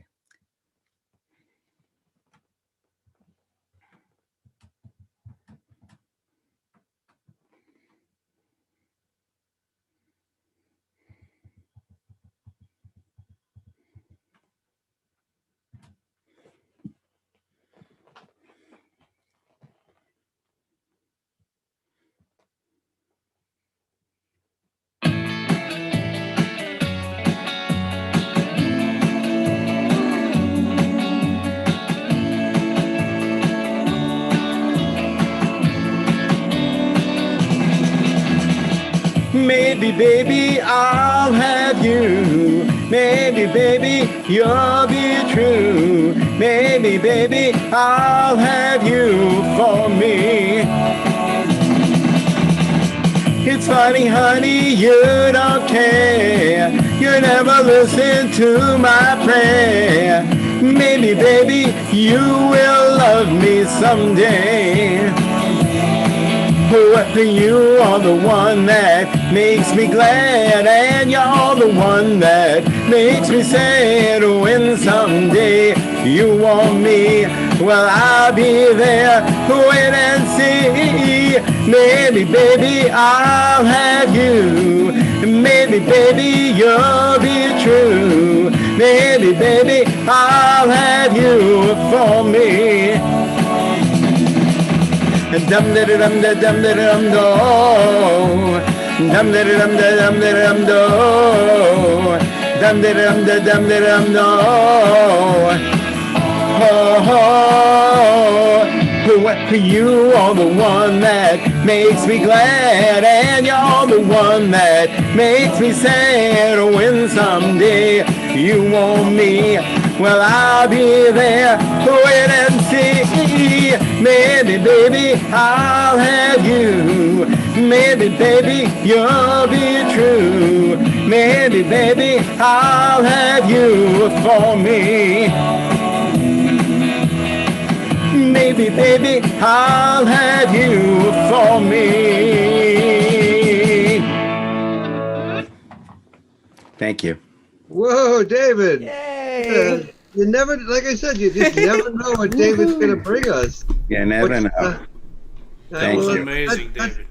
Maybe, baby, I'll have you. Maybe, baby, you'll be true. Maybe, baby, I'll have you for me. It's funny, honey, you don't care. You never listen to my prayer. Maybe, baby, you will love me someday. But you are the one that makes me glad, and you're the one that makes me sad. When someday you want me, well, I'll be there. Wait and see. Maybe, baby, I'll have you. Maybe, baby, you'll be true. Maybe, baby, I'll have you for me. Dum da dum da dum da dum do, dum da dum da dum da dum do, dum da dum da dum da dum do. You are the one that makes me glad, and you're the one that makes me sad. When someday you want me, well, I'll be there. Wait and see. Maybe, baby, I'll have you. Maybe, baby, you'll be true. Maybe, baby, I'll have you for me. Maybe, baby, I'll have you for me. Thank you. Whoa, David. Yay. You never, like I said, you just never know what David's going to bring us. You never know. Thank you. Amazing, David.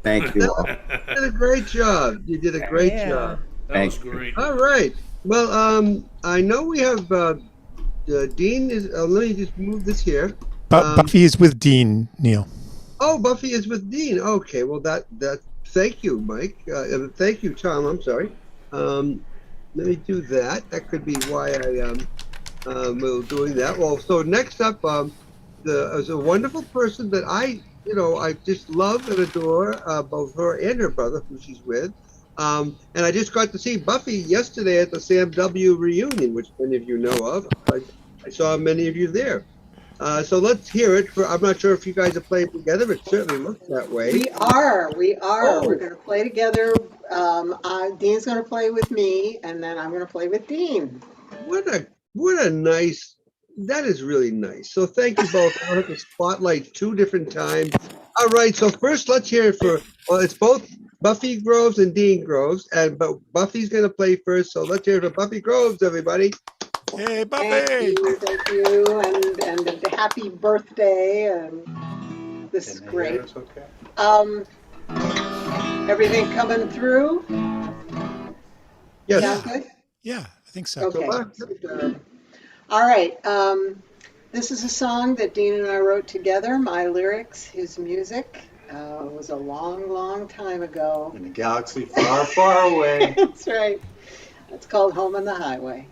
Thank you all. You did a great job. You did a great job. That was great. All right. Well, I know we have Dean is. Let me just move this here. Buffy is with Dean, Neil. Oh, Buffy is with Dean. Okay. Well, that. Thank you, Mike. Thank you, Tom. I'm sorry. Let me do that. That could be why I doing that. Well, so next up, there's a wonderful person that I just love and adore, both her and her brother, who she's with. And I just got to see Buffy yesterday at the Sam W. reunion, which many of you know of. I saw many of you there. So let's hear it. I'm not sure if you guys are playing together. It certainly looks that way. We are. Oh. We're going to play together. Dean's going to play with me, and then I'm going to play with Dean. What a nice. That is really nice. So thank you both. I have to spotlight 2 different times. All right. So first, let's hear it for. Well, it's both Buffy Groves and Dean Groves, but Buffy's going to play first. So let's hear it for Buffy Groves, everybody. Hey, Buffy! Thank you, and a happy birthday. And this is great. Everything coming through? Yes. Sound good? Yeah, I think so. Okay. far, Superb. All right. This is a song that Dean and I wrote together. My lyrics, his music. It was a long, long time ago. In a galaxy far, far away. That's right. It's called Home on the Highway.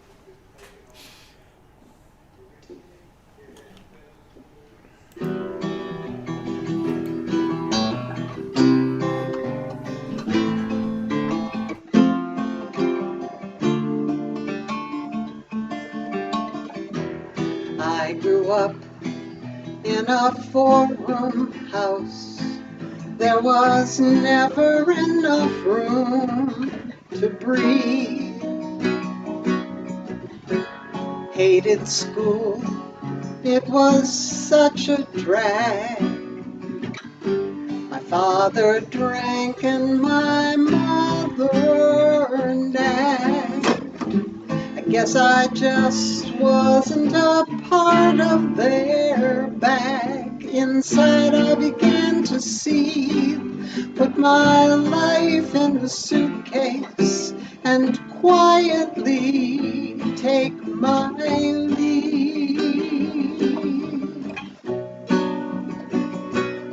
I grew up in a four-room house. There was never enough room to breathe. Hated school, it was such a drag. My father drank and my mother nagged. I guess I just wasn't a part of their bag. Inside I began to see, put my life in a suitcase and quietly take my leave.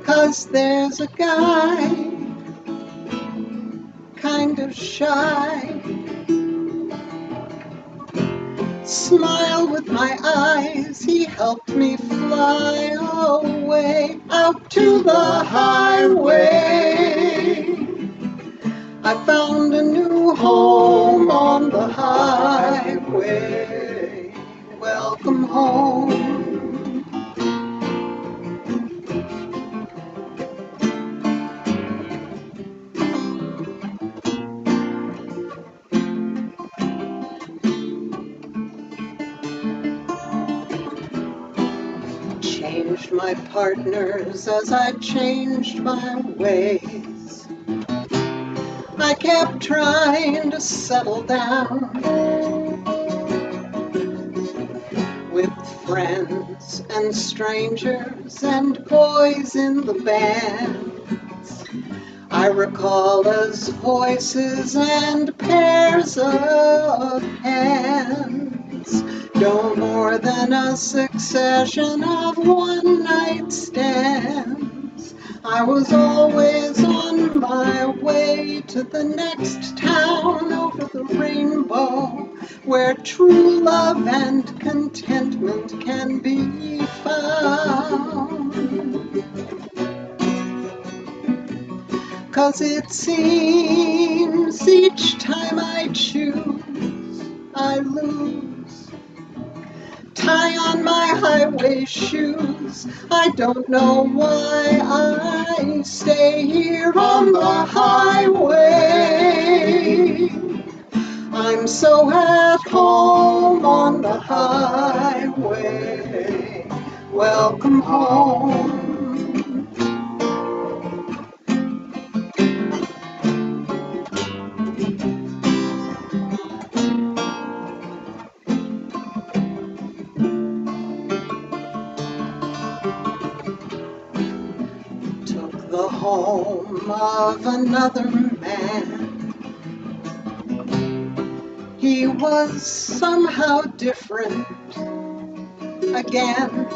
'Cause there's a guy, kind of shy, smile with my eyes, he helped me fly away out to the highway. I found a new home on the highway. Welcome home. Changed my partners as I changed my ways. I kept trying to settle down with friends and strangers and boys in the bands. I recall as voices and pairs of hands, no more than a succession of one-night stands. I was always on my way to the next town over the rainbow, where true love and contentment can be found. 'Cause it seems each time I choose, I lose. Tie on my highway shoes. I don't know why I stay here on the highway. I'm so at home on the highway. Welcome home. Took the home of another man. He was somehow different again.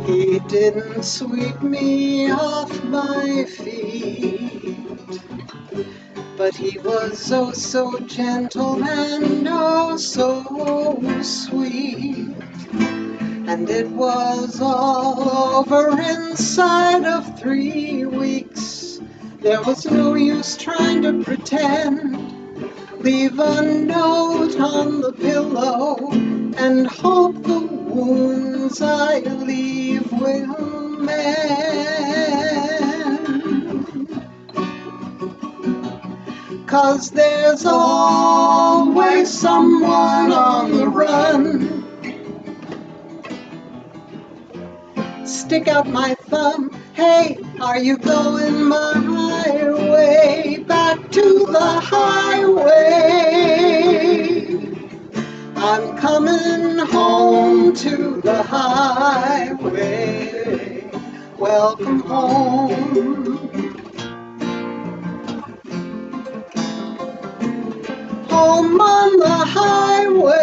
He didn't sweep me off my feet, but he was oh so gentle and oh so sweet. And it was all over inside of 3 weeks. There was no use trying to pretend. Leave a note on the pillow and hope the wounds I leave will mend. 'Cause there's always someone on the run. Stick out my thumb, hey, are you going my way? Back to the highway. I'm coming home to the highway. Welcome home. home on the highway.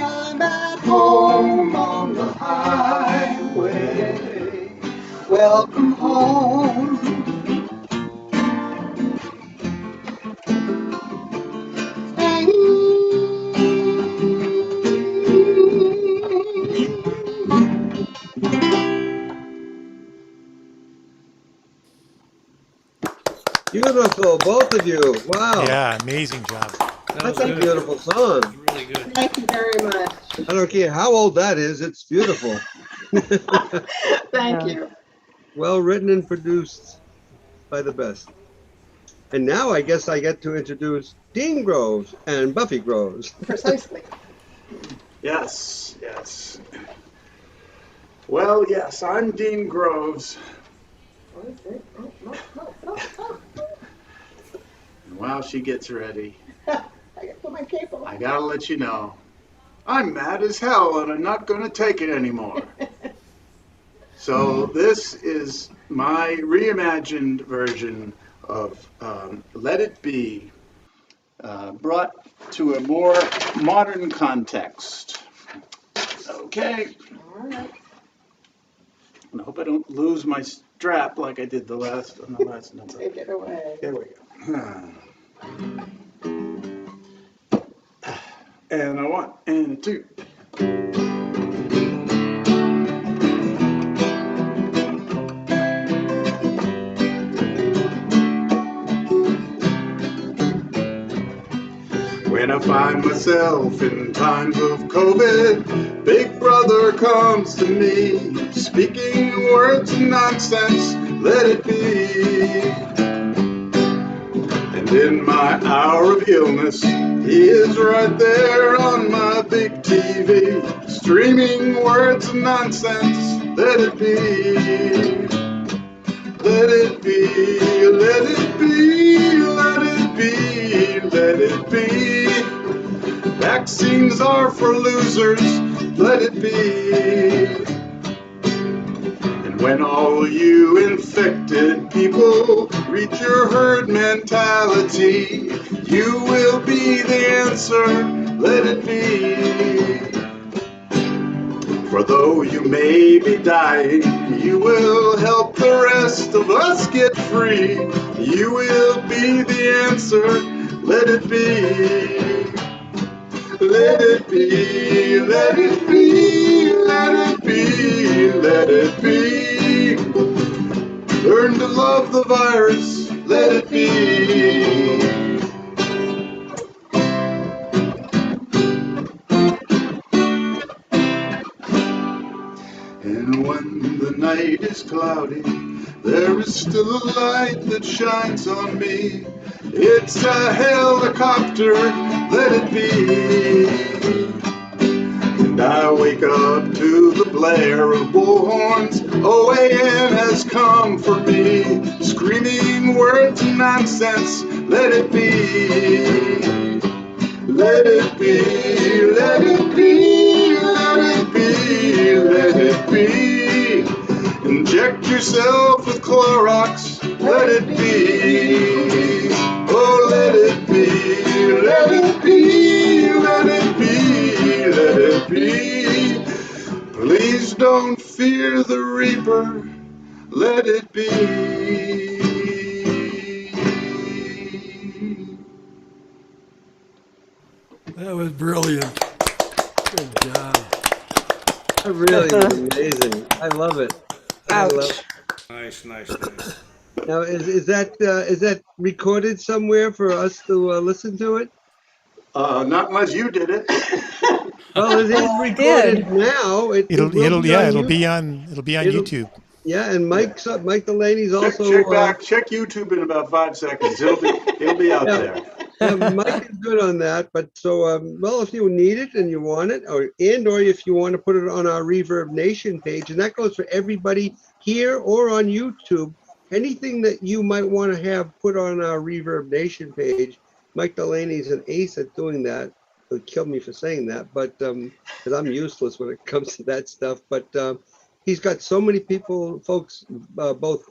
I'm at home on the highway. Welcome home. Beautiful, both of you. Wow. Yeah, amazing job. That's a beautiful song. Really good. Thank you very much. I don't care how old that is, it's beautiful. Thank you. Well written and produced by the best. And now I guess I get to introduce Dean Groves and Buffy Groves. Precisely. Yes, yes. Well, yes, I'm Dean Groves. And while she gets ready, I gotta put my cape on. I gotta let you know, I'm mad as hell and I'm not gonna take it anymore. So this is my reimagined version of Let It Be, brought to a more modern context. Okay. All right. I hope I don't lose my strap like I did on the last number. Take it away. There we go. And a one and a two. When I find myself in times of COVID, Big Brother comes to me, speaking words of nonsense, let it be. And in my hour of illness, he is right there on my big TV, streaming words of nonsense, let it be. Let it be, let it be, let it be, let it be. Vaccines are for losers, let it be. And when all you infected people reach your herd mentality, you will be the answer, let it be. For though you may be dying, you will help the rest of us get free. You will be the answer, let it be. Let it be, let it be, let it be, let it be. Learn to love the virus, let it be. And when the night is cloudy, there is still a light that shines on me. It's a helicopter, let it be. And I wake up to the blare of bullhorns. OAN has come for me, screaming words of nonsense, let it be. Let it be, let it be, let it be, let it be. Inject yourself with Clorox, let it be. Oh, let it be, let it be, let it be, let it be. Please don't fear the Reaper, let it be. That was brilliant. Good job. That really was amazing. I love it. I love it. Nice, nice, nice. Now, is that recorded somewhere for us to listen to it? Not unless you did it. Well, it is I recorded did. now. It will be on It'll YouTube. be on YouTube. Yeah, and Mike Delaney's also Check YouTube in about 5 seconds. It'll be out there. Yeah, Mike is good on that. But so well, if you need it and you want it, or if you want to put it on our Reverb Nation page, and that goes for everybody here or on YouTube. Anything that you might want to have put on our Reverb Nation page, Mike Delaney's an ace at doing that. He'll kill me for saying that, but because I'm useless when it comes to that stuff. But he's got so many folks, both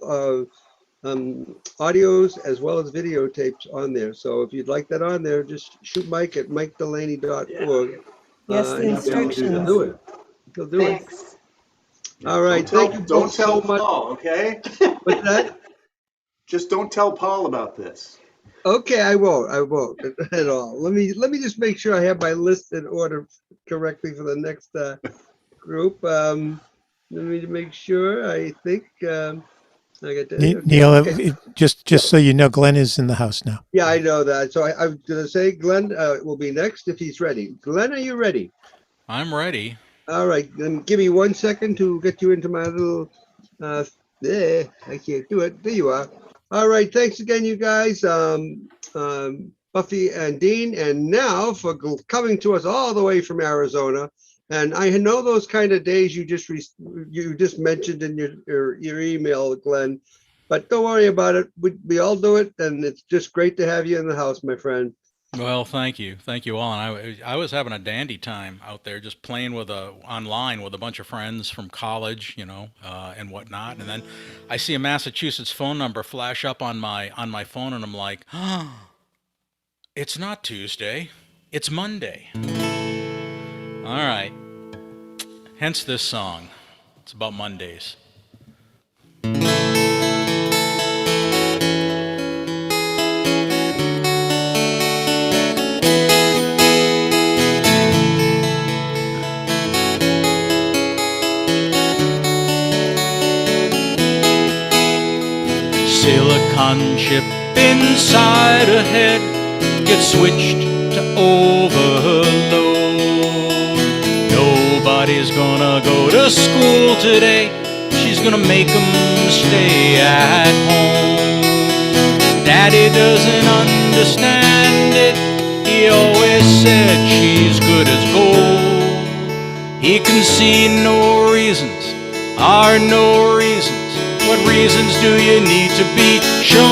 audios as well as videotapes on there. So if you'd like that on there, just shoot Mike at mikedelaney.org. Yes, the And instructions. he'll do it. He'll do it. Thanks. All right. Don't Thank you don't both tell so much. Paul, okay? What's that? Just don't tell Paul about this. Okay, I won't. I won't at all. Let me just make sure I have my list in order correctly for the next group. Let me make sure. I think I got that. Okay. Neil, Okay. just so you know, Glenn is in the house now. Yeah, I know that. So I was going to say Glenn will be next if he's ready. Glenn, are you ready? I'm ready. All right, then give me 1 second to get you into my little, there, I can't do it. There you are. All right, thanks again, you guys, Buffy and Dean, and now for coming to us all the way from Arizona. And I know those kind of days you just mentioned in your email, Glenn, but don't worry about it. We all do it, and it's just great to have you in the house, my friend. Well, thank you all. And I was having a dandy time out there, just playing online with a bunch of friends from college, and whatnot. And then I see a Massachusetts phone number flash up on my phone, and I'm like, oh, it's not Tuesday, it's Monday. All right. Hence this song. It's about Mondays. Silicon chip inside her head gets switched to overload. Nobody's gonna go to school today. She's gonna make 'em stay at home. Daddy doesn't understand it. He always said she's good as gold. He can see no reasons, are no reasons. What reasons do you need to be shown?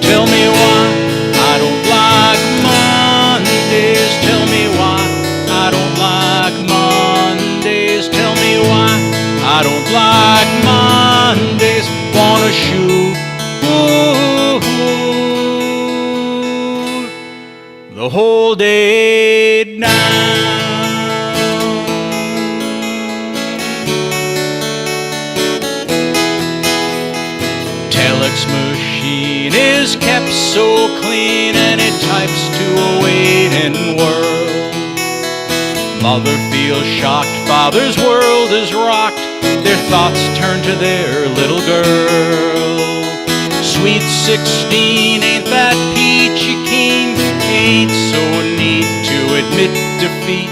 Tell me why I don't like Mondays. Tell me why I don't like Mondays. Tell me why I don't like Mondays. Wanna shoot the whole day down. Machine is kept so clean, and it types to a waiting world. Mother feels shocked, father's world is rocked. Their thoughts turn to their little girl. Sweet 16, ain't that peachy keen? Ain't so neat to admit defeat.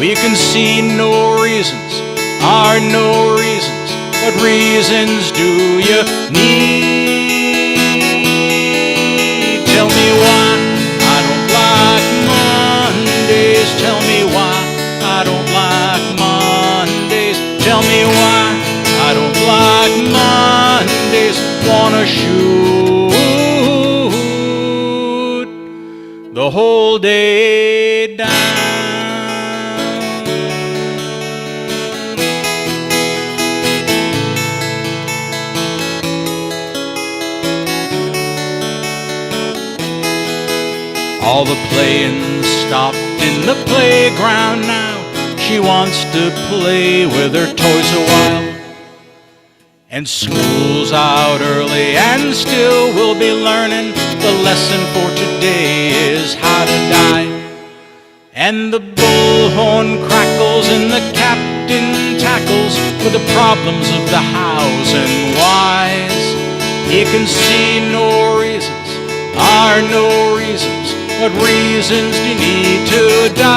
We can see no reasons, are no reasons. What reasons do you need? Tell me why I don't like Mondays. Tell me why I don't like Mondays. Tell me why I don't like Mondays. Wanna shoot the whole day down. All the playing stopped in the playground now. She wants to play with her toys a while. And school's out early, and still we'll be learning. The lesson for today is how to die. And the bullhorn crackles and the captain tackles with the problems of the hows and whys. He can see no reasons, are no reasons. What reasons do you need to die?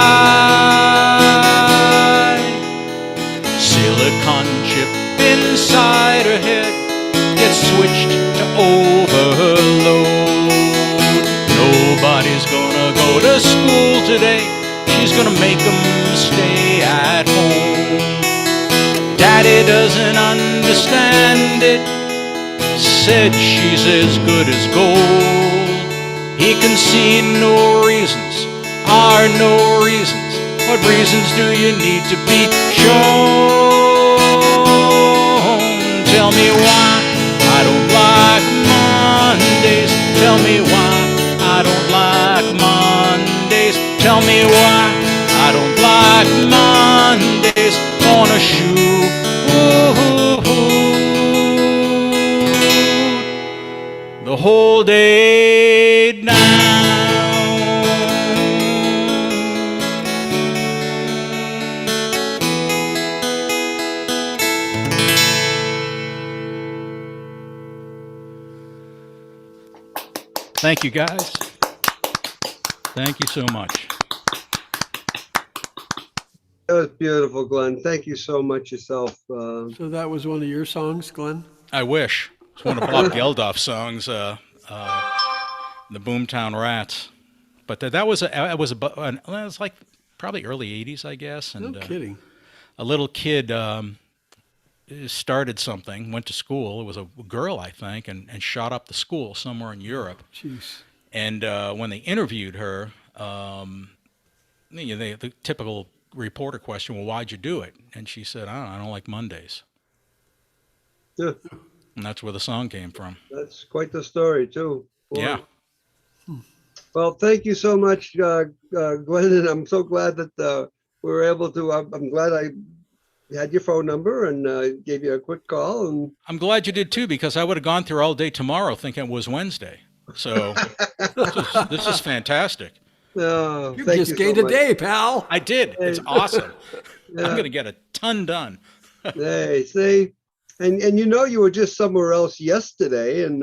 Silicon chip inside her head gets switched to overload. Nobody's gonna go to school today. She's gonna make 'em stay at home. Daddy doesn't understand it. Said she's as good as gold. He can see no reasons, are no reasons. What reasons do you need to be shown? Tell me why I don't like Mondays. Tell me why I don't like Mondays. Tell me why I don't like Mondays on a shoe. The whole day now. Thank you, guys. Thank you so much. That was beautiful, Glenn. Thank you so much yourself. So that was one of your songs, Glenn? I wish. It's one of Bob Geldof's songs, the Boomtown Rats. But that was it was like probably early '80s, I guess. And No kidding. A little kid started something, went to school. It was a girl, I think, and shot up the school somewhere in Europe. Jeez. And when they interviewed her, the typical reporter question, well, why'd you do it? And she said, I don't like Mondays. Yeah. And that's where the song came from. That's quite the story, too. Boy. Yeah. Well, thank you so much, Glenn, and I'm so glad that we were able to. I'm glad I had your phone number and gave you a quick call. And I'm glad you did too, because I would have gone through all day tomorrow thinking it was Wednesday. So this is fantastic. No, you just gained a day, pal. I did. It's awesome. Yeah. I'm going to get a ton done. Hey, see, and you were just somewhere else yesterday in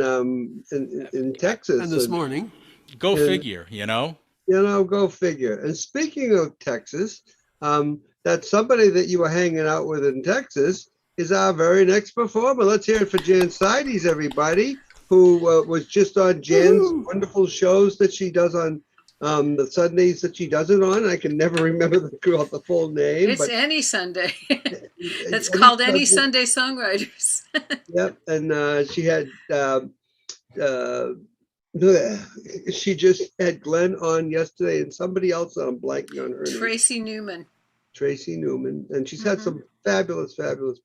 Texas. And this morning. Go figure, you know? Go figure. And speaking of Texas, that somebody that you were hanging out with in Texas is our very next performer. Let's hear it for Jan Sides, everybody, who was just on Jan's wonderful shows that she does on the Sundays that she does it on. I can never remember the full name. It's Any Sunday. It's called Any Sunday Songwriters. Yep. And she had... she just had Glenn on yesterday and somebody else I'm blanking on her name. Tracy Newman. Tracy Newman, and she's had some fabulous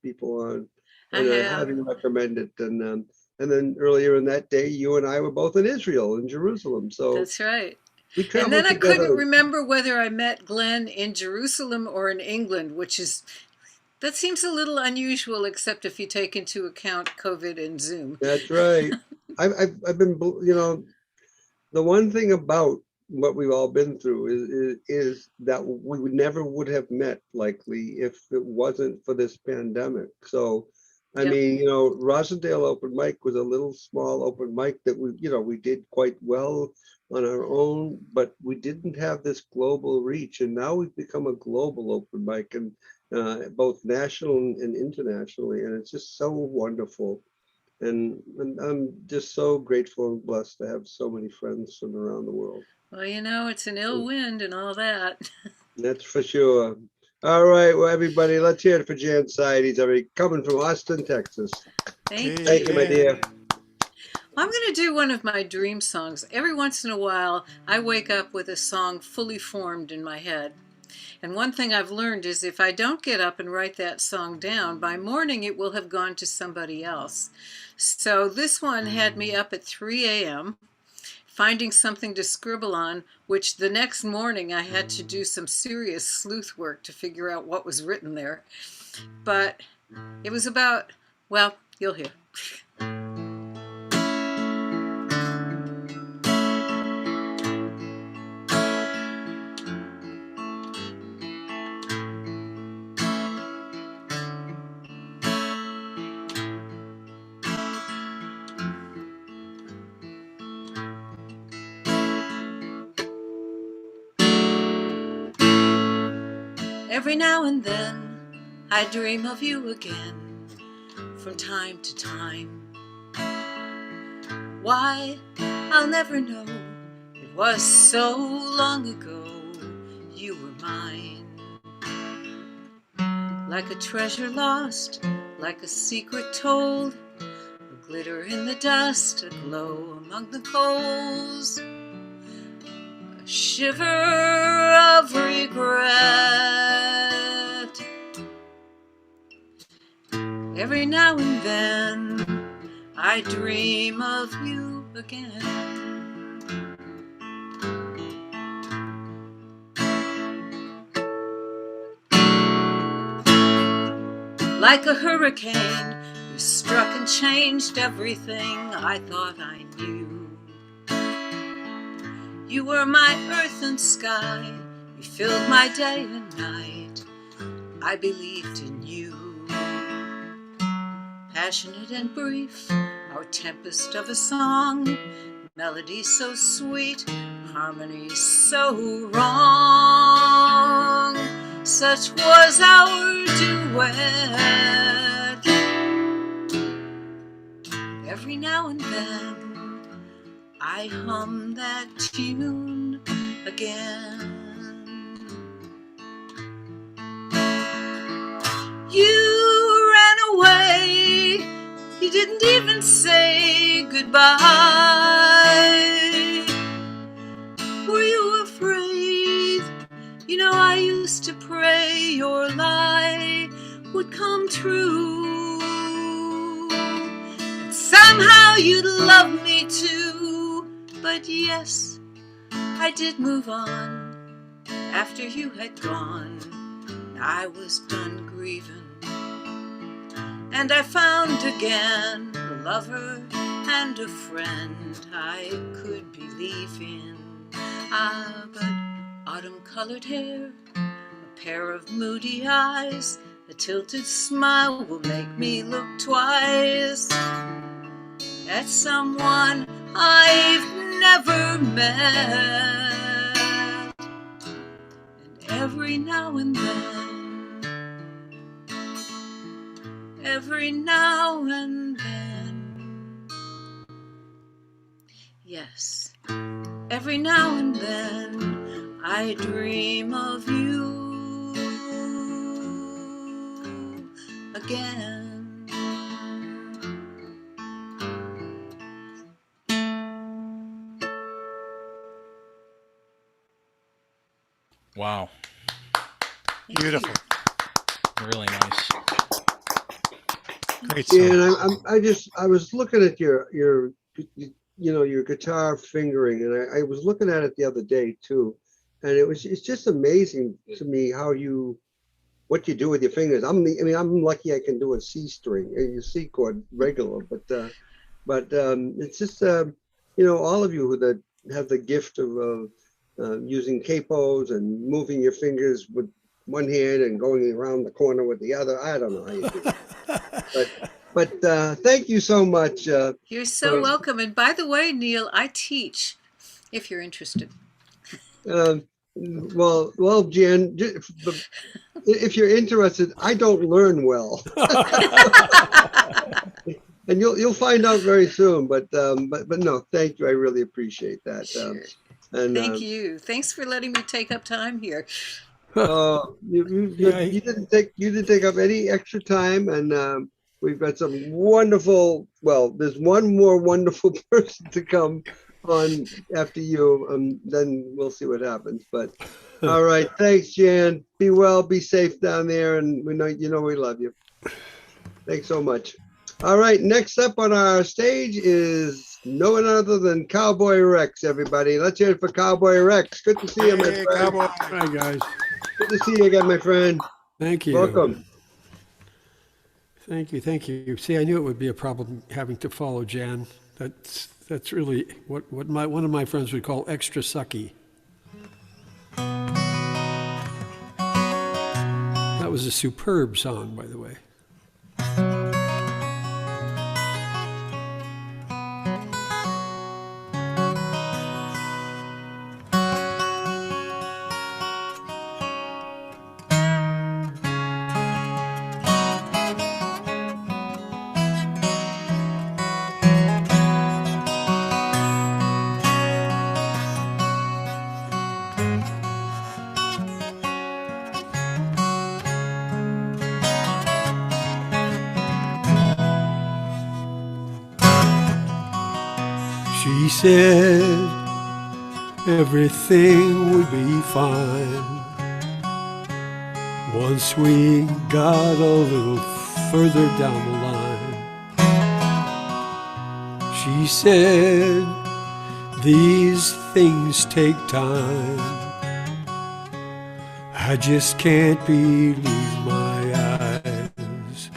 people on, and I highly recommend it. And then earlier in that day, you and I were both in Israel, in Jerusalem. So that's right. And then I couldn't remember whether I met Glenn in Jerusalem or in England, that seems a little unusual, except if you take into account COVID and Zoom. That's right. I've been, the one thing about what we've all been through is that we never would have met likely if it wasn't for this pandemic. So, I mean, Rosendale Open Mic was a little small open mic that we did quite well on our own, but we didn't have this global reach. And now we've become a global open mic, and both national and internationally. And it's just so wonderful. And I'm just so grateful and blessed to have so many friends from around the world. Well, it's an ill wind and all that. That's for sure. All right, well, everybody, let's hear it for Jan Sides, coming from Austin, Texas. Thank you, my dear. I'm going to do one of my dream songs. Every once in a while, I wake up with a song fully formed in my head. And one thing I've learned is if I don't get up and write that song down, by morning it will have gone to somebody else. So this one had me up at 3 a.m. finding something to scribble on, which the next morning I had to do some serious sleuth work to figure out what was written there. But it was about, well, you'll hear. Every now and then I dream of you again, from time to time. Why, I'll never know. It was so long ago you were mine. Like a treasure lost, like a secret told, a glitter in the dust, a glow among the coals, a shiver of regret. Every now and then I dream of you again. Like a hurricane, you struck and changed everything I thought I knew. You were my earth and sky, you filled my day and night. I believed in you. Passionate and brief, our tempest of a song, melody so sweet, harmony so wrong. Such was our duet. Every now and then I hum that tune again. You ran away, you didn't even say goodbye. Were you afraid? You know I used to pray your lie would come true. And somehow you'd love me too. But yes, I did move on after you had gone. I was done grieving, and I found again a lover and a friend I could believe in. Ah, but autumn-colored hair, a pair of moody eyes, a tilted smile will make me look twice at someone I've never met. And every now and then, yes, every now and then I dream of you again. Wow. Beautiful. Really nice. Great Yeah, song. and I was looking at your your guitar fingering, and I was looking at it the other day too, and it's just amazing to me what you do with your fingers. I'm lucky I can do a C string, a C chord regular, but it's just all of you that have the gift of using capos and moving your fingers with one hand and going around the corner with the other. I don't know how you do it. But thank you so much. You're so welcome. And by the way, Neil, I teach, if you're interested. Well, Jan, if you're interested, I don't learn well, and you'll find out very soon. But no, thank you. I really appreciate that. Sure. And Thank you. Thanks for letting me take up time here. you didn't take up any extra time, and we've got some wonderful. Well, there's one more wonderful person to come on after you. Then we'll see what happens. But all right, thanks, Jan. Be well, be safe down there, and we love you. Thanks so much. All right, next up on our stage is no one other than Cowboy Rex. Everybody, let's hear it for Cowboy Rex. Good to see you, my friend. Cowboy. Hi, guys. Good to see you again, my friend. Thank you. Welcome. Thank you. Thank you. See, I knew it would be a problem having to follow Jan. That's really what one of my friends would call extra sucky. That was a superb song, by the way. She said everything would be fine once we got a little further down the line. She said, these things take time. I just can't believe my eyes.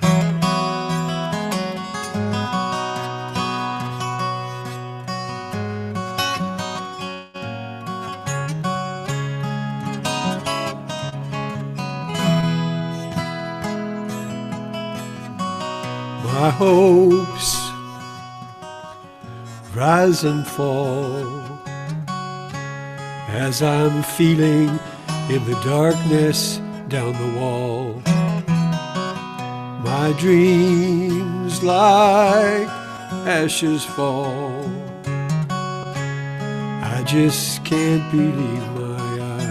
My hopes rise and fall as I'm feeling in the darkness down the wall. My dreams like ashes fall. I just can't believe my eyes.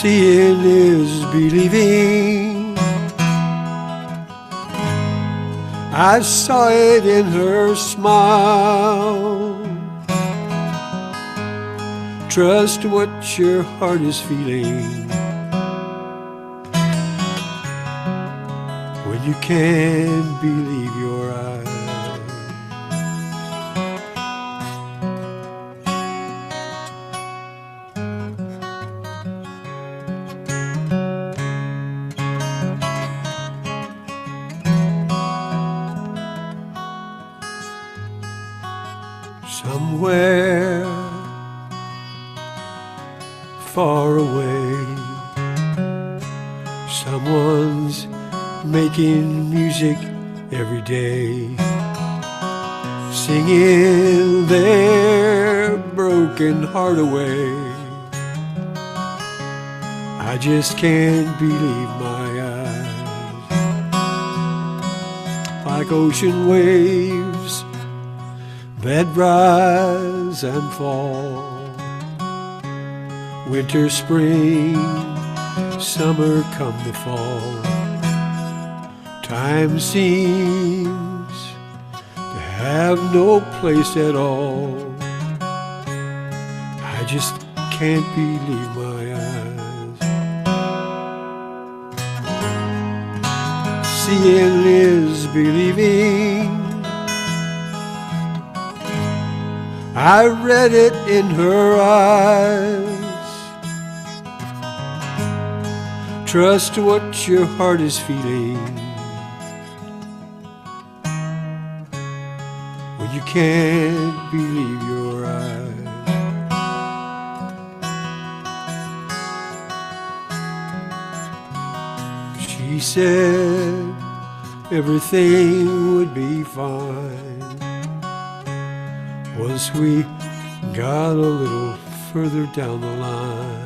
Seeing is believing. I saw it in her smile. Trust what your heart is feeling when you can't believe your eyes. Somewhere far away, someone's making music every day, singing their broken heart away. I just can't believe my eyes. Like ocean waves that rise and fall, winter, spring, summer, come the fall. Time seems to have no place at all. I just can't believe my eyes. Seeing is believing. I read it in her eyes. Trust what your heart is feeling when you can't believe your eyes. She said everything would be fine once we got a little further down the line.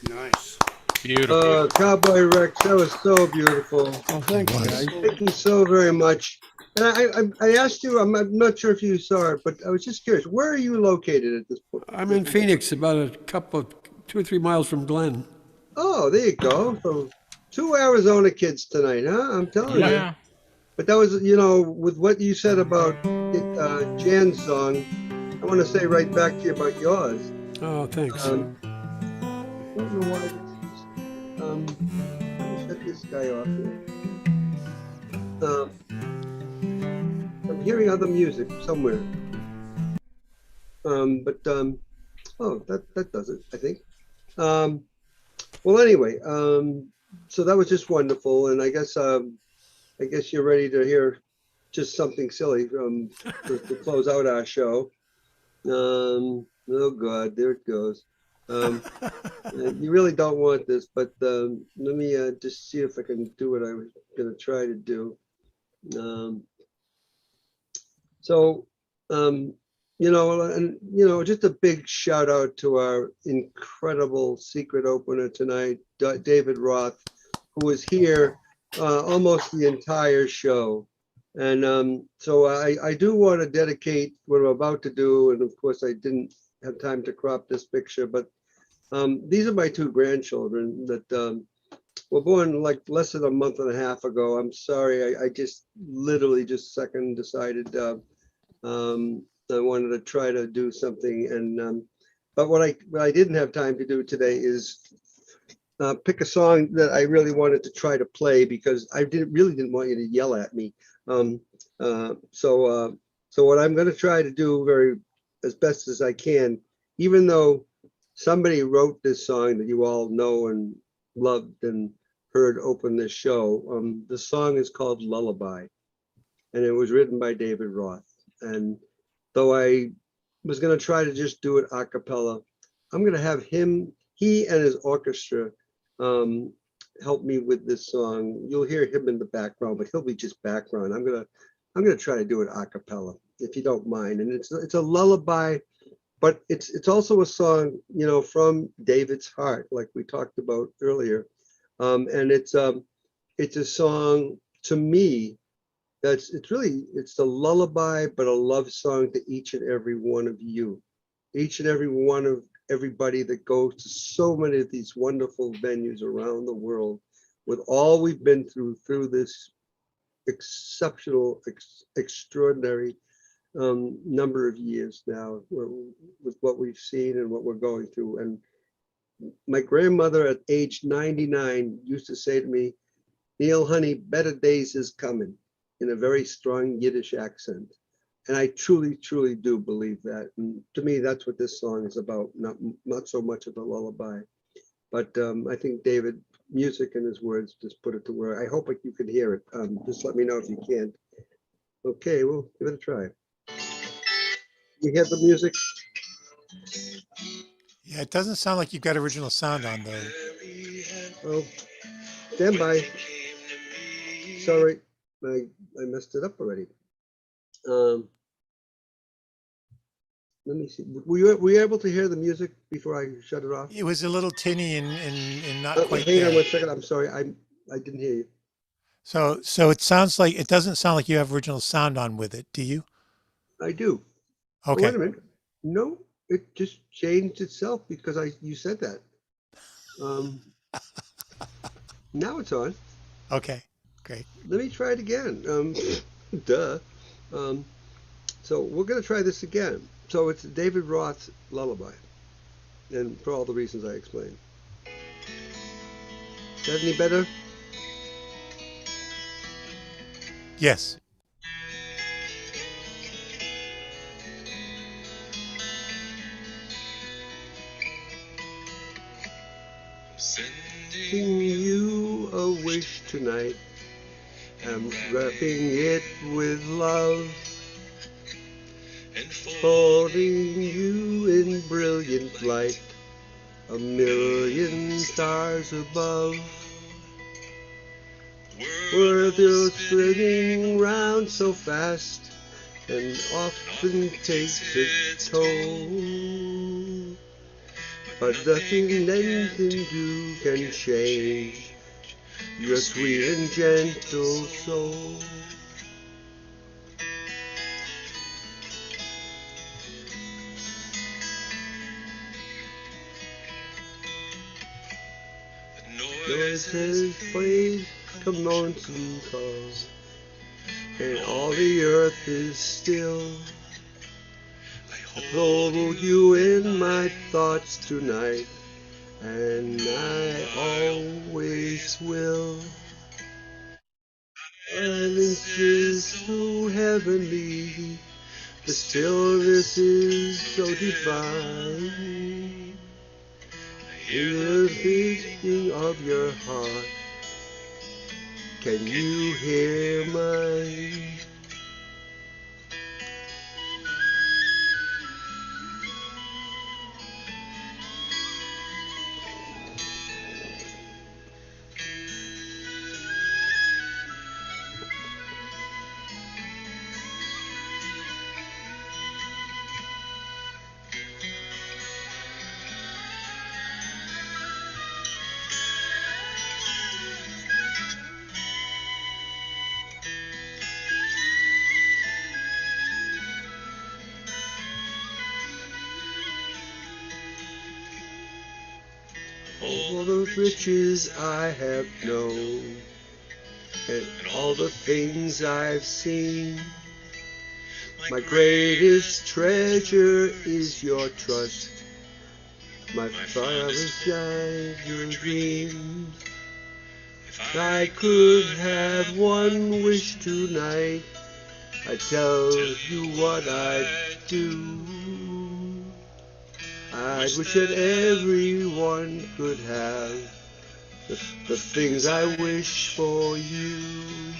Nice. Beautiful. Cowboy Rex, that was so beautiful. Oh, thanks, guys. Thank you so very much. And I asked you, I'm not sure if you saw it, but I was just curious, where are you located at this point? I'm in Phoenix, about 2 or 3 miles from Glen. Oh, there you go. So 2 Arizona kids tonight, huh? I'm telling you. But that was, with what you said about Jan's song, I want to say right back to you about yours. Oh, thanks. I don't know why this is, let me shut this guy off here. I'm hearing other music somewhere. Oh, that does it, I think. Well, anyway, so that was just wonderful, and I guess you're ready to hear just something silly to close out our show. Oh God, there it goes. You really don't want this, but let me just see if I can do what I was going to try to do. Just a big shout out to our incredible secret opener tonight, David Roth, who was here almost the entire show. And so I do want to dedicate what I'm about to do. And of course, I didn't have time to crop this picture, but these are my two grandchildren that were born like less than a month and a half ago. I'm sorry, I just literally just second decided I wanted to try to do something. And but what I didn't have time to do today is pick a song that I really wanted to try to play because I really didn't want you to yell at me. Um, so what I'm going to try to do as best as I can, even though somebody wrote this song that you all know and loved and heard open this show. The song is called Lullaby, and it was written by David Roth. And though I was going to try to just do it a cappella, I'm going to have he and his orchestra um, help me with this song. You'll hear him in the background, but he'll be just background. I'm gonna try to do it a cappella, if you don't mind. And it's a lullaby, but it's also a song, from David's heart, like we talked about earlier. And it's a song to me it's a lullaby, but a love song to each and every one of you, each and every one of everybody that goes to so many of these wonderful venues around the world with all we've been through this exceptional, extraordinary number of years now with what we've seen and what we're going through. And my grandmother at age 99 used to say to me, Neil, honey, better days is coming, in a very strong Yiddish accent. And I truly, truly do believe that. And to me, that's what this song is about, not so much of a lullaby. But I think David, music and his words just put it to where I hope you can hear it. Just let me know if you can't. Okay, we'll give it a try. You hear the music? Yeah, it doesn't sound like you've got original sound on though. Oh, stand by. Sorry, I messed it up already. Let me see. Were you able to hear the music before I shut it off? It was a little tinny and not quite Hang there. on 1 second. I'm sorry. I didn't hear you. So it sounds like, it doesn't sound like you have original sound on with it, do you? I do. Oh, Okay. wait a minute. No, it just changed itself because you said that. Now it's on. Okay, great. Let me try it again. Duh. So we're gonna try this again. So it's David Roth's Lullaby, and for all the reasons I explained. Is that any better? Yes. Sending you a wish tonight. I'm wrapping it with love. Folding you in brilliant light. A million stars above. World is spinning round so fast and often takes its toll. But nothing then can do can change your sweet and gentle soul. Noises fade, come lonesome call, and all the earth is still. I hold you in my thoughts tonight, and I always will. Silence is so heavenly, the stillness is so divine. Hear the beating of your heart. Can you hear mine? all the riches I have known, and all the things I've seen. My greatest treasure is your trust. My fondest is your dreams. If I could have one wish tonight, I'd tell you what I'd do. I'd wish that everyone could have the things I wish for you.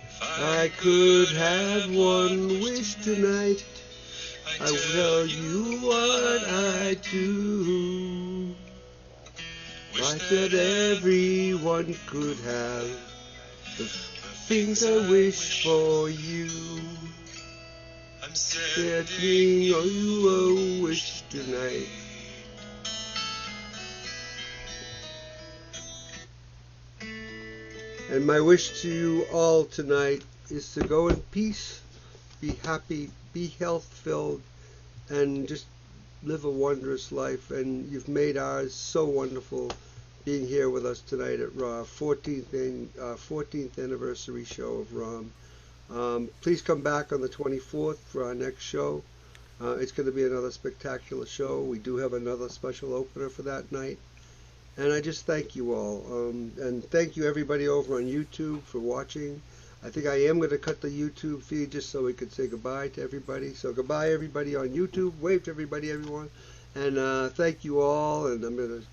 If I could have one wish tonight, I will tell you what I do. Wish that everyone could have the things I wish for you. I'm setting you a wish tonight. And my wish to you all tonight is to go in peace, be happy, be health-filled, and just live a wondrous life. And you've made ours so wonderful being here with us tonight at RAW, 14th anniversary show of ROM. Please come back on the 24th for our next show. It's going to be another spectacular show. We do have another special opener for that night. And I just thank you all. And thank you everybody over on YouTube for watching. I think I am going to cut the YouTube feed just so we could say goodbye to everybody. So goodbye everybody on YouTube. Wave to everybody, everyone. And thank you all. And I'm going to